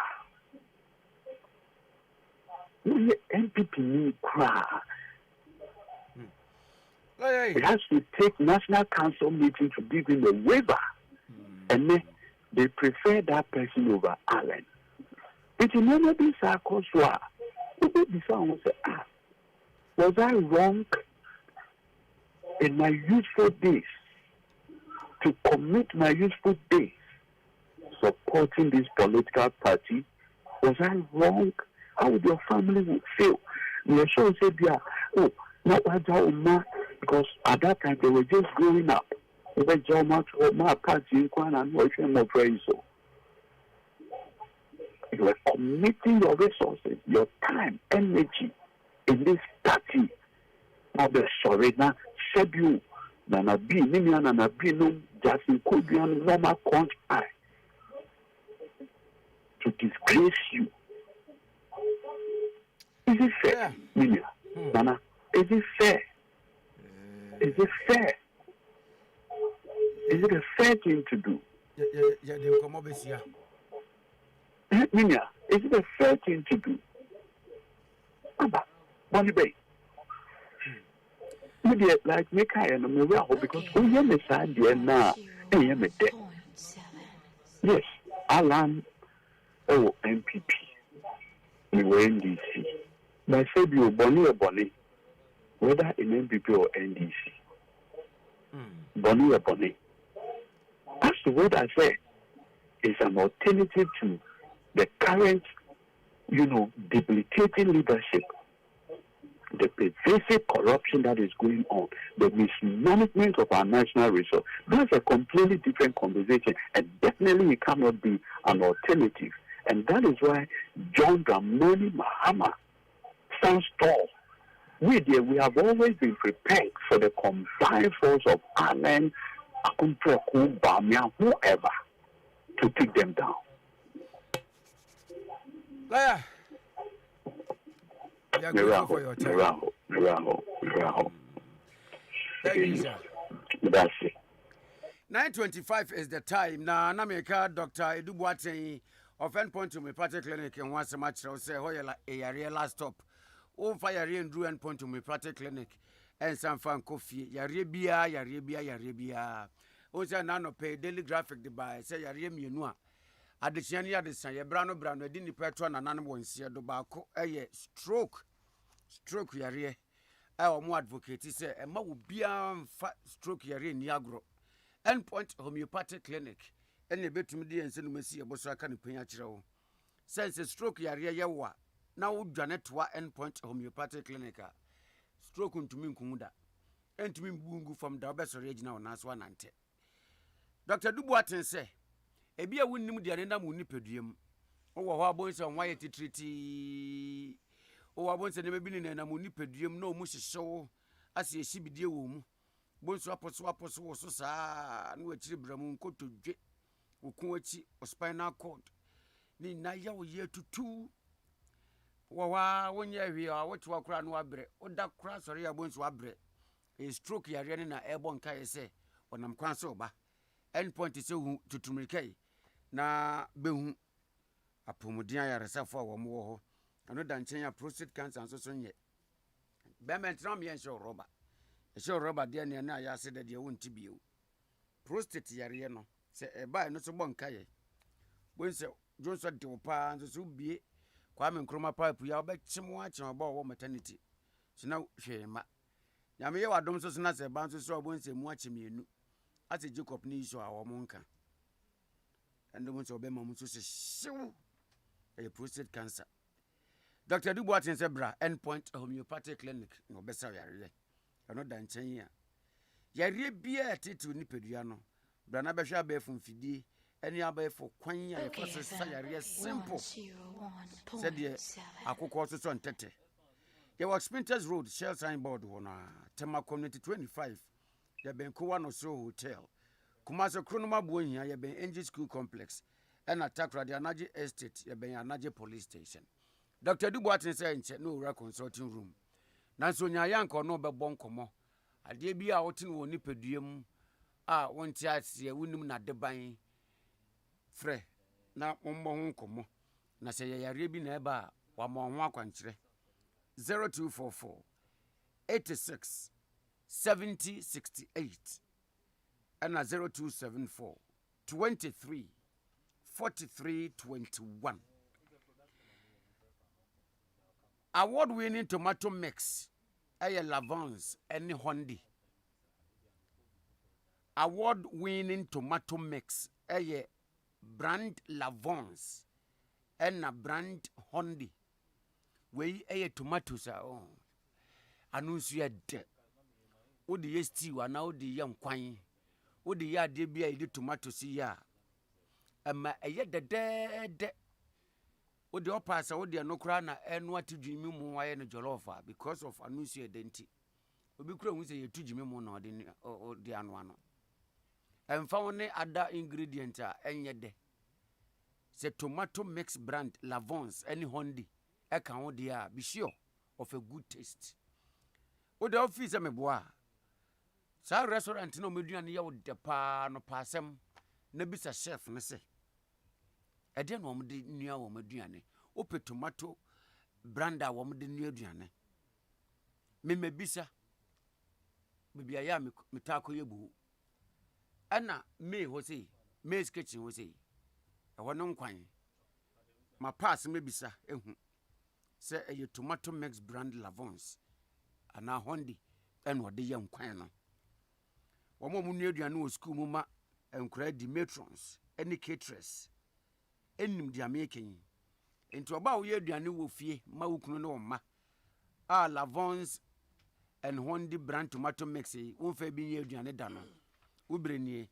Speaker 9: No, NPP need cry. It has to take National Council meeting to give him a waiver. And then they prefer that person over Allen. But in none of these circles, was I wrong in my youthful days to commit my youthful days supporting this political party? Was I wrong? How would your family would feel? You sure say, oh, not because at that time they were just growing up. They were just my party and watching more friends. So you were committing your resources, your time, energy in this party. Now the sorry now said you Nana B, Nimian Nana B, no Justin could be on normal conspire to disgrace you. Is it fair, Nimian? Nana, is it fair? Is it fair? Is it a fair thing to do? Nimian, is it a fair thing to do? Abba, Bonnie Bay. Like me, I am aware because we are the side there now, I am a dead. Yes, Alan or MPP, we were NDC. But I said you Bonnie, whether in MPP or NDC. Bonnie. As to what I said is an alternative to the current, debilitating leadership, the pervasive corruption that is going on, the mismanagement of our national resource. That's a completely different conversation, and definitely it cannot be an alternative. And that is why John Dramani Mahama stands tall. We have always been prepared for the combined force of Amen, Akumpreku, Bamia, whoever, to take them down.
Speaker 2: Laya.
Speaker 9: Miraho.
Speaker 2: Thank you, sir.
Speaker 9: That's it.
Speaker 2: 9:25 is the time. Now, Nameka Dr. Edu Boateng of Endpoint to me Party Clinic and once a match. I'll say, Hoya a last stop. Oh, fire and Drew Endpoint to me Party Clinic and some fan coffee. Yaribia. Also, nano pay daily graphic the buy. Say, Yarim, you know. Additionally, Brano, didn't petron and animal in Sia Dobako, stroke yare. Our more advocate say, and ma will be fat stroke yare in Yagro. Endpoint homeopathic clinic. Any bit to me and send me see a bossa can pay a chiro. Sense a stroke yare yawa. Now, Janet wa endpoint homeopathic clinic. Stroke to me kumuda. And to me bungu from the best original Naswan ante. Dr. Duboatin say, Ebia wunnim de arenda mu nipaduam. O wo ho abonse onwaye titriti. O wo abonse ne mebi ne na mu nipaduam na o mu hyehyew ase ehibidie wo mu. Bonso aposo wo so saa na wachiri bramu nkotodwe. Okun achi spinal cord. Ni na ya wo ye tutu. Wo wa wonye hwe a wote wakura no abre. O da kura sori ya bonso abre. E stroke yare ne na ebo nka yese onam kwan so ba. Endpoint is hu tutumrikai. Na behu apomodian yaresafo a wo mo ho ano da nchen ya prostate cancer nso so nye be mentram ye nso roba e so roba de ne na ya se de wonti biu prostate yare no se e ba no so bonka ye bonse jonso de opa nso so bie kwa me nkroma pipe ya obechim a chen oba wo maternity sina hwema nyame ye wadom so na se ba nso so bonse mu achemienu ate Jacob ni iso a wo monka and the ones obey mamu so a prostate cancer. Dr. Duboatin Zebra Endpoint homeopathic clinic no besa yare. No dan chen ya. Yare bia titu nipeduano. Brana behwa be fumfidi eni abai for kwan ya for yare simple. Said ye akoko so ntete. Ye was Sprinters Road Shell signboard wona Tema Community 25. Ye Benko one so hotel. Kumaso Kronoma Buonya ye ben NG School Complex and Atakra the Anaje Estate ye ben Anaje Police Station. Dr. Duboatin say nche no ura consulting room. Nanso nyayanko no be bon komo. Ade bia wotin wo nipaduam a wonti ase wunum na deban frɛ na mommo ho komo. Na sɛ ye yare bi na eba wa mo ho akwankyerɛ 0244 86 70 68 and 0274 23 43 21. Award-winning tomato mix, Lavance and Hondi. Award-winning tomato mix, brand Lavance and a brand Hondi. We tomatoes are on. Announce you dead. Odi yesti wa na odi yam kwan. Odi ya de bia ide tomatoes ya. Ama eye de. Odi opasa odi anokra na enu atudwimi mu waye no jollofa because of anunsu edenti. Obi kura hu se yetudwimi mu na odi ano. Emfa woni other ingredient a enye de. Se tomato mix brand Lavance any Hondi e kan wo de a be sure of a good taste. Odi office me boa. Sa restaurant no meduane ye wo de pa no pasem na bisa chef ne se ede no omde nua wo meduane ope tomato branda wo omde nua aduane me mebisa bibia ya metako yebu ana me ho sei me kitchen ho sei ɛwɔ no nkwan ma pass me bisa ehu sɛ ɛyɛ tomato mix brand Lavons ana Hondi ɛna ɔde yɛ nkwan no wɔn mu nua aduane wɔ school mu ma nkora di matrons ɛne caterers ɛnim di amekin nti ɔba wo yɛ aduane wɔ fie ma wo kunu no ɔma a Lavons and Hondi brand tomato mix wo fa bi yɛ aduane da no wo brenie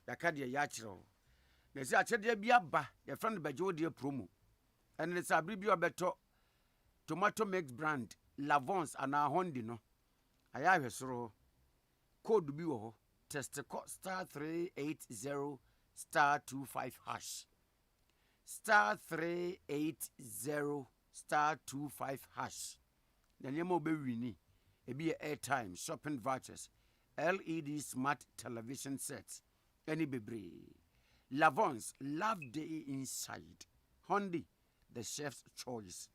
Speaker 2: yaka de ya kyerɛw na sɛ akyɛde bi aba yɛ friend bagye wo de promo ɛne sɛ abiri bi ɔbɛtɔ tomato mix brand Lavons ana Hondi no aya hwesoro code bi wɔ hɔ test star 380 star 25 hash star 380 star 25 hash na nneɛma obɛwini ebi yɛ airtime shopping vouchers LED smart television sets any bebree Lavons love day inside Hondi the chef's choice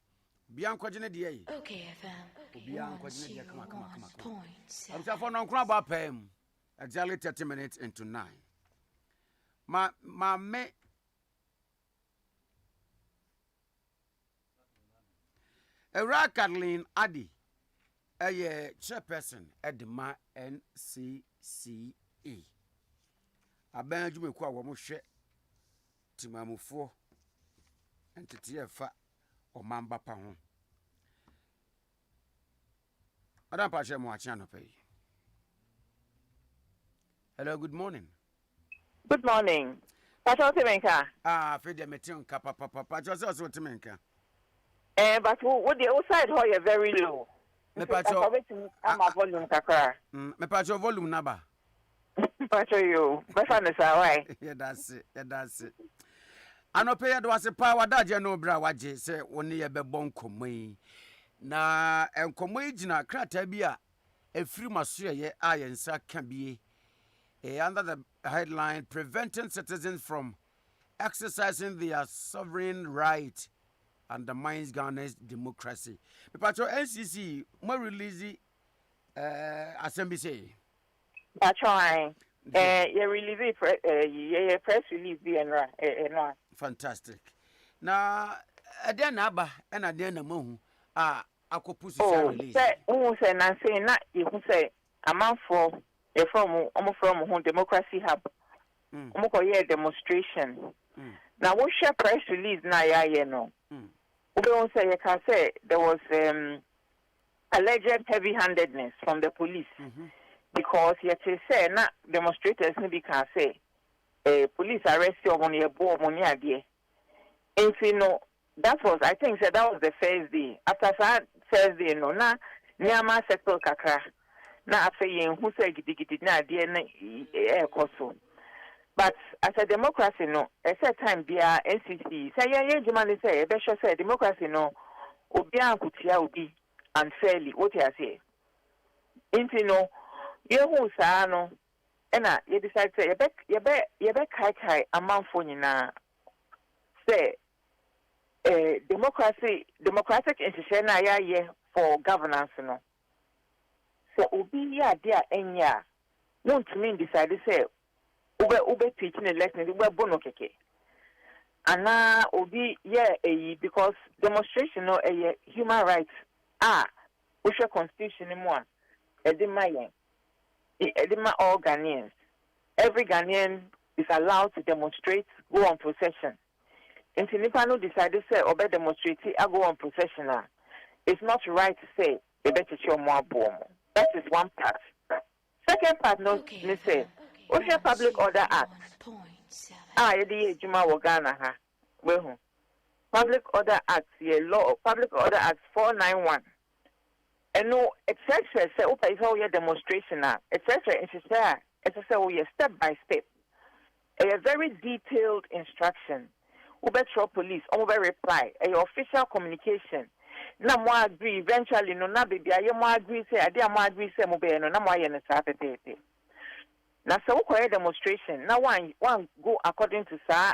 Speaker 2: Bianco Gene DA.
Speaker 3: Okay, FM.
Speaker 2: Bianco Gene, come on. I'm just for no crab up him. Exactly 30 minutes into 9. Me. Era Kathleen Ade, a chairperson at the NCCE. A Benjamin Kwa Wamushe, Timamufo, and Titiafa. O mamba pa ho Adam pa che mo achi anope. Hello, good morning.
Speaker 10: Good morning. Pacho Timenka.
Speaker 2: Fe de metin ka papa Pacho so Timenka.
Speaker 10: But what the outside ho you very low.
Speaker 2: Me Pacho
Speaker 10: am volume kakra.
Speaker 2: Me Pacho volume naba.
Speaker 10: Pacho you. Me fa no sa why?
Speaker 2: Yeah, that's it. Anope ya do ase pa wadaje no bra waje se woni ye bebɔ nkomai na enkomai gina krata bi a efiri maso ye ayensa ka bie under the headline preventing citizens from exercising their sovereign right undermines Ghana's democracy. Pacho NCC mo release assembly say
Speaker 10: Pacho you release press release bi enra
Speaker 2: fantastic. Na ade na aba e na de na mahu a akopusu sa release.
Speaker 10: Say na say na you say amanfo e from democracy hub. Ko ye demonstration. Na wo share press release na ya no. We won say you can say there was alleged heavy-handedness from the police. Because yet say na demonstrators ni can say police arrest you on your board money idea. And you know that was I think that was the first day. After that Thursday no na nyama settle kakra. Na after yen who say gidi na idea na koso. But as a democracy no, at that time be NCC say ye jumani say be sure say democracy no obi ankutia obi unfairly what you say. You know Yehu sa no ena ye decide say ye be kai amanfo nyina say democratic institution na ya for governance no so obi ya dia enya won't mean decide say ube teaching a lesson ube bono keke ana obi because demonstration no human rights we share constitution in one edemayen all Ghanaians. Every Ghanaian is allowed to demonstrate, go on procession. If Nipano decided to say, obey demonstrate, I go on procession. It's not right to say, you better show more boom. That is one part. Second part, no, say, Ocean Public Order Act. Juma Wagana, ha. Public Order Act, law, Public Order Act 491. And no, etc. say, okay, it's all your demonstration now. Etc. It's a step by step. A very detailed instruction. Ubetro police, over reply, a official communication. Na mo agree eventually no na baby aye mo agree say ade mo agree say mo be no na mo aye no sa tete. Na so ko demonstration na one go according to sa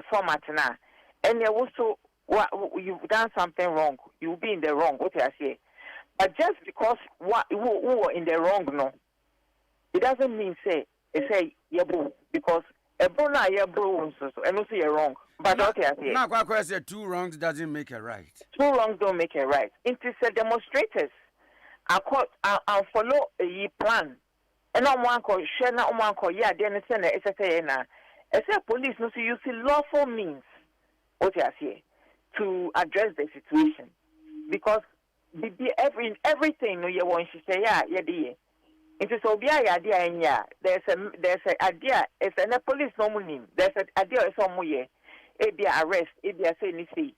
Speaker 10: format na. And you also you've done something wrong. You'll be in the wrong. What I say. But just because who were in the wrong, no, it doesn't mean say yebu because bro na ye bro so and also you're wrong. But okay,
Speaker 2: now Kwakwa said 2 wrongs doesn't make a right.
Speaker 10: 2 wrongs don't make a right. It is a demonstrators. I follow a plan. And I'm one call Shena Omanko, yeah, then it's a police no so you see lawful means what I say to address the situation. Because everything no you want to say, yeah, it is obia idea and yeah. There's a idea. It's a police no name. There's an idea somewhere. It be arrest. It be a say ni see.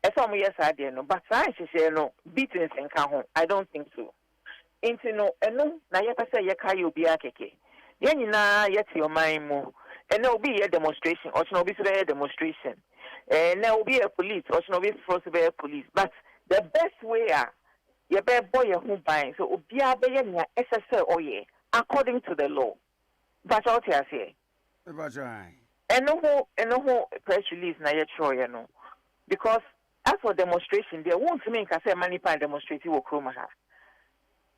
Speaker 10: It's some yes idea no. But I say no beatings and can I don't think so. Into no no na ye pese ye kai obia keke. Ye nyina yet your mind mo. And there will be a demonstration or no be a demonstration. And there will be a police or no be force be a police. But the best way you better boy your home buying. So, Obia Bayania SSL or ye, according to the law. That's all I say. And no press release na yet sure, you know. Because as for demonstration, they won't make a say money pan demonstrative or chromaha.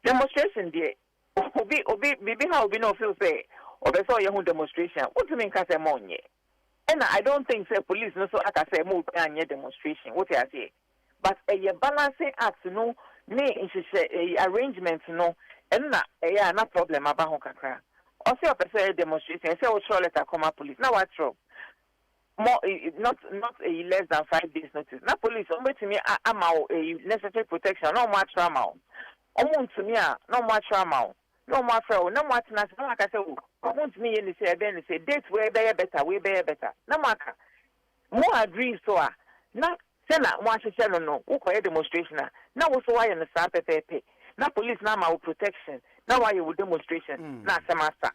Speaker 10: Demonstration, dear. Maybe how we no feel say, or they saw your home demonstration. What do you mean, Casamonia? And I don't think say police no so I can say move and your demonstration. What I say. But a balancing act, no. Me in arrangement no and no problem about kakra. Also a demonstration say we show letter come police. Now what trouble? More not a less than 5 days notice. Now police to me am a necessary protection, no more trauma. To me no more trauma. No more fraud, no more no like I say me and say dates way better. No matter. More agree so not Sena one shall no, who call demonstration. Now also why in the Sape. Now police now my protection. Now why you would demonstration. Now semester.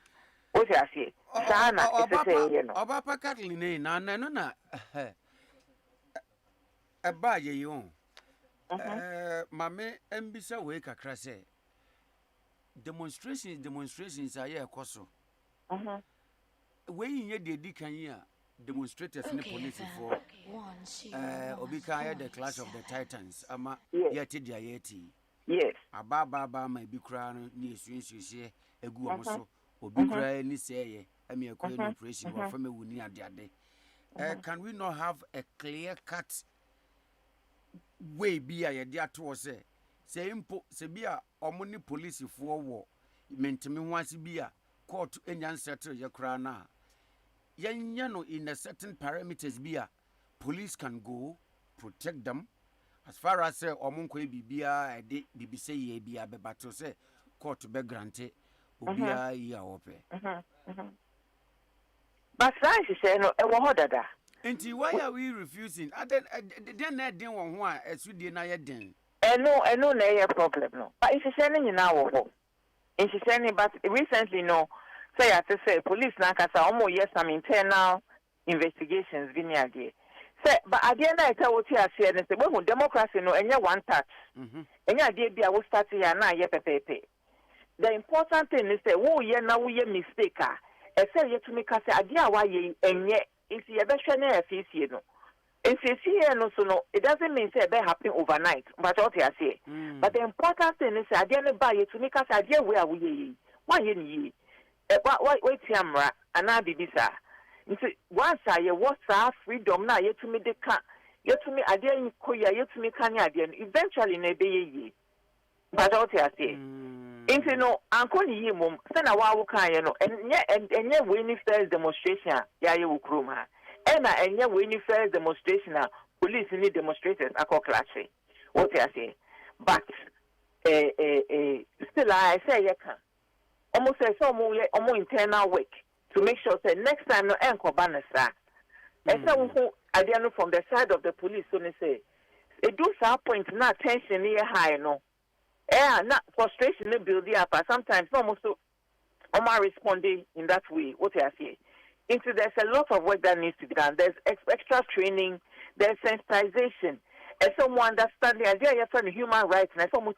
Speaker 10: What I say? Sana is say you know.
Speaker 2: Obapa Kathleen na eba ye yon. Mame embisa we kakra say demonstrations are here koso. We ye dey kan yi a demonstrators in the police for Obika the Clash of the Titans. Ama yeti dia yeti.
Speaker 10: Yes.
Speaker 2: Ababa my bikra ni esuensusie egu omoso. Obikra ni seye. Emi ekwe operation wa fame wuni ade. Can we not have a clear cut way be a yede ato say impo se bia omoni police for wo mentimi wansi bia court enyan settle ye kra na no in a certain parameters bia police can go protect them as far as say omonko bibia ede bibise ye bia be battle say court be grante obia ya ope
Speaker 10: but I say no e wo hodada
Speaker 2: enti why are we refusing then den won ho a esudie na ye den
Speaker 10: no na ye problem no but if say ni na wo ho if say ni but recently no say I say police na kasa omo yes some internal investigations bi ni ade say but ade na ita wo ti ase ne say we democracy no enye one touch enye ade bi a wo start ya na ye pepepe the important thing is say wo ye na wo ye mistake a say ye to me kasa ade a wa ye enye if you be hwe na afisi no NCC no so no it doesn't mean say it happen overnight but what I say but the important thing is say ade no ba ye to me kasa ade we a wo ye why ye ni wait camera and I bibisa once I was freedom na ye to me de ka ye to me ade ko ya ye to me kan ade eventually na be ye but what I say into no anko ni yi mom say na wa wo kan ye no enye we ni first demonstration ya ye wo krom ha na enye we ni first demonstration police ni demonstrators akọ clash what I say but still I say ye can almost say some more internal work to make sure say next time no enko banasa and so who from the side of the police so they say it do some point na tension near high no not frustration no build up sometimes almost so responding in that way what I say into there's a lot of work that needs to be done there's extra training there's sensitization and someone understand the idea you're trying human rights and someone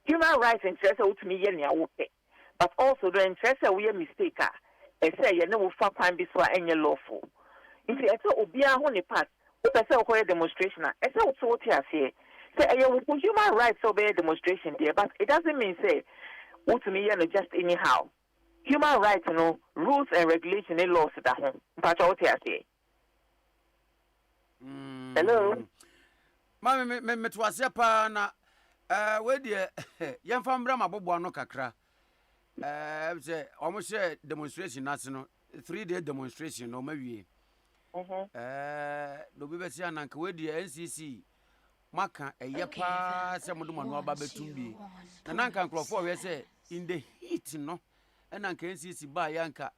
Speaker 10: human rights interest out to me but also the interest we a mistake and say you know for time before any lawful if you obia ho ne part o pese o demonstration and say what you say human rights obey demonstration there but it doesn't mean say what to me just anyhow human rights no rules and regulation and laws that home. Mpacho what you say? Hello.
Speaker 2: Mama me to ase pa na we de yemfa mbra mabobo ano kakra. Say almost demonstration ase no 3-day demonstration no mawie. Do be besia nanka we de NCC maka eyepa se modo manu aba betumbi. Na nanka nkrofo we say in the heat no and nanka NCC ba yanka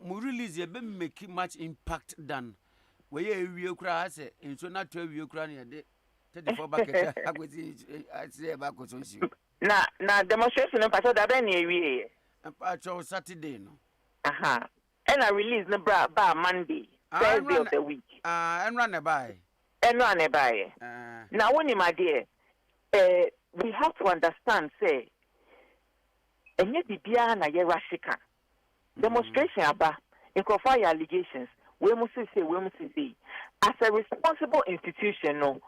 Speaker 2: mu release e be make much impact than we ewie kura ase enso na to ewie kura na de 34 bucket akwesi ase ba ko so shi
Speaker 10: na demonstration no pacho da be na ewie
Speaker 2: pacho Saturday no
Speaker 10: and I release the ba Monday Thursday of the week
Speaker 2: and run by
Speaker 10: now when my dear we have to understand say enye bibia na ye rashika demonstration aba incorporate allegations we must say as a responsible institution no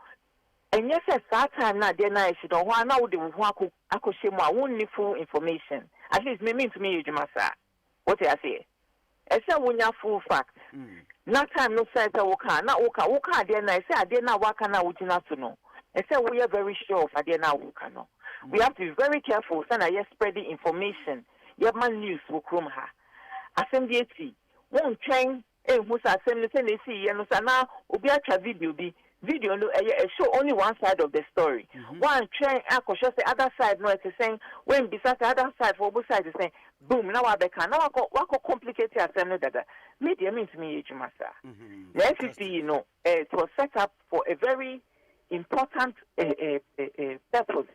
Speaker 10: and yes that time na there na she don't want now the who akoshemu a won need full information at least me mean to me ejumasa what I say I say wunya full fact na time no say woka na woka there na say there na waka na wujina to no I say we are very sure of there na woka no we have to be very careful say na yes spreading information your man news will come ha assembly won train who assembly say they see no say na obi atwa video no show only one side of the story. One train akosho say other side no it's saying when beside the other side for both sides is saying boom now abeka now wako complicate assembly that media means me ejumasa. The FCC you know it was set up for a very important purpose.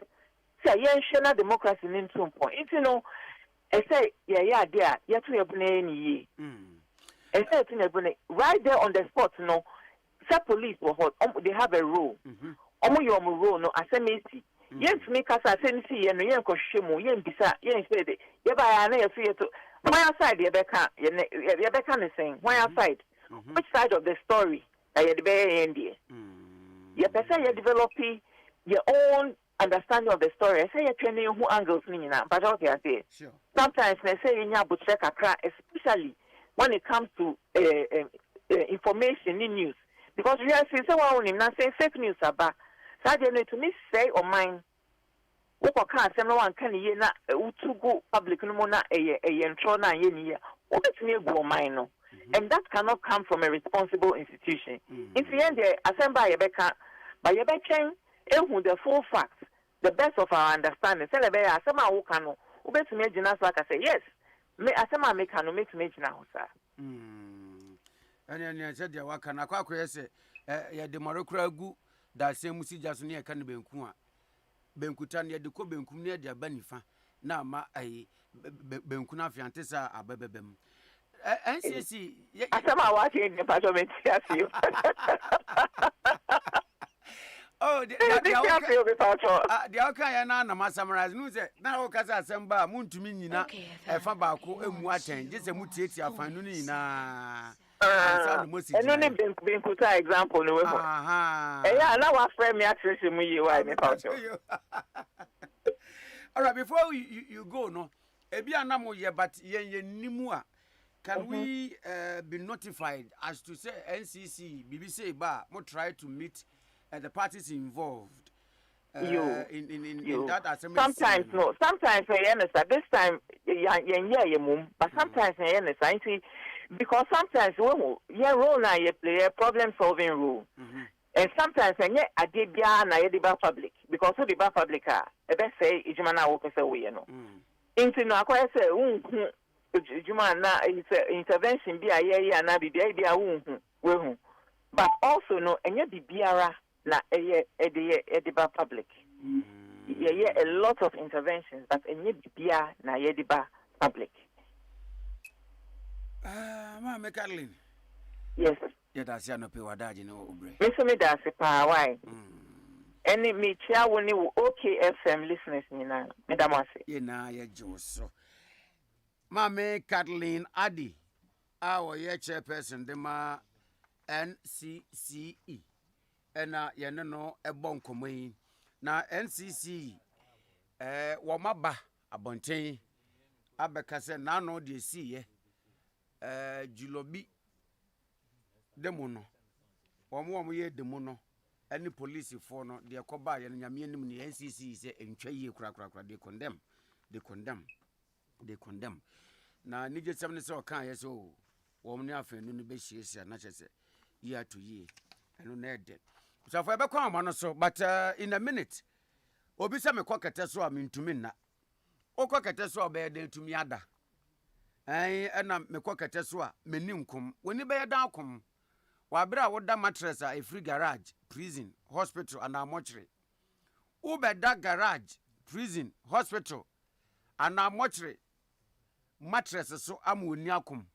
Speaker 10: Say national democracy in some point. It's you know I say yeah there you to ebune ni I say it right there on the spot no police they have a rule. Your rule no asemesi. Yes, make us asemesi and yen koshemu yen bisa yen said it. Yeba na yesu to why side Rebecca is saying why side which side of the story that you be in there. You person you develop your own understanding of the story. I say you training who angles ni na but okay I say. Sure. Sometimes they say you nya butcher kakra especially when it comes to information in news. Because we are saying someone not saying fake news about. So I need to miss say or mine. What can't say no one can ye na to go public no more na a entrona ye what me go mine no. And that cannot come from a responsible institution. In the end, assemble Rebecca by your chain, who the full facts, the best of our understanding. Say the asema who can no. Ube to me jinas like I say yes. Me asema make no make me jina sir.
Speaker 2: And said ya waka na kwa kwese ya de marokra gu da same sija so ne ya kan benku a benkuta ne de ko benkum ne de abanifa na ma ai benku na fiante sa ababebem NCC
Speaker 10: asama wa che ne parliament you.
Speaker 2: Oh the okay ya na summarize no say na o kasa asamba muntumi nyina efa ba ko emu aten je se mutieti afan no nyina
Speaker 10: and only been put an example no way. Yeah, now I frame me access me you why me
Speaker 2: all right, before you go no ebi anamo ye but ye nimu a can we be notified as to say NCC BBC ba mo try to meet the parties involved in that assembly?
Speaker 10: Sometimes no, sometimes this time but sometimes because sometimes when your role now you play a problem solving role. And sometimes when you adibia na yediba public because who the public are e be say ijuma work say we no. Into no akwa say ijuma na intervention bi aye na bibia bia we hu. But also no enye bibiara na ediba public. Yeah, a lot of interventions but enye bibia na yediba public.
Speaker 2: Mama Caroline.
Speaker 10: Yes.
Speaker 2: Yeah, that's ya no pay wadaji no obre.
Speaker 10: Me that's pa why. Any me chia woni OKFM listeners ni na. Me da mase.
Speaker 2: Ye na ye joso. Mama Caroline Ade our ye chairperson de ma NCCE. Ena ye no ebon komoyi. Na NCC wo maba abonten abeka se na no de siye julobi demo no omo ye demo no any police for no de koba ye nyame anim ne NCC se entwa ye kura they condemn na nije sem ne se o kan ye so wo ne afenu no be hiesia na chese year to year eno na ede so for ebe kwa ma no so but in a minute obi se me kwakete so a mentumi na okwakete so be de tumi ada ena me kwakete so a meni nkom woni be da akom wa bra wo da mattress a free garage prison hospital and a mortuary ube da garage prison hospital and a mortuary mattress so am woni akom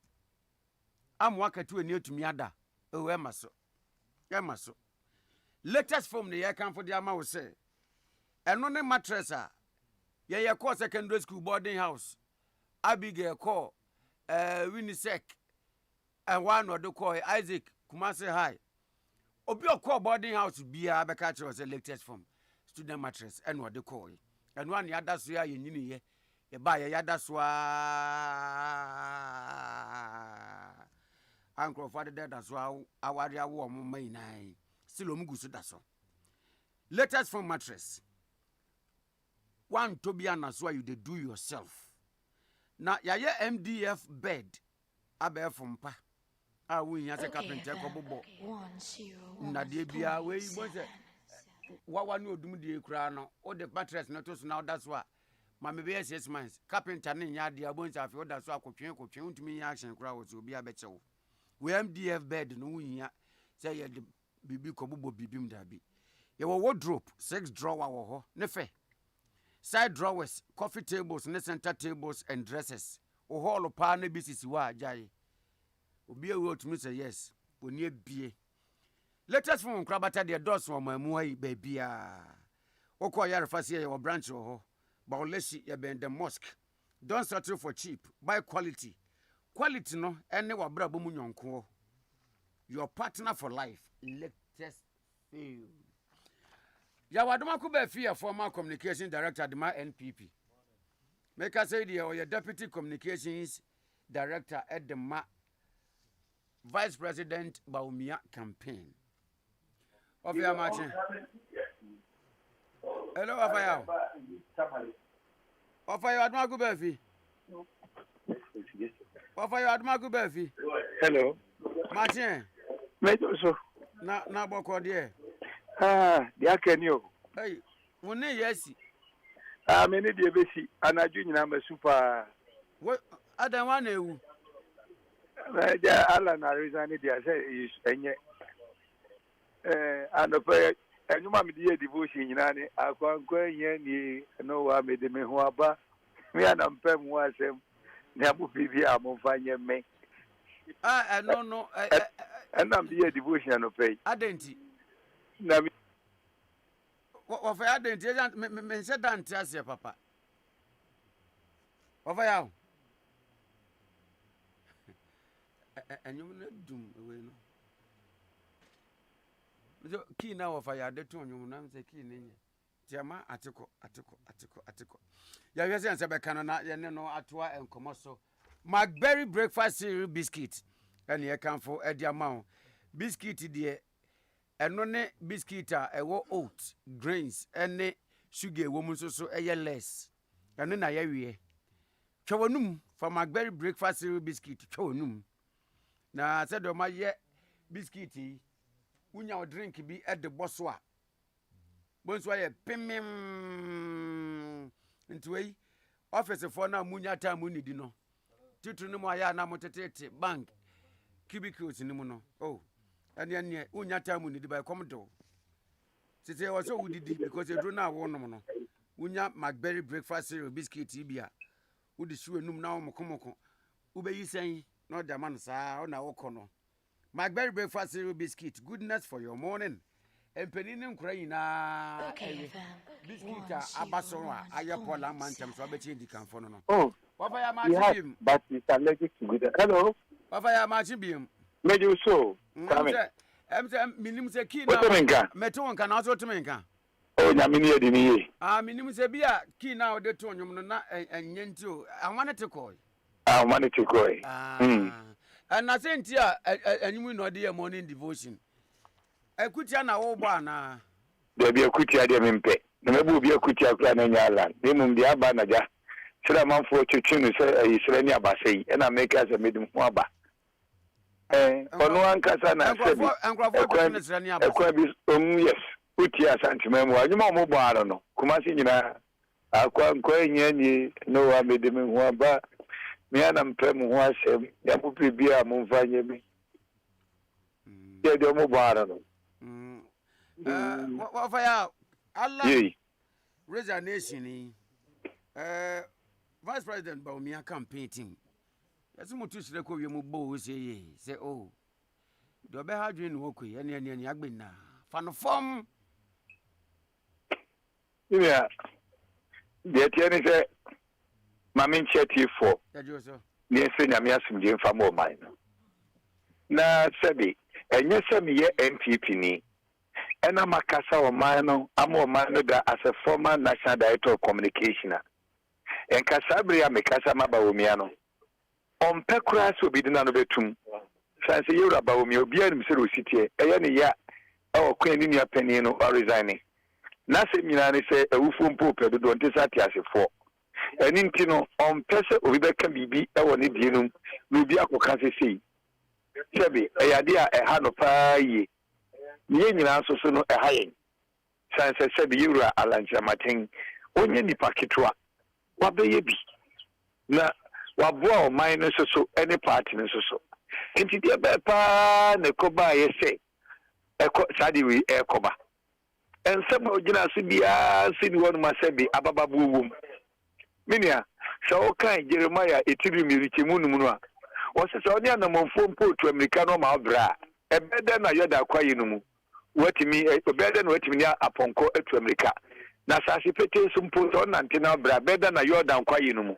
Speaker 2: am wakati woni atumi ada ewe maso latest form ne ye kan for the ama wo say eno ne mattress a ye call secondary school boarding house Abigail call Winisek and one or the call Isaac Kumasi High obi call boarding house bia be catch was latest form student mattress and what the call and one yada so ya yini ye e ba ye yada so Uncle Father that so awari awo mo mai nai still omugusu da so latest form mattress one Tobiana so you dey do yourself na ya MDF bed abe fompa a wo nya se carpenter ko bobo na de bia we bo se wa ne odum de kura no o de mattress no to so na that's why ma me be 6 months carpenter ne nya de abon afi o da so akotwen ntumi nya action kura wo so obi abechewo we MDF bed no wo nya say ye de bibi ko bobo bibim da bi ye wo wardrobe 6 drawer wo ho ne fe side drawers, coffee tables, and center tables and dresses. O hall pa na bisisi wa jai. Obi e to me say yes. Oni bie. Latest from krabata de doors from mamu ai baby Okwa yare fasi your branch ho. Ba oleshi ye ben the mosque. Don't settle for cheap. Buy quality. Quality no ene wa bra bomu nyonko. Your partner for life. Latest feel. Yawaduma Kube Fia, former communication director at the NPP. Make us say your deputy communications director at the Vice President Baumia campaign. Of your marching. Hello, Afaya. Afaya Adma Kubefi. Afaya Adma Kubefi.
Speaker 11: Hello.
Speaker 2: Martin.
Speaker 11: Mejo.
Speaker 2: Na boko die.
Speaker 11: They are Kenyo.
Speaker 2: Hey, when yes.
Speaker 11: Many dear Bessie, and I junior number super.
Speaker 2: What I don't want to.
Speaker 11: Alan, I resigned the is and yet. And the prayer, and you mammy dear devotion, Yanni, I can't go in, no, I made the Mehuaba. Me and I'm Pem was him. Nabu Vivi, I'm on fire, me.
Speaker 2: I no,
Speaker 11: and I'm the devotion of pay.
Speaker 2: I didn't. What I didn't me said that papa. What I and you not doom away no. Key now of I had to you now say key in Jama atiko. Ya yesi and Sabacana, no atwa and Comoso. Macberry breakfast cereal biscuit and ye come for Eddie amount. Biscuit dear. Eno ne biscuita ewo oat grains ene sugar wo mu so less eno na ya wie twawonum for Macberry breakfast cereal biscuit twawonum na said o ma ye biscuit yi unya o drink bi e de boso a bonso ye pimim ntwei office for na munya ta mu nidi no titru no mo aya na mo tetete bank cubicles ni mu no oh and then unya time ni by come do. Say was so did because you do now one no. Unya Macberry breakfast cereal biscuit ibia. Udi shu enum na mo komoko. Ube yi sen no the man sa na woko no. Macberry breakfast cereal biscuit goodness for your morning. Empenini nkura yina. Biscuit abaso a ayepola mantem so abechi di kan fo no.
Speaker 11: Oh.
Speaker 2: Wafa ya machi
Speaker 11: but it's allergic to good. Hello.
Speaker 2: Wafa ya machi bim.
Speaker 11: Meju so.
Speaker 2: Em say minim say key na meto nka na so to menka
Speaker 11: Oh, Yamini Edini.
Speaker 2: Minim say be a key now de to nyum no na enyentu. I wanted to call.
Speaker 11: I wanted to go.
Speaker 2: And I sent here anymu no dey morning devotion. Ekutia na wo ba na.
Speaker 11: There be a kutia de mempe. Na mebu bi a kutia kra na nyala. Dem mum dia ba na ja. Sira manfo chuchunu say isra ni abasei. E na make as a medum ho aba. Ono ankasa na sebi. Ekwa bi yes. Kutia santimemu anyuma mo bo aro no. Kumasi nyina akwa nkwa nyanye no wa medum ho aba. Me ana mpem ho asem. Ya mo bibia mo mfanye bi. De mo bo aro no.
Speaker 2: What for Allah resignation Vice President Baumia campaign team. Yes, mutu sire ko wi mu bo say oh. Do be ha dwen wo koi ene agbena. Fa no form.
Speaker 11: Yeah. The tiene say mamin cheti for.
Speaker 2: Ya jo so.
Speaker 11: Ni se nyame asumje mfa mo man. Na sebi enye se me ye NPP ni. Ena makasa o man no amo man no da as a former national director of communication. En kasabri ya mekasa maba omia no. Ompe kura so bi dina no betum. Sanse yura ba omia obi anim se rositie. Eye ne ya o kwen ni apani no resigning. Na se nyina ne se ewufo mpo pedo do nte sati asefo. Eni nti no ompe se obi beka bibi e wo ne dienum no bi akoka sesei. Sebi eyade a eha no paa yi. Nye nyina so no ehayen. Sanse sebi yura Kyerematen onye nipa ketwa. Wabeye bi. Na waboa o man no so any party no so. Enti dia be pa ne koba ye se. Eko sadi wi ekoba. Ensem ogina so bia sini wonu masebi abababu wum. Minia so kan Jeremiah etiri mirikemu num no a. Wo se oni anamfo mpotu America no ma obra. Ebede na yoda kwayi numu. Watimi ebede na watimi ya aponko etu America. Na sasi pete sumpo so nante na obra beda na yoda kwayi numu.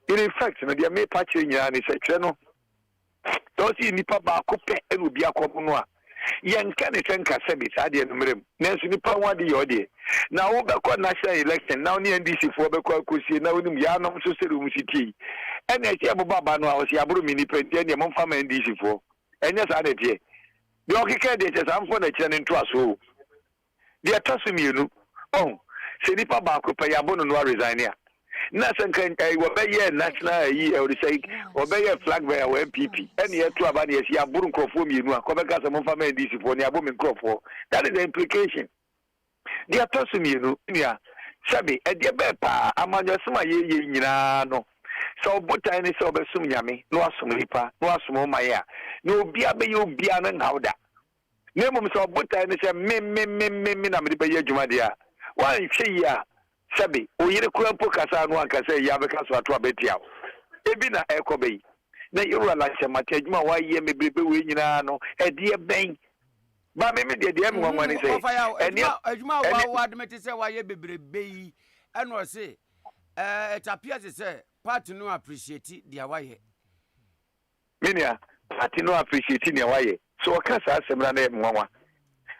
Speaker 11: In fact na dia me pache nyina ni se kire no. To si nipa ba ko pe enu bia ko no a. Yanka ne senka sebi sade enumrem. Nanso nipa wade yode. Na wo be ko national election na oni NDC fo be ko akosie na onim ya no so seru mu siti. Ene esi ababa no a o si aburu mini penti ene mo fama NDC fo. Enye sa de tie. De okike de che samfo na kire ne nto aso. De atasu mienu. Oh, se nipa ba ko pe ya bono no resign ya. Na senka wo be ye national yi e o say wo be ye flag bearer wa MPP. Ene ye to aba na esi aburu nkrofo mienu a ko be ka se mo fama NDC fo ne abo mi nkrofo. That is the implication. De atasu mienu nia sabi e de be pa amanyo sema ye nyina no. So botai ni so be sum nyame no asum nipa no asum maya no obia be ye obia na ngawda na mum so botai ni se me na me be ye adwuma dia wan hwe ya sabi oyire kura mpo kasa no ankasa ya be kaso ato abetia ebi na ekobe na yura la Kyerematen adwuma wa ye mebrebe we nyina no e de ben ba me de me nwanwa ni se
Speaker 2: adwuma wa admit se wa ye bebrebe yi eno se it appears say party no appreciate their way.
Speaker 11: Minia, party no appreciate their way. So kasa semra na mwa.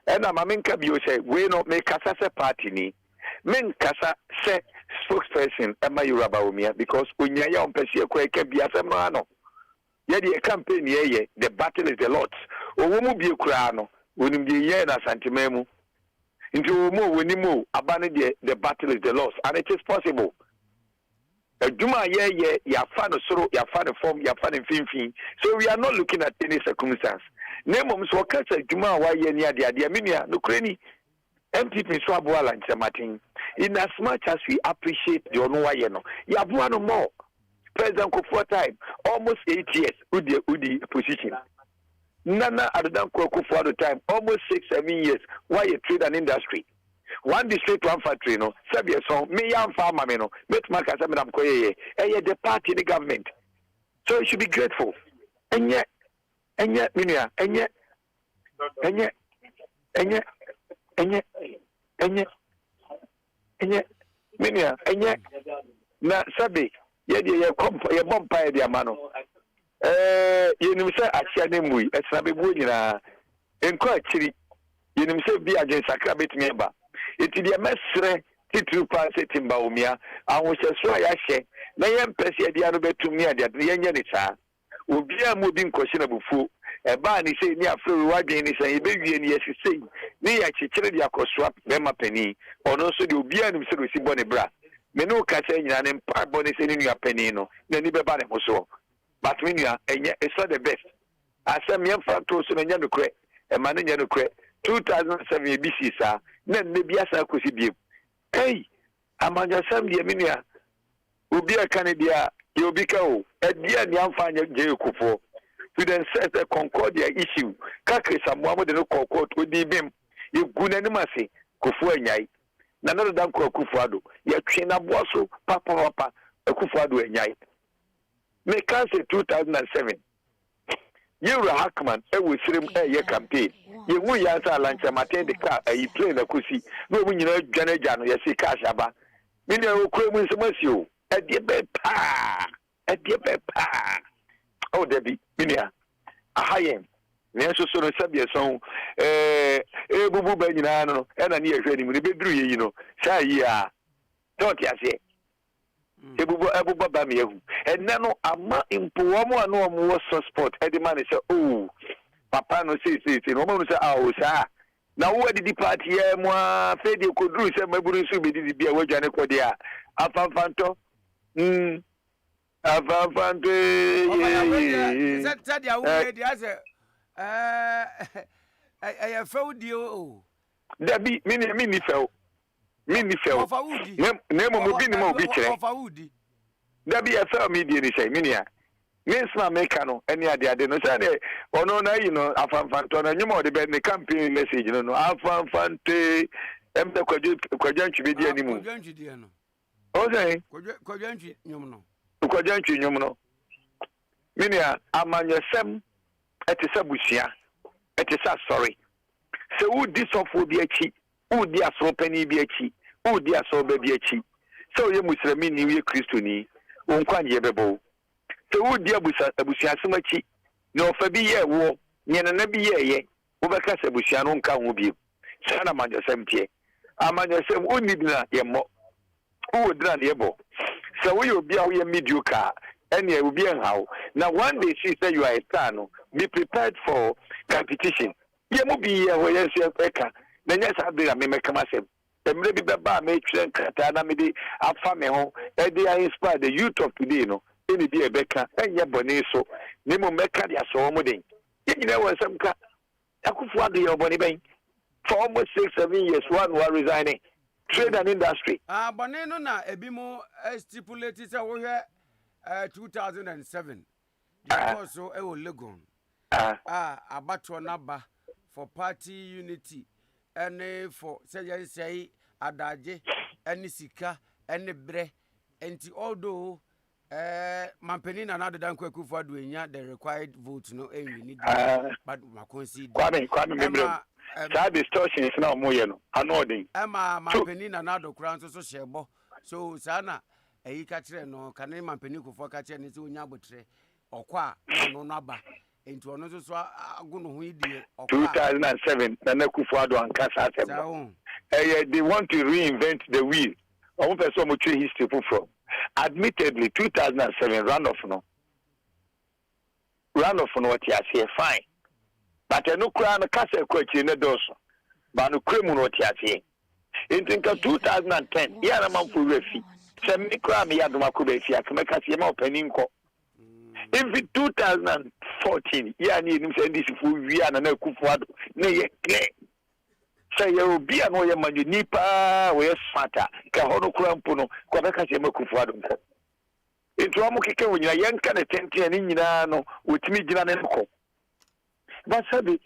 Speaker 11: Ena maminka bi o say we no make kasa se party ni. Men kasa se spokesperson ema Yoruba omia because onya ya ompese ko eke bia semra no. Ye the campaign ye the battle is the Lord's. Owo mu bi ekura no, onim bi ye na santimemu. Nti owo mu wonimu abane the battle is the Lord's and it is possible. Juma ye ya fan soro ya fan form ya fan finfin. So we are not looking at any circumstance. Name of so kasa juma wa ye ni ade minia no kreni MPP so aboa Kyerematen. In as much as we appreciate the ono wa ye no ya aboa no more. President Kufuor time almost 8 years udi position. Nana Adodan Kufuor time almost 6-7 years why you trade an industry. One district, one factory, no. Sabia song, me young farmer, no. Met Makasa, Madam Koye, the party, the government. So you should be grateful. And yet, Minia, and yet, Minia, and yet, na Sabi, ye bumpire, dear mano. You know, say, I share them we, as Sabi Bunina, and quite chilly. You know, say, be against Sacrabit member. iti dia mesre titru pa se timba omia ahoshe so ayahye na yempese dia no betumi ade yenye ni saa obi a mo bi nkohye na bufu eba ni sei ni afro wadwen ni sei ebewie ni yesisei ni ya chichire dia akosua bema pani ono so de obi a nim se do si bone bra me no ka se nyina ne mpa bone se ni nua pani no na ni beba ne ho so but me nua enye it's not the best asem yemfa to so na nya no kre e ma ne nya no kre 2007 BC sa na ne bia sa kosi biem hey amanya sam de me nua obi a Canada you be cow, a dear young fine Jaycofo. To then set a Concordia issue. Kakris and Mohammed no court would be bim. You good animasi, Kufuanyai. None than Kufado. Your train up wasso, Papa, a Kufado and Yai. Make us 2007. You were Hackman, I will see him a year campaign. You will answer lunch and attend the car, a plane a kusi. No, when you know Janet Jan, you see Kashaba. Many are craving some you. A dear pa. Oh, Debbie, Minia. A high end. Neso so sabia so bubu banyina and a near training with the bedroom, you know. Say ya. Don't ya say. Ebu baba me and nano ama impuamo no more sport. Eddie man say, oh, papa no say, no one say, oh, sir. Now, what did the party? Moi, Fedi could do some Maburu Subi did be a wajan Kodia. Afanfanto. Afanfante.
Speaker 2: Is that Tadia who made I found you?
Speaker 11: There be mini fell. Name of Mobino Biche. There be a fell media, say, Minia. Miss Mamecano, any idea, no say, or no, you know, Afanfanto, and you more the bed campaign message, you know, Afanfante, M. the Quajanchi video anymore. Okay.
Speaker 2: Quajanchi,
Speaker 11: Nyumno. Minia, among yourself, at a sabusia, at a sorry. So, who this off will be a cheat? Who dear so penny be a cheat? Who dear so baby a cheat? So, you must remain you Christuni, Unquan Yebebo. So, who dear Busia so much? No, Fabi ye war, Yanabi ye, Overcast a Busianon can be. Sana among yourself, among yourself, who need not ye more. Who would run the able? So we will be our mediocre, and you will be how. Now, one day she said you are a star, be prepared for competition. You will be a way as your pecker. Then, yes, I'll be a mimicamasim. The maybe Baba made Katana Midi, our family home, and they are inspired the youth of today, no, any be a becker, and your boneso, Nemo Mecca, ya so mudding. You know, some cat. I could find your bonny bank. For almost 6-7 years, one were resigning. Trade and industry.
Speaker 2: Boneno na ebimo stipulated over 2007. Also, a Legon. Abatwa naba for party unity and for say adaje any sika any bre and although Mampenina and other than Kwekufa doing the required vote no we need but Makonsi
Speaker 11: Kwame that distortion is now more annoying.
Speaker 2: Emma Mampenina and other crowns also shebo so sana a catcher no can name Mampenico for catching his own yabutre or qua no naba into another so I'm going to read
Speaker 11: 2007 Nanakufado and Casa. They want to reinvent the wheel. I want so much history from. Admittedly, 2007 runoff no what you say fine. But I no crown a castle question in the doors. But no criminal what you say. In 2010, yeah, I'm on for refi. Semi crime, yeah, the Makubefi, I can make a semi peninko. In 2014, yeah, need him send this for we are no Kufado, nay, say you will be an oil man, you nipa, we are smarter, Kahono Crampuno, Quabeca Kufado. It's Ramuka when you are young can attend to an Indiano with me, Janenko. But Sabi,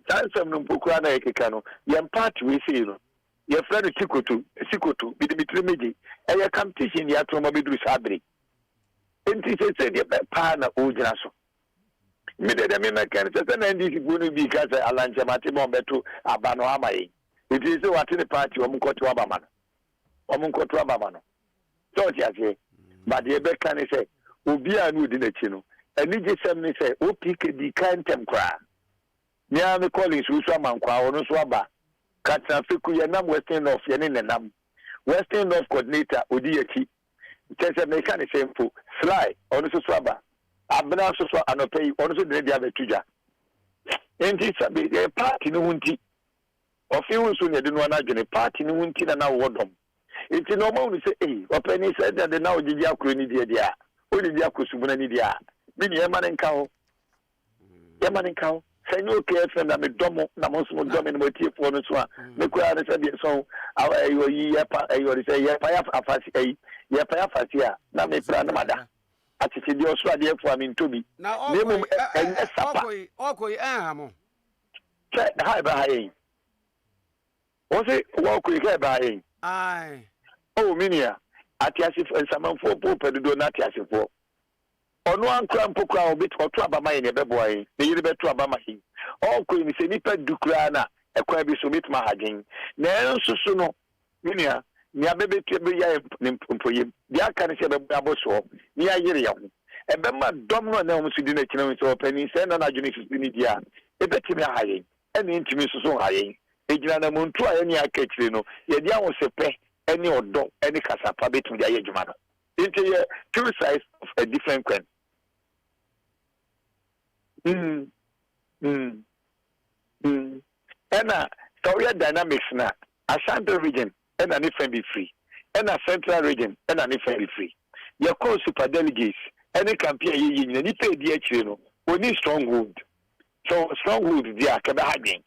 Speaker 11: that's some Pukana Ekano, young party we see you. Your friend Sikotu, with the Mitrimiji, and your competition Yatroma Bidru Sabri. And he said, "You're a partner, Ujanaso." Made the American and this would be because Alan Jamatimo to Abano Amai. It is what in the party, Omunko to Abamano. So, say, but the American say, Ubia Nud in the Chino. And he just say, O pick the kind temp cry. Near the college, who some man or no swabba. Katrafiku Yanam Western North Yaninam. Western North coordinator Odiaki. Tesa Mekan is same for Sly, Onusu Swaba. Abna Suswa Anope, Onusu de Diabetuja. Enti Sabi, a party no hunti. Of you soon you didn't want to party no hunti and now wodom. It's normal to say, hey, or Penny said that the now did Yakuni dia. Only Yakusubuna dia. Mini Yaman and cow. Yaman and cow. Say no care from the domo, Namosu domin motif for the swan. The crowd is a song. Our Yapa, you say Yapaya Afasi, Yapaya Fasia, Name Pranamada. At the city of Swadia for him to be.
Speaker 2: Now, Okoi, Amo.
Speaker 11: Check the high by. Was it walk with her by?
Speaker 2: Aye.
Speaker 11: Oh, Minia. At Yasif and Saman for Pope, do not Yasif. On one cram poker bit or Trabama in a boy, the Yellow Trabama. All queen is a nipper Dukrana, a quabi submit mahaging. Nan Susuno, Minia, near baby to be for him. The Arcan is a baboso, near Yeriam. A bemma domino knows to dinner to open in San Anagenic India. A bet me high, and intimacy so high. Ejana Montua any Akechino, Yadia was a pay, any or dog, any Casa Pabit to the Yajumana. Into two sides of a different coin. And career dynamics now. Ashanti region and an if be free. And a central region and an if be free. Your core super delegates, any campaign union, any pay the HNO, we need stronghold. So stronghold, they are Kabahaging.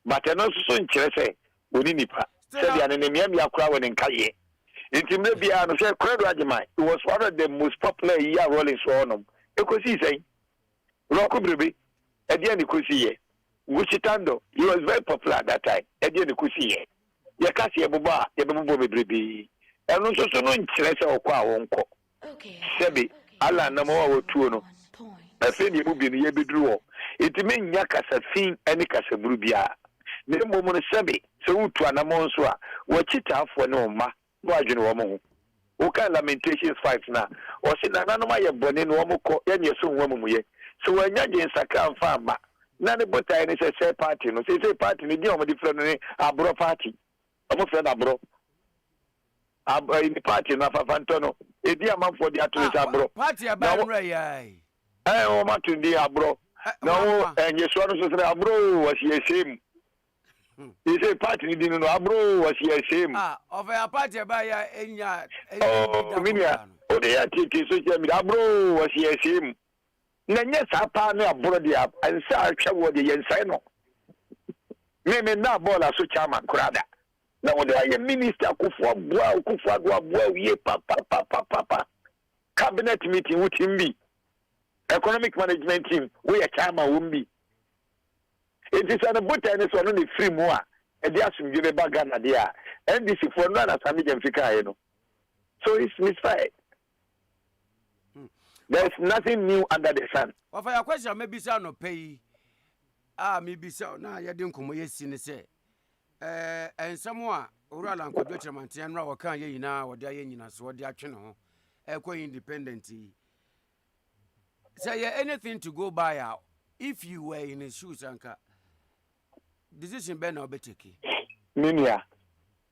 Speaker 11: But I also so interested, we need Nipa. Said the enemy, we are crowding in Kaye. It may be an affair, it was one of the most popular year rolling swarm. Because he saying, Rokubribi, at the end of Kusiye. Wichitando, he was very popular at that time. At the end of Kusiye. Yakasi Abuba, Yabubo Bribi. And also so no interest or qua wonko. Sebi, Allah Namo Tuno. I think you will be the Yabidruo. It means Yakasa thing any Casa Brubia. The moment Sebi, so to an Amonswa, watch it out for no ma, Margin Woman. Okay, Lamentations 5 now. Or sit an animal bonin womoko, and your son woman. So when you're in Sakam Farmer, none but I say party, no say party, the deal with different abro party. I'm a friend abro. In the party, Nafantono, a dear man for the athlete abro. Party about Ray. I owe much in the abro. No, and your son was abro, was he ashamed? He said party didn't know abro, was he ashamed? Of a party by Enya. Oh, Minia, oh, they are taking social media abro, was he ashamed? Nanya sapa ne abroad ya ansa atwa wo de yensai no me na ball aso chairman kurada na wo de aye minister akufo boa akufo ado boa wie papa cabinet meeting with him be economic management team we a chairman wumbi it is an button so no free mo a e dey asum jure baga na dey a NDC for no na sami dem fika e no so it's misfired. There's nothing new under the sun.
Speaker 2: Well, for your question, maybe sound no pay. Maybe so. Now, you didn't come here, say. And someone, oral and Kyerematen, and Rawa can ye now, or their union, so they are channel, equal independent. Say anything to go by out if you were in his shoes, Anka. Decision Ben or Betiki.
Speaker 11: Minia,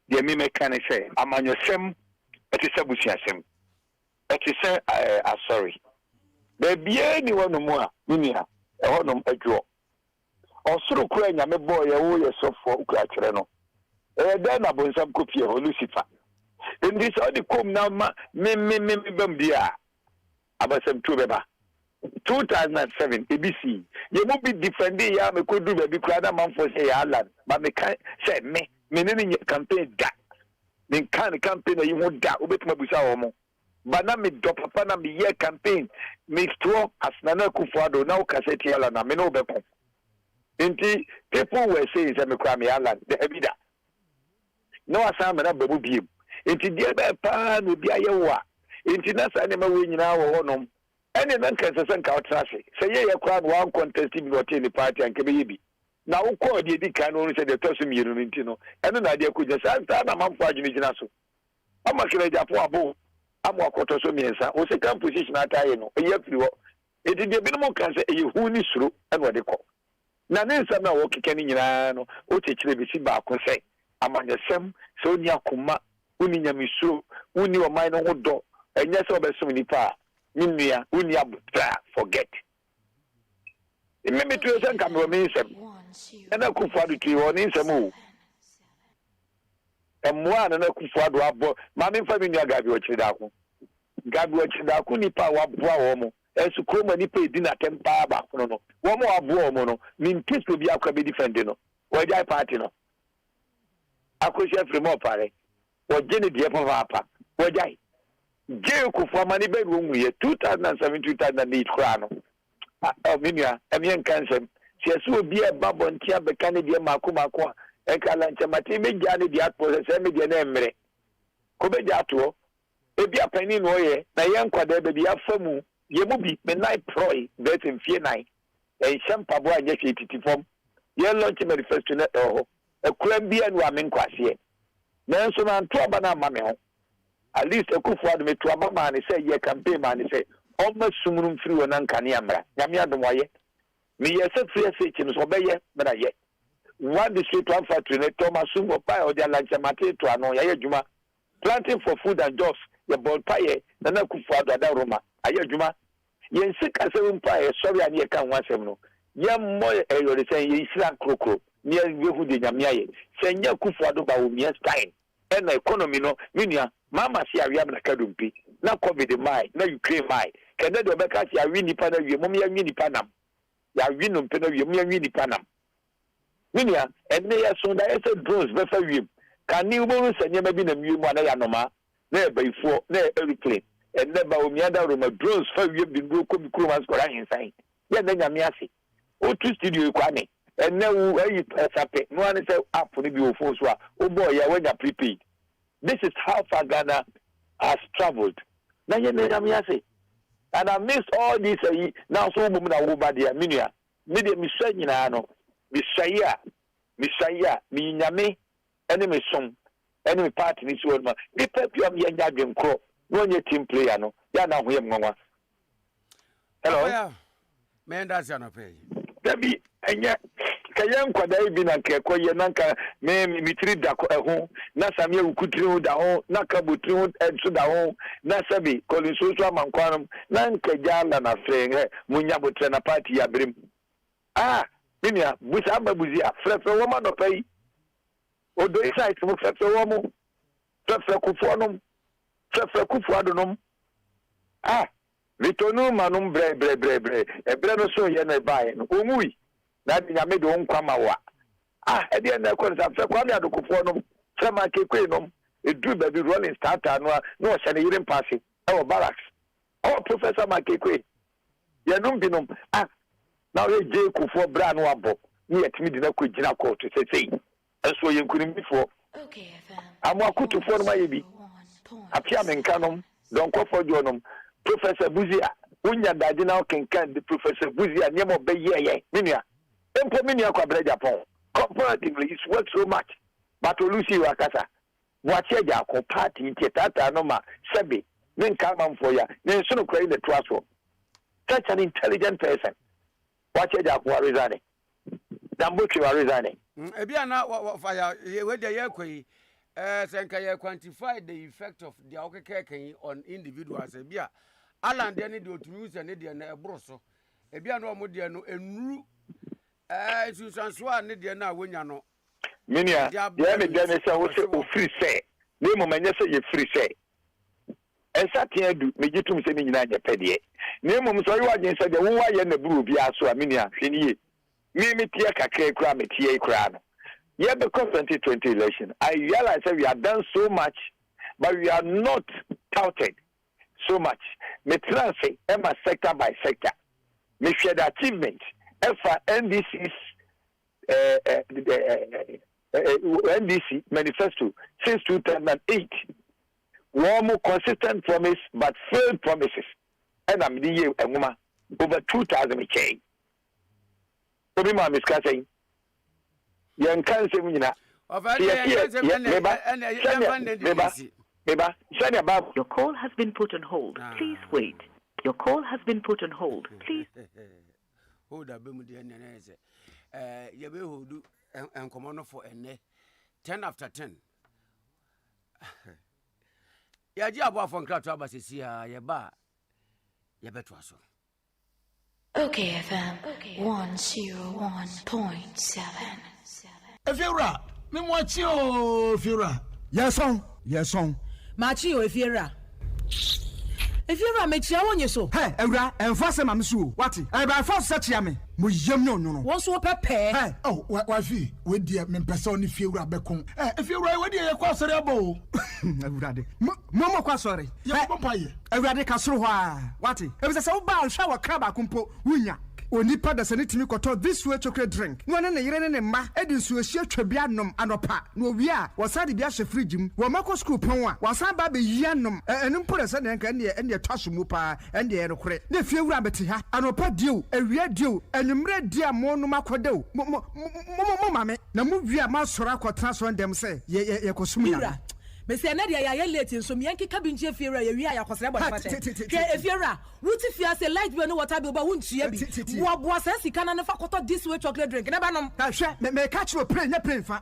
Speaker 11: the Mime can say, I'm on your sim, it is a bushia sim. It is sorry. Baby, anyone no more, Minia, a honum a draw. Or so crying, I'm a boy, a so for Ukrachano. Then I bought some copy of Lucifer. In this only come now, Bambia. About some 2007, ABC. You won't be defending Yam, could do baby crowd man for say Alan, but me can't say me, meaning campaign that. Then can't campaign you won't that, with my busa. Bana mi do papa na mi ye campaign mi stro asnana kufuado na ukaseti ala na me no be kon. Inti people were saying say me kwa me ala de ebida. No asama na babu biem. Inti die be pa no bia ye wa. Inti na sa ne ma we nyina wo honom. Ene nan kan sesen ka otrase. Say ye kwa no one contest bi wote ni party anke be yebi. Na wo ko de di kan no say de tosu mi yenu nti no. Ene na de akuja sa na mamfo adwene gina so. Amakire japo abo. Amo akoto so miensa o second position ataye no eye firi ho edi de bi no kan se eye hu ni suru e no de ko na ne nsɛm na wɔkeka ne nyinaa no wokyekyeɛ bɛsi baako sɛ amanyɛsɛm sɛ woni akoma woni nyamesuro woni ɔman no ho dɔ ɛnyɛ sɛ wɔbɛsom nnipa a ne nnua woni abotra forget memetuo sɛ nka mewɔ me nsɛm ɛna Akufo Addo tui wɔ ne nsɛm o ɛmmoa na Akufo Addo abɔ ma memfa me nua Gabi Ɔkyerɛdaako nipa a waboa wɔ mo ɛso kuroma nipa edi na tem paa baako no wɔn a waboa wɔ mo no mintis obi akɔ bɛ defend no wɔgyae party no akɔhyɛ firi mu ɔpare wɔgye ne deɛ papaapa wɔgyae gye Akufo amane bɛri wɔn nwuyɛ 2007 2008 koraa no menua ɛmeɛ nka nsɛm sɛ ɛsɛ obi a ɛba bɔntea bɛka ne deɛ maako a ɛka lankyɛmate bɛgyaa ne deɛ atɔ sɛ me deɛ na ɛmmerɛ kɔbɛgya atoɔ ebi apani no ɔyɛ na yɛn nkwadaa baabi afa mu yɛmu bi menai prɔe bɛsɛ mfie nan ɛnhyɛ mpaboa a nyɛ hwɛ titi fam yɛn lɔnkye manifesto no ɛwɔ hɔ ɛkura bia no a menkɔ aseɛ nanso na nto aba no ama me ho at least Akufo Addo meto aba maa ne sɛ yɛ campaign maa ne sɛ ɔma sumunu mfiri wɔ na nkane mmara nyame adom wayɛ meyɛ sɛ firi ɛsɛkyi no so ɔbɛyɛ mena yɛ one district one factory ne tɔma sum ɔpa ɔde alankyɛmate to ano yɛyɛ adwuma planting for food and jobs yɛ bɔl payɛ na Akufo Addo ada Roma ayɛ adwuma yɛn sika sɛ mpa yɛ sɔre a ne yɛka ho asɛm no yɛmmɔ ɛyɔre sɛ yɛhyira nkrokro ne yɛhu de nyame ayɛ sɛ nyɛ Akufo Addo ba wɔ mia stein ɛna economy no menua mama si awia na kadompi na covid mai na Ukraine mai kɛdɛ de ɔbɛka si awi nipa na wie mom yɛnwi nipa nam yɛawi no mpe na wie mom yɛnwi nipa nam menua ɛnɛ yɛ so da yɛ sɛ drones bɛfa wiem kane wobɛhu sɛ nneɛma bi nam wie mu a na yɛ anoma na ɛbaifoɔ na aeroplane ɛnɛ ba omiada Roma drones fa wie bi nduro kɔ bi kurom askɔra ahensan yɛ na nyame ase otu studio kwane ɛnɛ wo ayi sape no ane sɛ app no bi wo phone so a wobɔ yɛ wanya prepaid. This is how far Ghana has traveled. Na yɛ na nyame ase and I miss all this now so mo na wo ba dia menua me de me hwɛ nyinaa no me hwɛ a me nyame ɛne me som ɛne me party ni so ma me pepiam yɛ nya dwenkro no nye team player no ya na ho yɛ mwanwa hello
Speaker 2: me ndase anope
Speaker 11: dabi enya kayen kwada bi na nkeko ye na nka me mitiri da ho na samia ukutiri ho da ho na kabotiri ho enso da ho na sabi kolinsoso amankwanum na nkaja na frenge munya botre na party ya brem minia busa ababuzi a frefre wo ma no pai odo site mo frefre wo mo frefre Kufo nom frefre Akufo Addo nom vitonu manum bre ebre no so ye na bae no omui na bi nyame de onkwa wa ede na ko nsa frefre Kwame Addo Kufo nom frema kekwe nom edu ba bi rolling starter no no hye ne yire mpase e wo barracks professor makekwe ye num binom na we je Kufo bra no abo ni yetimi de na ko gina court sei enso ye nkunim bifo amo akutufo no maye bi apia menkanom don Kofo jonom Professor Buzia unya daji na okenkan the Professor Buzia nyemo be ye menua empo menua kwa bra Japan comparatively it's worth so much but Olusi wakasa wache ja ko party tietata no ma sebe menka manfo ya nenso no kwai the trust such an intelligent person wache ja ko resign dambochi wa resign
Speaker 2: ebia na fire we dey yakoi senka ye quantify the effect of the okeke on individuals ebia aland ne de otumi use ne de na ebro so ebia no mo de no enuru susanso ne de na wonya no
Speaker 11: minia ya me de ne se wo se o free say ne mo manya se ye free say ensatin adu megitum se ne nyina nya pede ne mo so yo agin se de wo wa ye na buru bi aso a minia hweniye me tie kakra kura me tie kura no yeah, because 2020 election, I realize that we have done so much, but we are not touted so much. Me transfer, Emma sector by sector. Me share the achievement. NDC's NDC manifesto since 2008. One more consistent promise, but failed promises. And I'm the year and woman over 2,000 change. Obi ma miskaseng. Yan kan se munyina
Speaker 3: your call has been put on hold. Please wait. Your call has been put on hold. Please
Speaker 2: hold up be mu de nene se ye be hold enkomo no for ene 10 after 10 ya ji abo afon krato abasesi ha ye ba ye beto aso.
Speaker 12: Okay, FM 101.7.
Speaker 13: Efiora, me mwachi o Efiora. Yes on.
Speaker 14: Machi o Efiora. Efiora me chia wonye so.
Speaker 13: Hey, Ewra, enfase ma msu. Wati? E ba force setia me. Mo yem no.
Speaker 14: Won so pepe.
Speaker 13: Hey, oh, wa fi, we die me pese oni Efiora bekon. Efiora we die ye kwa sore abo. Ewra de. Mo kwa sore. Ye ko paye. Ewra de ka soro ho a. Wati? E be se wo ba hwa wa kraba kompo wunya. Onipa da sene timi koto this way chocolate drink no ne yire ne mma edi nsuohie twabia nom anopa no wi a wasade bia hye fridge mu wo mako school pon a wasan ba be yi anom enu mpore se ne nka ne twaso mu pa ende ye rekore ne fie wura beti ha anopa dio awia dio enumre dia mo no makodew mo mame na mu wi a ma sora akotra so ndem se ye kosum ya
Speaker 14: me say na dia ya late nso me yanke kabinje Efiora ye wi a yakosere bo fate ke Efiora wuti fia say light bill no water bill ba wuntua bi wo say sika na fa koto this way chocolate drink na ba nom
Speaker 13: ta hwe me catch you play fa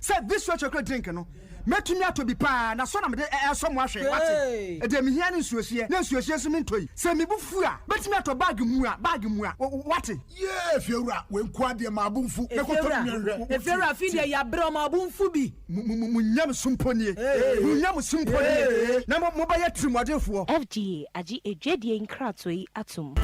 Speaker 13: say this way chocolate drink no metumi ato bi pa na so na me so mo ahwe wate e de me hia ne nsuohie na nsuohie so me ntoi say me bufu a metumi ato bag mu a wate yeah Efiora we nko ade ma abunfu e koto me
Speaker 14: Efiora fi de ya bre ma abunfu bi
Speaker 13: munyam sumponie na mo ba ye trimodefo
Speaker 15: FDA agi edwedie nkrato yi atum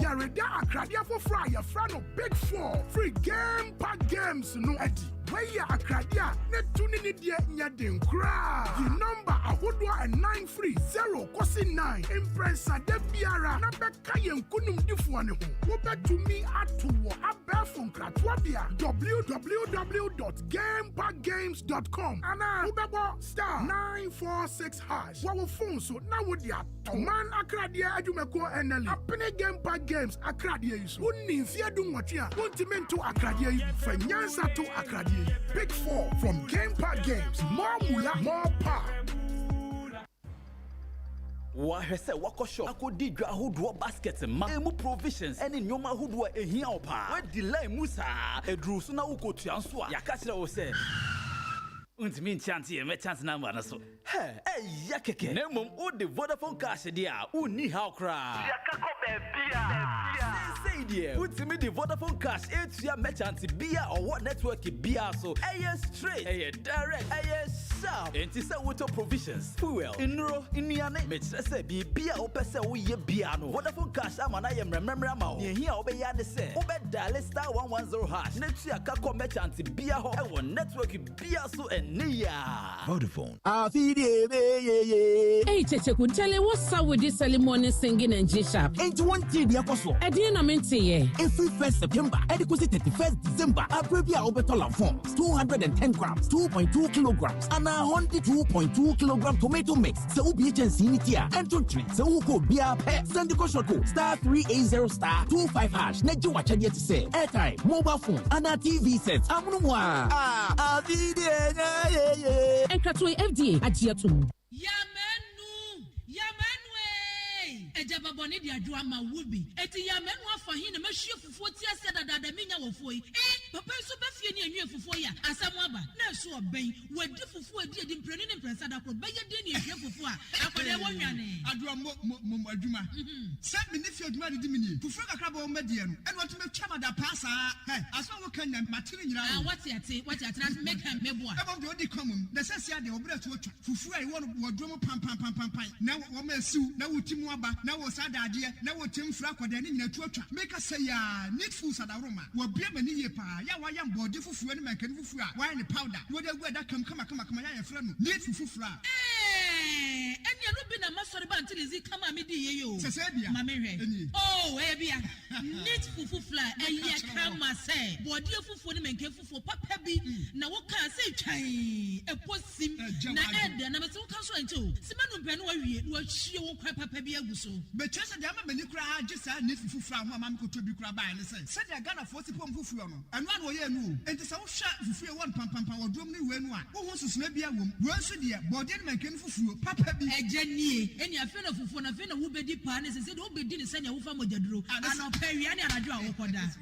Speaker 13: Yare da akradia for fry your friend big 4 free game pack games no edi where ya akradia ne tuni ni die nya den kra the number ahodwa 930 kosi 9 impressa de biara na beka ye nkunum difo ne ho wo betumi atowo abefo nkratwa bia www.gamepackgames.com ana ubebo *946# wo phone so na wo dia man akradia adwumeko eneli apene game pack games akradia yi so wonni mfia du nwotwe a wontimento akradia yi fanyansa to akradia Big 4 from Game Pack Games. More mula, more power.
Speaker 16: Wahese wako shop akodi dwa hodo basket ma emu provisions ene nyoma hodo ehia opa we delay musa edru so na ukotua nso a yaka kire wo se untimi nchante ye me chance number na so ya keke na mom o de Vodafone cash dia uni how cry yaka ko be bia say dia untimi de Vodafone cash etua merchant bia or what network bia so straight direct sharp enti say water provisions fuel inro iniane me kire say bia o pese wo ye bia no Vodafone cash amana ye mremremra ma o ye hia obe ya de say obe dial *110# na tua ka ko merchant bia ho e wo network bia so
Speaker 6: Vodafone.
Speaker 17: Hey, Cheche Kuntele, what's up with this early morning singing and G-Sharp?
Speaker 18: Ain't one day, the apostle.
Speaker 17: I didn't
Speaker 18: every 1st September, and 31st December, I prepare Obetola forms 210 grams, 2.2 kilograms, and 102.2 kilogram tomato mix. So, be agency here, and to treat. So, who could be a pet? Send the question code *380*25#. Next, you watch it to say airtime, mobile phone, and a TV set. I'm no one.
Speaker 17: Enkratwe FDA ajiatum.
Speaker 19: Ejaba boni di adwa ma wubi eti ya menu afahin na mahwie fufuo ti ase dada menya wofo yi papa so ba fie ni anwie fufuo ya asam aba na so oben wadi fufuo edi mpreni ne mpresa da kro beye de ni ahwe fufuo a akwade wonwane
Speaker 13: adwa mo adwuma se me ne fie adwuma de mini fufuo kakra ba o medie no eno to me twama da pasa aso wo kan na matire nyira
Speaker 19: what ate na make am mebo a
Speaker 13: ebo de odi komum na se sia de obra to otwa fufuo ai wo wodwo pam na wo ma siu na wotimu aba na wo sadade na wo temfra kwada ne nyina tuatwa make say ya needful sadaroma wo bia mani ye pa ya wa ya mbode fufuo ne mankani fufuo a wa ne powder wo de gu da kam kama ya yefra no needful fufuo a
Speaker 19: enya no bi na masori ba ntilizi kama me di ye yo
Speaker 13: sese bia
Speaker 19: ma me hwe oh bia Neat fufu fly, and ya kama say, body fufu ni menke fufu papa bi, na waka say chai, a posim, na ed, na maso kanso ento. Simanu benu wa shie wo kwa papa bi aguso.
Speaker 13: But just the ama many cry, just a neat fufu from mamma could be crab by and say, said I got a 40 pump fufu, and one way no, and the sound shot fufu one pump or drum me when one. Who wants to snap your womb? Worse, dear, body menke fufu, papa bi.
Speaker 19: A jenny, and your fellow fufu, and a fellow who be deep panis and said, oh, be didn't send your family jadro, and I'll pay you and I draw for that.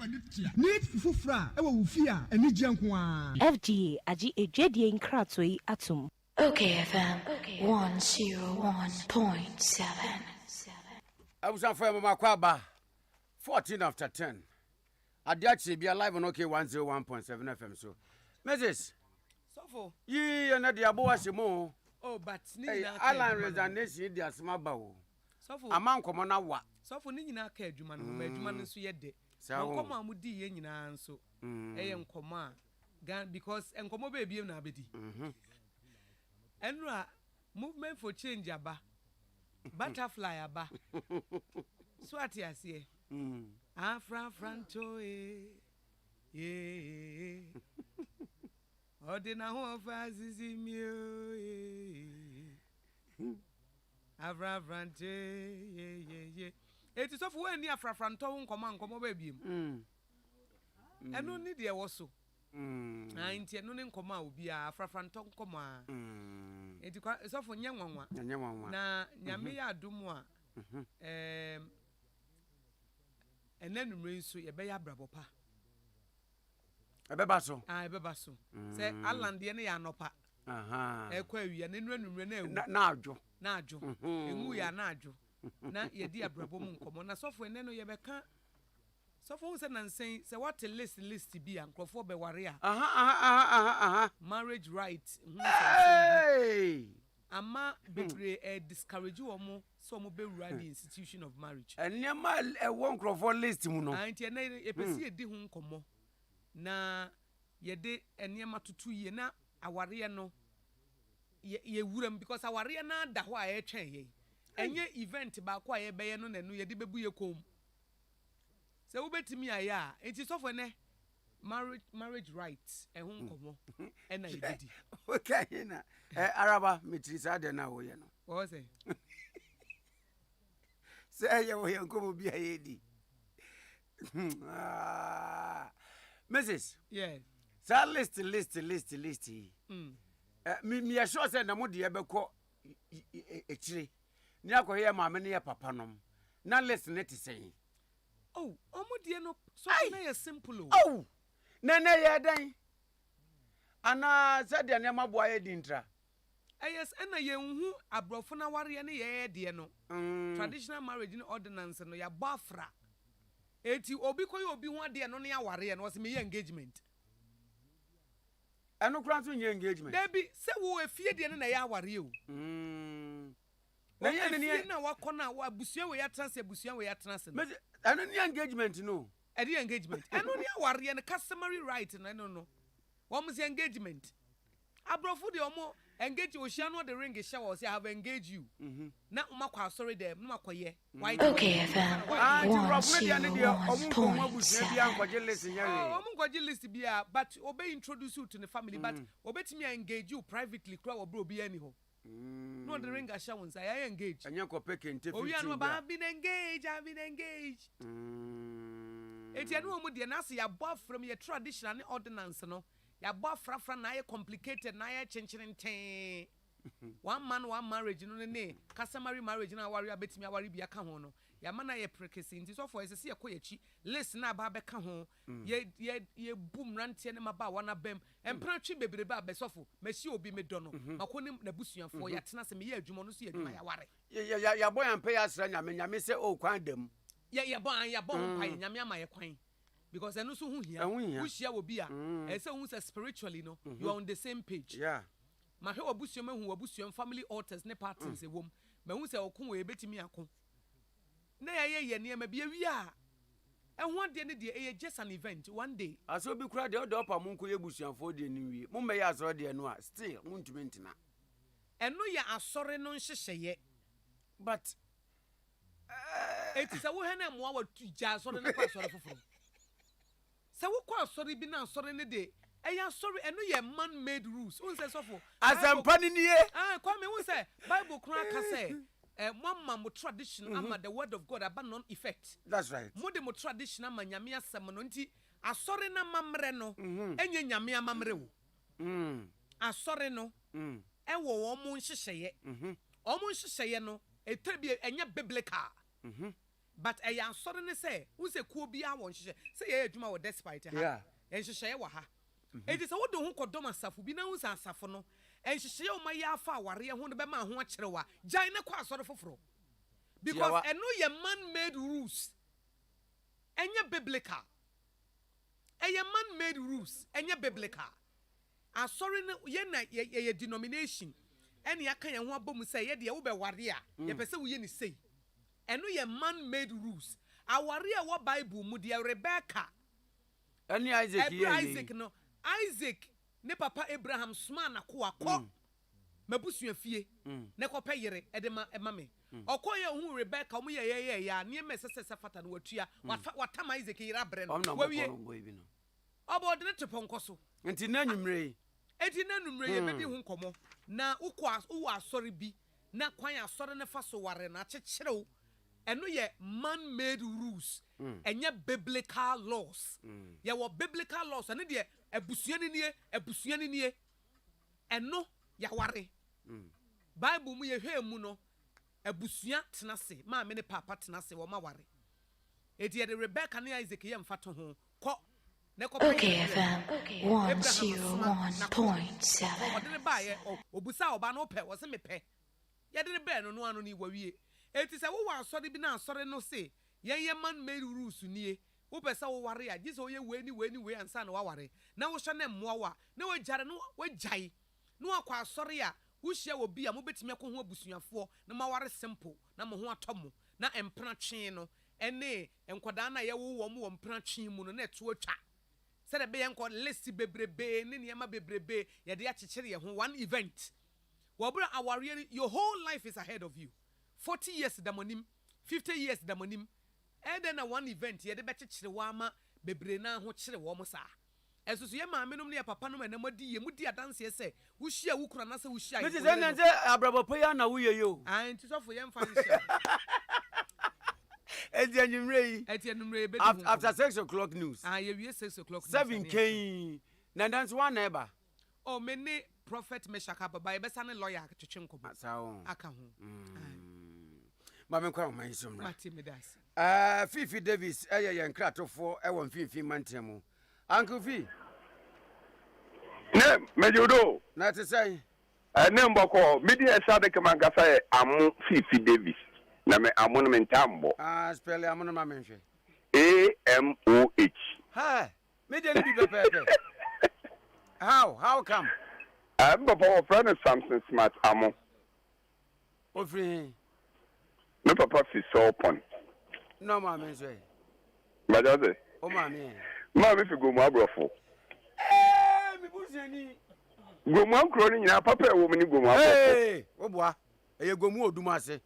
Speaker 13: Need fufra, I will fear, and need junk one.
Speaker 15: FGA Ade Akye Abia Nkratoi Atum.
Speaker 12: Okay, FM 101.7.
Speaker 2: I was on fire my kwaba 14 after 10. Ade Akye Abia live on OK 101.7 FM. So, Mrs.
Speaker 4: Sofo.
Speaker 2: Ye and the Aboashimo.
Speaker 4: Oh, but
Speaker 2: Alan resignation, the Asmabao.
Speaker 4: Sofo.
Speaker 2: Among common hour.
Speaker 4: Sofo Nina Kedjuman, Bedjuman so yet de. So come on, Mudi yen so. A coma. Because and come baby and abedi. Enra movement for change aba. Butterfly aba. Swati as ye. Afra franto ye. Ordina ho fazizi mio Afra frante ye. It is of when near Frafranto command come baby. And no need there was so. 90 and no name come out be a Frafranto comma. It is of young one. Na Yamia Dumois. And then raise so a bear brabopa.
Speaker 2: A bebasso.
Speaker 4: I bebasso. Say Alan Diana Nopa. Aha. A query and then run
Speaker 2: Najo.
Speaker 4: Najo. And we are Najo. Na ye dear brabom come on. So for no ye beka. So for and saying, so what a list to be and for be warrior. Marriage rights.
Speaker 2: Hey!
Speaker 4: Ama bebre discourage you or more, so mo be the institution of marriage.
Speaker 2: And near my one crop for list, Muno.
Speaker 4: I ain't a pesi di hun komo. Na ye de enyama tutu ye na aware no ye wuram because aware na da ho a ye twen ye. Enye event ba kwa ye beye no nanu ye de bebu ye kom. Se wo betimi aya, enti so for ne marriage rights e hun komo e na ye di.
Speaker 2: Okay na. Araba mitrisa de na wo ye no.
Speaker 4: What say?
Speaker 2: Say ye wo ye komo bi aye di. Mrs.
Speaker 4: Yes.
Speaker 2: So list. Me assure say na mo de ebekọ echire. Ni akoye ma me ne papa nom. Na list net say.
Speaker 4: Oh, omo de no so na ye simple.
Speaker 2: Oh. Na ye dan. Ana said de na maboa ye dintra.
Speaker 4: Yes, and ye hu abrofo na ware ne ye de no. Traditional marriage in ordinance no ya bafra. Eti obi koyi obi ho ade no ne aware no was me engagement.
Speaker 2: Eno kran so nye engagement.
Speaker 4: Debi se wo efie de na ya aware o. Na ye ne na wakona wa busua we ya transfer busua we ya transfer.
Speaker 2: Eno ne engagement no.
Speaker 4: E de engagement. Eno ne aware no customary right no. Wo mo se engagement. Abrofo de omo engage Oshia no the ring shower say I have engaged you. Na umakwa sorry them no makoye.
Speaker 12: Okay, FM.
Speaker 4: List bia but obey introduce you to the family but obey me engage you privately crowd bro be any ho. No the ring shower say I engage.
Speaker 2: Anya ko peke nte 15.
Speaker 4: Oh yeah no I've been engaged. Eti anu omo de na say ya boy from your traditional ordinance no. Ya boy fra na ye complicated na ye chenchen. One man one marriage no ne customary marriage na warrior betimi awari bia ka ho no. Ya mana ye prekesi nti so for ese ye koyechi listen na ba be ka ho ye boom rantie ne maba wana bem empratwi bebrebe abesofo machi obi me do no makoni na busuafo ya tena se me ye adwuma no so ye adwuma ya ware
Speaker 2: ya boy ampe ya sra nyame se o kwan dem
Speaker 4: ya bon pa nyame ama ye kwan because eno so hu hia hu hia obi a e se hu se spiritually no you are on the same page.
Speaker 2: Yeah.
Speaker 4: Ma hwe obusuam hu obusuam family altars ne parties ewom ma hu se okun we betimi akon na ye ne ma bia wi a ehun de ne de just an event one day
Speaker 2: aso bi kura de o do pa mun ko ye busuamfo de ni wi mun me ya asoro de no a still mun tumi ntina
Speaker 4: eno ya asore no nhyehyeye
Speaker 2: but
Speaker 4: It is a woman and more to jazz on the person. So what cause sorry be now sorry in the day. I am sorry, and no man-made rules. Who says so?
Speaker 2: As I'm panning here.
Speaker 4: Kwame, who say Bible cracker say, one man with tradition, ama the word of God about non-effect.
Speaker 2: That's right.
Speaker 4: More the tradition, ama nyamia samononti. A sorry na mamreno, enye nyamia mamreo. A sorry no, ewo omu nshisheye. Omu nshisheye no, trebi enya biblical. But I am sorry to say, who say Kubia won't say, Juma or despite her, and she say, Waha. It is a wood who could doma safu, be no safono, and she say, my yafa warrior, who the bema who watchewa, Jaina qua sort of fro. Because I know your man made rules, and your biblical. And your man made rules, and your biblical. I'm sorry, ye denomination, and ya can one boom say, ye the Uber warrior, ye person we say. And we a man-made rules. Our real what Bible mudia Rebecca.
Speaker 2: Any Isaac
Speaker 4: no. Isaac ne papa Abraham sman akwa ko. Mabusu afie. Ne ko peyere edema emame. Okoye hu Rebecca mu ye ya ne mesese fata no watua. Watam Isaac yira bre no. Wawie. Obo de tepon so.
Speaker 2: Enti na nwumre.
Speaker 4: Ye bedi hu nkomo. Na ukwa asori bi. Na kwan asori ne fa so ware na chekyerew. And no ye man-made rules and ye biblical laws. Ye were biblical laws and ye ebusiani and no ya worry. Bible mu ye he muno ebusia tenase ma me ne papa tenase wo ma worry. Eti ye de Rebecca ne Isaac ye mfato ho ko ne ko
Speaker 12: Okay FM 101.7.
Speaker 4: Odene ba ye obusa oba no pe wo se me pe. Ye de be no no anu ni wawie. It is a woman sorry be now sorry no say. Ye man made rules nie. Who pesa wo ware a Jesus ye we ni and san wa ware. Na wo hwe na mmoa na wo jare no wo jai. No akwa sorry a wo hia wo bi a mo betime ko ho abusuafo na ma ware simple na mo ho atomo na empena twen no ene enkwada na ye wo mo empena twen mu no na eto atwa. Se de be ye enko list bebrebe ne niam bebrebe ye de akyekyere ye ho one event. Wo bra aware your whole life is ahead of you. 40 years damonim, 50 years damonim. And then one event, ye de beche wama bebre na ho kire wo mo sa. Eso so ye ma menum ne papa no na madi ye mudi adanse ye se wo hia wo kura na se wo hia.
Speaker 2: Me say na say abrabopo ya na wo ye yo.
Speaker 4: Ah nti so for ye mfa hia.
Speaker 2: After 6 o'clock news.
Speaker 4: Ye wie 6 o'clock news.
Speaker 2: 7 k. Na dance one neighbor.
Speaker 4: Oh many prophet Meshaka baba ye besa ne lawyer twetwenko ba. Aka ho.
Speaker 2: Mama kwa ma yisom na.
Speaker 4: Mati medas.
Speaker 2: Fifi Davis ye nkratofo e won finfin mantemu. Uncle Fi.
Speaker 11: Ne mejodo.
Speaker 2: Na te say.
Speaker 11: Ne mboko media sade kama ngasa amu Fifi Davis. Na me amu no mentambo.
Speaker 2: Spell amu no ma menhwe.
Speaker 11: AMOH.
Speaker 2: Ha. Media ni bi pepe. How come?
Speaker 11: Papa friend is Samson Smart amu.
Speaker 2: Ofri.
Speaker 11: No papa fi so pon.
Speaker 2: No ma menhwe.
Speaker 11: Majaze.
Speaker 2: O ma me.
Speaker 11: Ma me fi go mu abrofo.
Speaker 2: Mi buzeni.
Speaker 11: Go mu ankro ni nyina papa e wo mu ni go mu abrofo.
Speaker 2: Wo boa. Eye go mu odumase.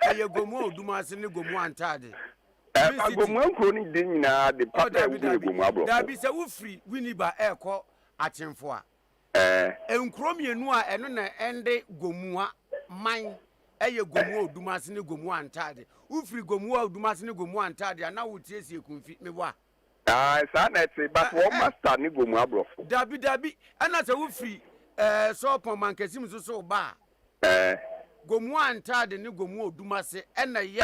Speaker 2: Eye go mu odumase ni go mu antade.
Speaker 11: Go mu ankro ni de nyina de papa e wo go mu abrofo.
Speaker 2: Da bi se wo free winiba e ko atemfo a. Enkro mienu a eno na ende gomua man eye gomu odumase ni gomu antade. Wo free gomu odumase ni gomu antade na wo tie sie kunfi me boa.
Speaker 11: Sa na ti but wo master ni gomu abrofo.
Speaker 2: Dabi ana se wo free so pon man kasim so ba. Gomu antade ni gomu odumase ena ye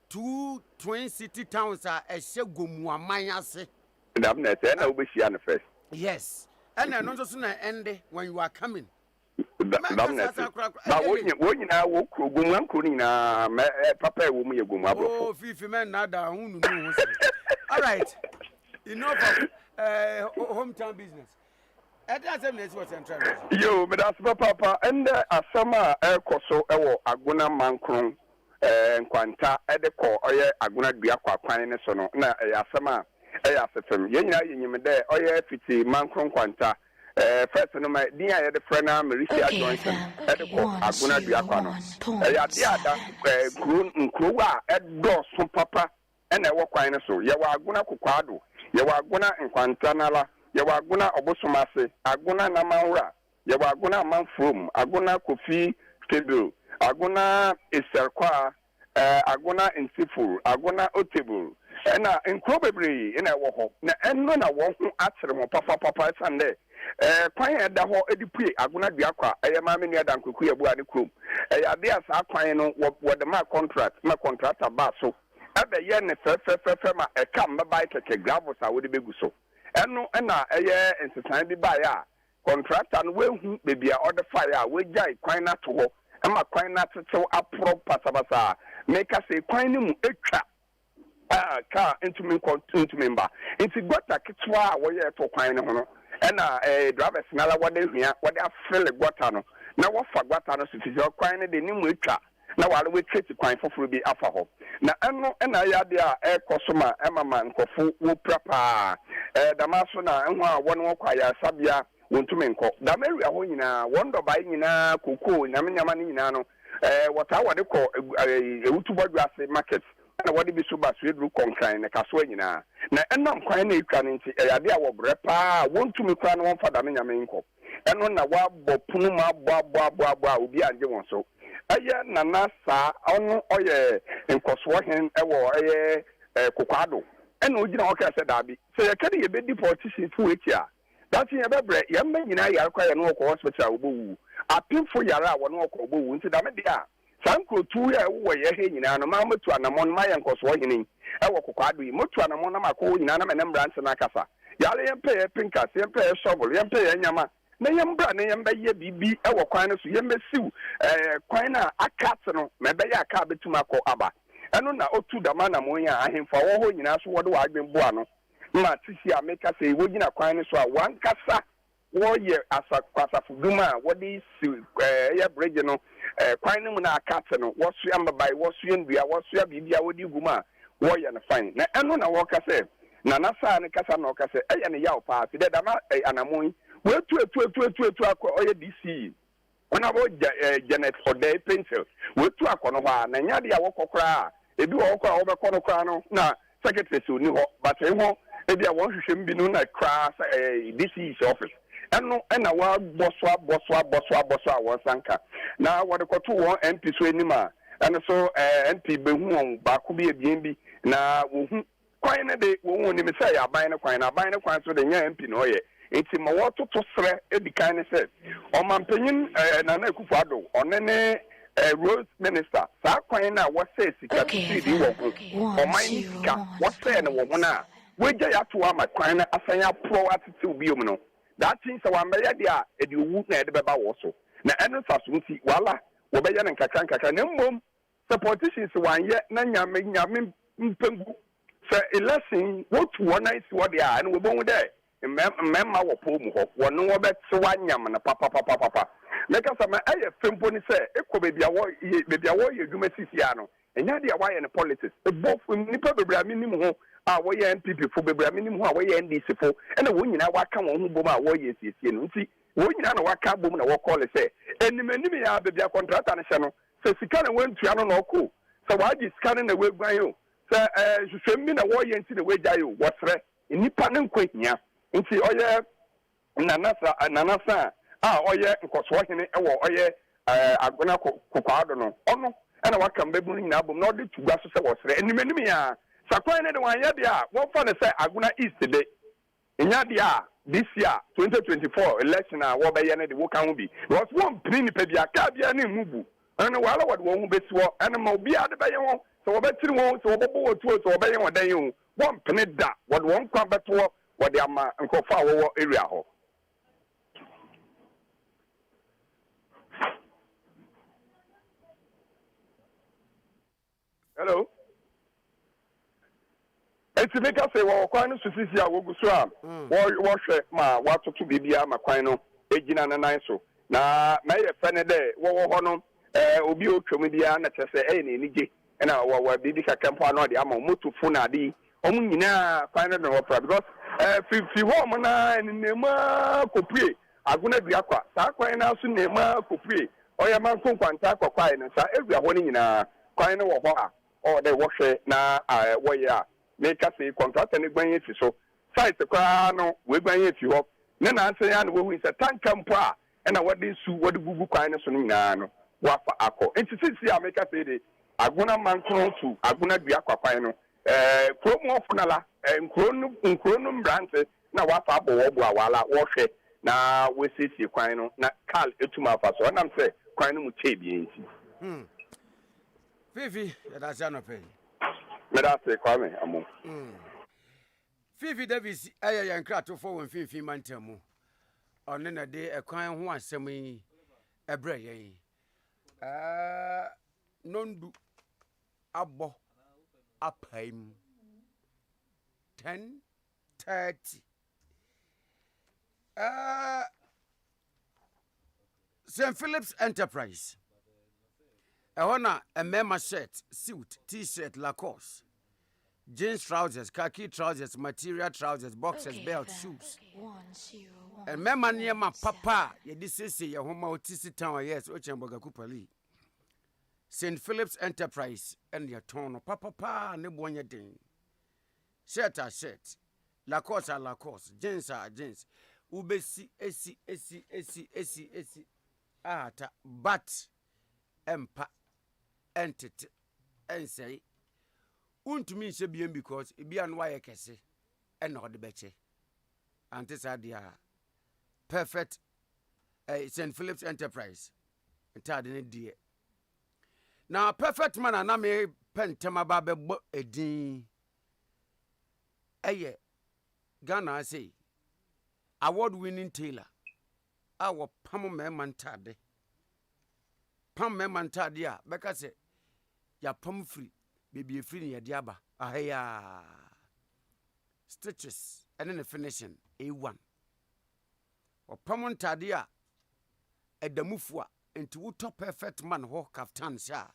Speaker 2: 2 twin city towns a ehye gomu aman ase.
Speaker 11: Dam na say na wo be shia no first.
Speaker 2: Yes. And no so na ende when you are coming.
Speaker 11: Dam na say. Ba wo nyina wo gomu ankro ni na papa e wo mu ye gomu abrofo.
Speaker 2: Oh, Fifi men na da hunu no. All right. Enough of hometown business.
Speaker 11: Yo, me that's papa and asama koso ewo aguna mankron nkwanta edeko oye aguna dua kwakwan ne so no na asama asefem ye nyina yenyim de oye fiti mankron kwanta first no my dia the friend na Marisia Johnson aguna duakwa no ya dia da nkruwa edo so papa ena ewo kwan so ye wa aguna kokwado ye wa aguna nkwantanala ye wa aguna obosomase aguna namanwura ye wa aguna manfrom aguna kofi table aguna eserkwa aguna insifuru aguna otable ena nkrobebre ena ewo ho na enno na wo ho akyere mo papa sande kwan eda ho edipue aguna duakwa maame ni adankoku yabu ade krom ade asa kwan no wo de ma contractor ba so ebe ye ne fe ma kam ba keke gravels a wo de begu so eno na ensesan bi ba ya contractor no wehu bebia order fire we jai kwan na to ho ama kwan na tetew apro pasabasa make say kwan ni mu etwa ka intumi mba inti gota kitwa wo ye to kwan ne ho no ena drivers nala wode hia wode afele gota no na wo fa gota no sufisi kwan ne de ni mu etwa na wale we treat kwan foforo bi afa ho na eno ena ya de a ekosoma emama nkofu wo prapa damaso na enho a won wo kwa ya sabia wontumi nko da meri aho nyina wondo bai nyina koko nyama ni nyina no wata wode ko ewutubodwa ase market na wode bi so ba so edru konkran na kaso nyina na enam kwan na etwa ne nti ade a wo bre pa wontumi kwa no wonfa da nyama nko eno na wa bopunu ma bo obi anje won so eye nana sa onu oye nkoso hen ewo eye kokwado eno ogina ho ka se dabi se ye kede ye be di politicians fu etia that ye be bre ye mma nyina yar kwa ye no ko hospital obowu apimfo yara wo no ko obowu nti da me dia sankro tu ya wo ye he nyina no ma motu anamon ma ye nkoso hen ewo kokwado yi motu anamon na makọ nyina na me branch na kasa yale ye mpe ye pinka se mpe ye shovel ye mpe ye nyama na yembra na yemba ye bibi ewo kwan no so yembe siw kwan na akate no mebe ya aka betuma akọ aba eno na otu dama na monya ahemfa wo ho nyina so wode wa adwenboa no ma tisi ameka se wo gina kwan no so a wan kasa wo ye asakwasafu duma wode siw ye bridge no kwan no mu na akate no wo so ambai wo so ndua wo so bibia wode guma wo ye na fine na eno na wo kase na nasa ne kasa na wo kase eye ne yaw pa fi de dama anamon wetu akọ oye DC ona bo Janet Ode pencil wetu akọ no ha na nya de a wokokora ebi wo kọ wo be kọ no kra no na secretary so ni ho but ho ebi a wo hwehwem bi no na kra DC office eno na wa boso a wo sanka na wo de koto wo MP so enima eno so MP behu on ba ko bi ebien bi na wo hu kwan ne de wo hu ni me say aban ne kwan so de nya MP no ye enti ma woto to sre edikan ne se o mampanyin na na Akufo-Addo onene road minister sa kwan na wo say sika tidi wo ko o man sika wo say ne wo hona we gya ya to ama kwan na asanya pro attitude bi om no that thing so wa meya dia e di owu na e de beba wo so na eno saso nti wala wo be ya ne nkaka na mmom the politicians wan ye na nyame mpengu se election what one night what they are and we bon there mmemma wo po mu ho wono wo betse wanyam na papa meka sama aye fempo ni se ekobe bia wo ye dwuma sisi ano enya dia wa ye ne politics e bof nipa bebra minim ho a wo ye NPP fo bebra minim ho a wo ye NDC fo ena wo nyina waka won ho bom a wo ye siesie no nti wo nyina na waka bom na wo call se enim ya bebia contractor ne hye no se sika na wantua no na oko se waji sika na we guan yo se hwehwem na wo ye nti na we gya yo wo sre nipa ne nkwahia nti oye nanasa oye nkoso hene ewo oye agona Akufo-Addo no ono ena waka mbebu nyina abom na ode tugwa so se wosre enim ya sakwan ne de wan ye de a wo fa ne se agona east de enya de a this year 2024 election a wo be ye ne de wo kan ho bi was one pin pe bia ka bia ne mubu ena wala wode wo hu besiwo ena ma obi ade be ye ho so wo betiri wo so wo bobo wo tuo so wo be ye ho dan ye ho one pin da wode won kwa beto what the ama nkofo a wo area ho. Hello. Enti make us say wo kwan no sisi a wo guso a wo hwe ma watoto bibia ma kwan no ejina na nan so na ma ye fe ne de wo ho no obi otwom bia na tese na enije na wo bibi ka kampo na de ama moto fu na de omu nyina kwan no wo pra because fi ho mo na nema kopue aguna dua kwa saa kwan na so na ma kopue oya man konkwanta kwakwae no saa ewia ho ni nyina kwan no wo ho a o de wo hwe na wo ya make say contractor ni gban yefi so site kwa no we gban yefi ho ne na anse ya no wo hu se tanka mpo a na wode su wode gugu kwan no so nyina no wafa akọ enti sisi a make say de aguna man kontu aguna dua kwakwae no promo funala nkrono mbrante na wafa abowo awala wo hwe na wesisi kwan no na Carl etuma fa so nam se kwan no mu chebi enti
Speaker 2: Fifi ya da sia no pe
Speaker 11: me da se Kwame Amoh
Speaker 2: Fifi Davis aya ya nkrato fo won fifi mantamu one na de ekwan ho asem yi ebre yen nondu abo apaim 10:30 St. Philip's Enterprise. A mema shirt, suit, t-shirt, Lacoste, jeans trousers, khaki trousers, material trousers, boxers, belts, shoes. And mema near my papa, ye disisi ye homa otisi town yes, Ochemboga Kupali. St. Philip's Enterprise and your tone papa ne bonya ding. Shirt are shirt, Lacoste are Lacoste, jeans are jeans. Ubesi esi ata but empa entity ensei untumi nse biem because ebia no waye kese ena ode beche antisa dia perfect St. Philip's Enterprise entade ne die na perfect man na me pentema ba bebo edin eye Ghana say award-winning tailor. Our pam memantade. Pam memantade because say ya pam free, baby free ya diaba. Ahaya stitches and then the finishing A1. Or pam tadia at the mufwa into top perfect man ho kaftan sha.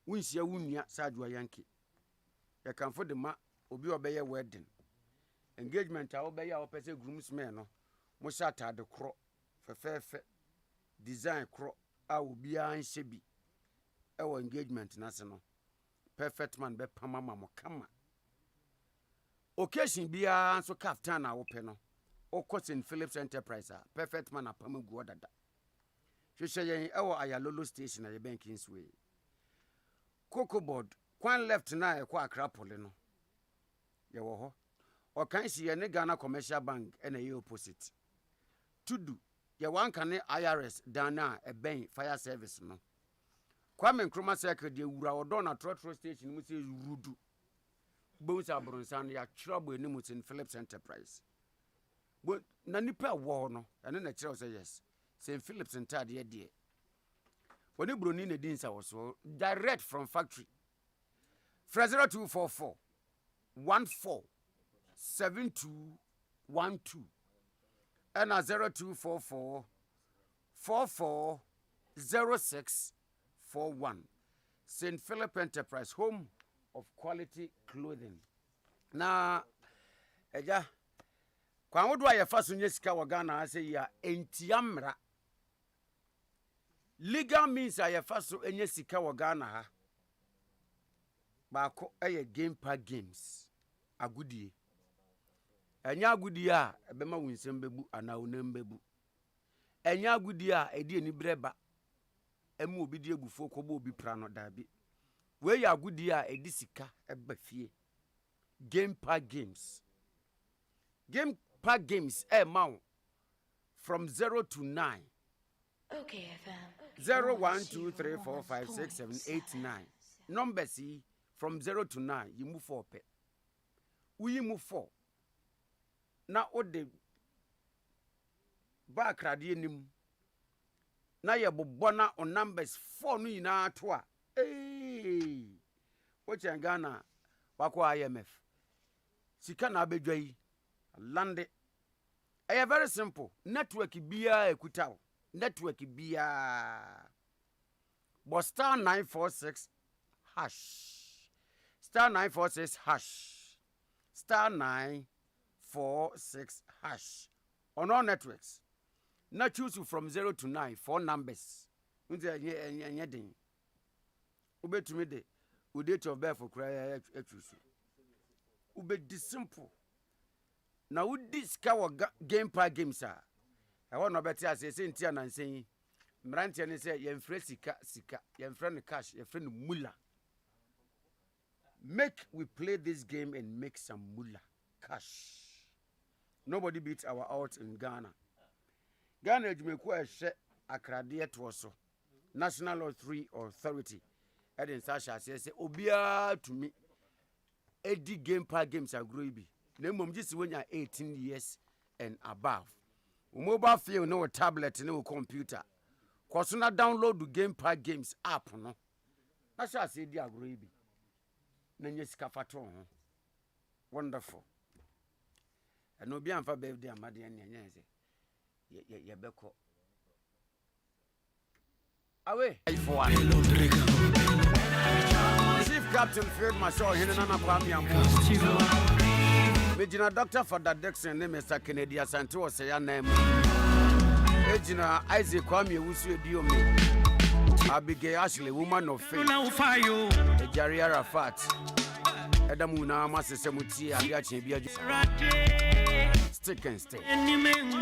Speaker 2: Wins ya wunya sajwa Yankee. Ya can for the ma obi obey wedding. Engagement a obey ya opese groomsmen no. Moshata de cro fefe design cro a obi an shebi ewo engagement nase no perfect man be pama mama kama occasion bia so kaftan na wo pe no o St. Philip's Enterprise a perfect man apama gu odada hwehwe yen ewo Ayalolo station na ye bankins way cocoa board kwan left na e kwa akrapole no ye wo ho o kan si ye ne Ghana Commercial Bank na ye opposite tudu ye wan kan IRS dana e ben fire service no Kwame Nkrumah circle de wura odo na trotro station mu se rudu bonsa abronsan ya chrobo eni mu St. Philip's Enterprise but na nipa wo no ene na kire say yes St. Philip's entade ye de woni broni na din sa wo direct from factory 0244 14 7212 and 0244 440641 St. Philip Enterprise, home of quality clothing. Na eja kwa wodo aye fa so nyesika wa Ghana ase ya entiamra legal means aye fa so enyesika wa Ghana ha ba ko eye game park games agudie enya agudie a ebema wunsem bebu ana onem bebu enya agudie a edi eni breba emu obi die gufo kobo obi pra no dabi we ya agudie a edi sika eba fie game park games from 0 to 9
Speaker 12: Okay FM
Speaker 2: 0 1 2 3 4 5 6 7 8 9 numbers from 0 to 9 you move 4 pe we move 4 na ode ba krade nim na ye bobona on numbers 4 no nyina to a ochen Ghana wako IMF sika na abedwai lande eye very simple network bia ekuta network bia but star 946 hash star 946 hash star 946 hash on all networks Now choose from 0 to 9, 4 numbers. Anything. Ube to me de. We date of birth for cry. Ube this simple. Now would this cow game park games are? I want no better as I say and saying. Mrantian say yen friend sika, yen friend cash, yen friend mula. Make we play this game and make some mula cash. Nobody beats our odds in Ghana. Ghana jumekuwa she akrade to so. National Lottery Authority. Eden Sasha says obia to me. Edi game park games are growy. Name just when you're 18 years and above. Mobile phone, no tablet, no computer. Cause na download the game park games app no. That's why I say they are growy. Nenye skafaton. Wonderful. And no be am for birthday amadi anya say. Ye beko. Away. Chief Captain Field Marshal OHENENANA KWAME AMOH. Regina Doctor for the Dixon name Mr. Kennedy Asanto say your name. Regina Isaac Kwame Wusu Diomi. Abigail Ashley, woman of faith. Jerry Arafat. Edamuna Masesemuti Ade Akye Abia. Stick and stay.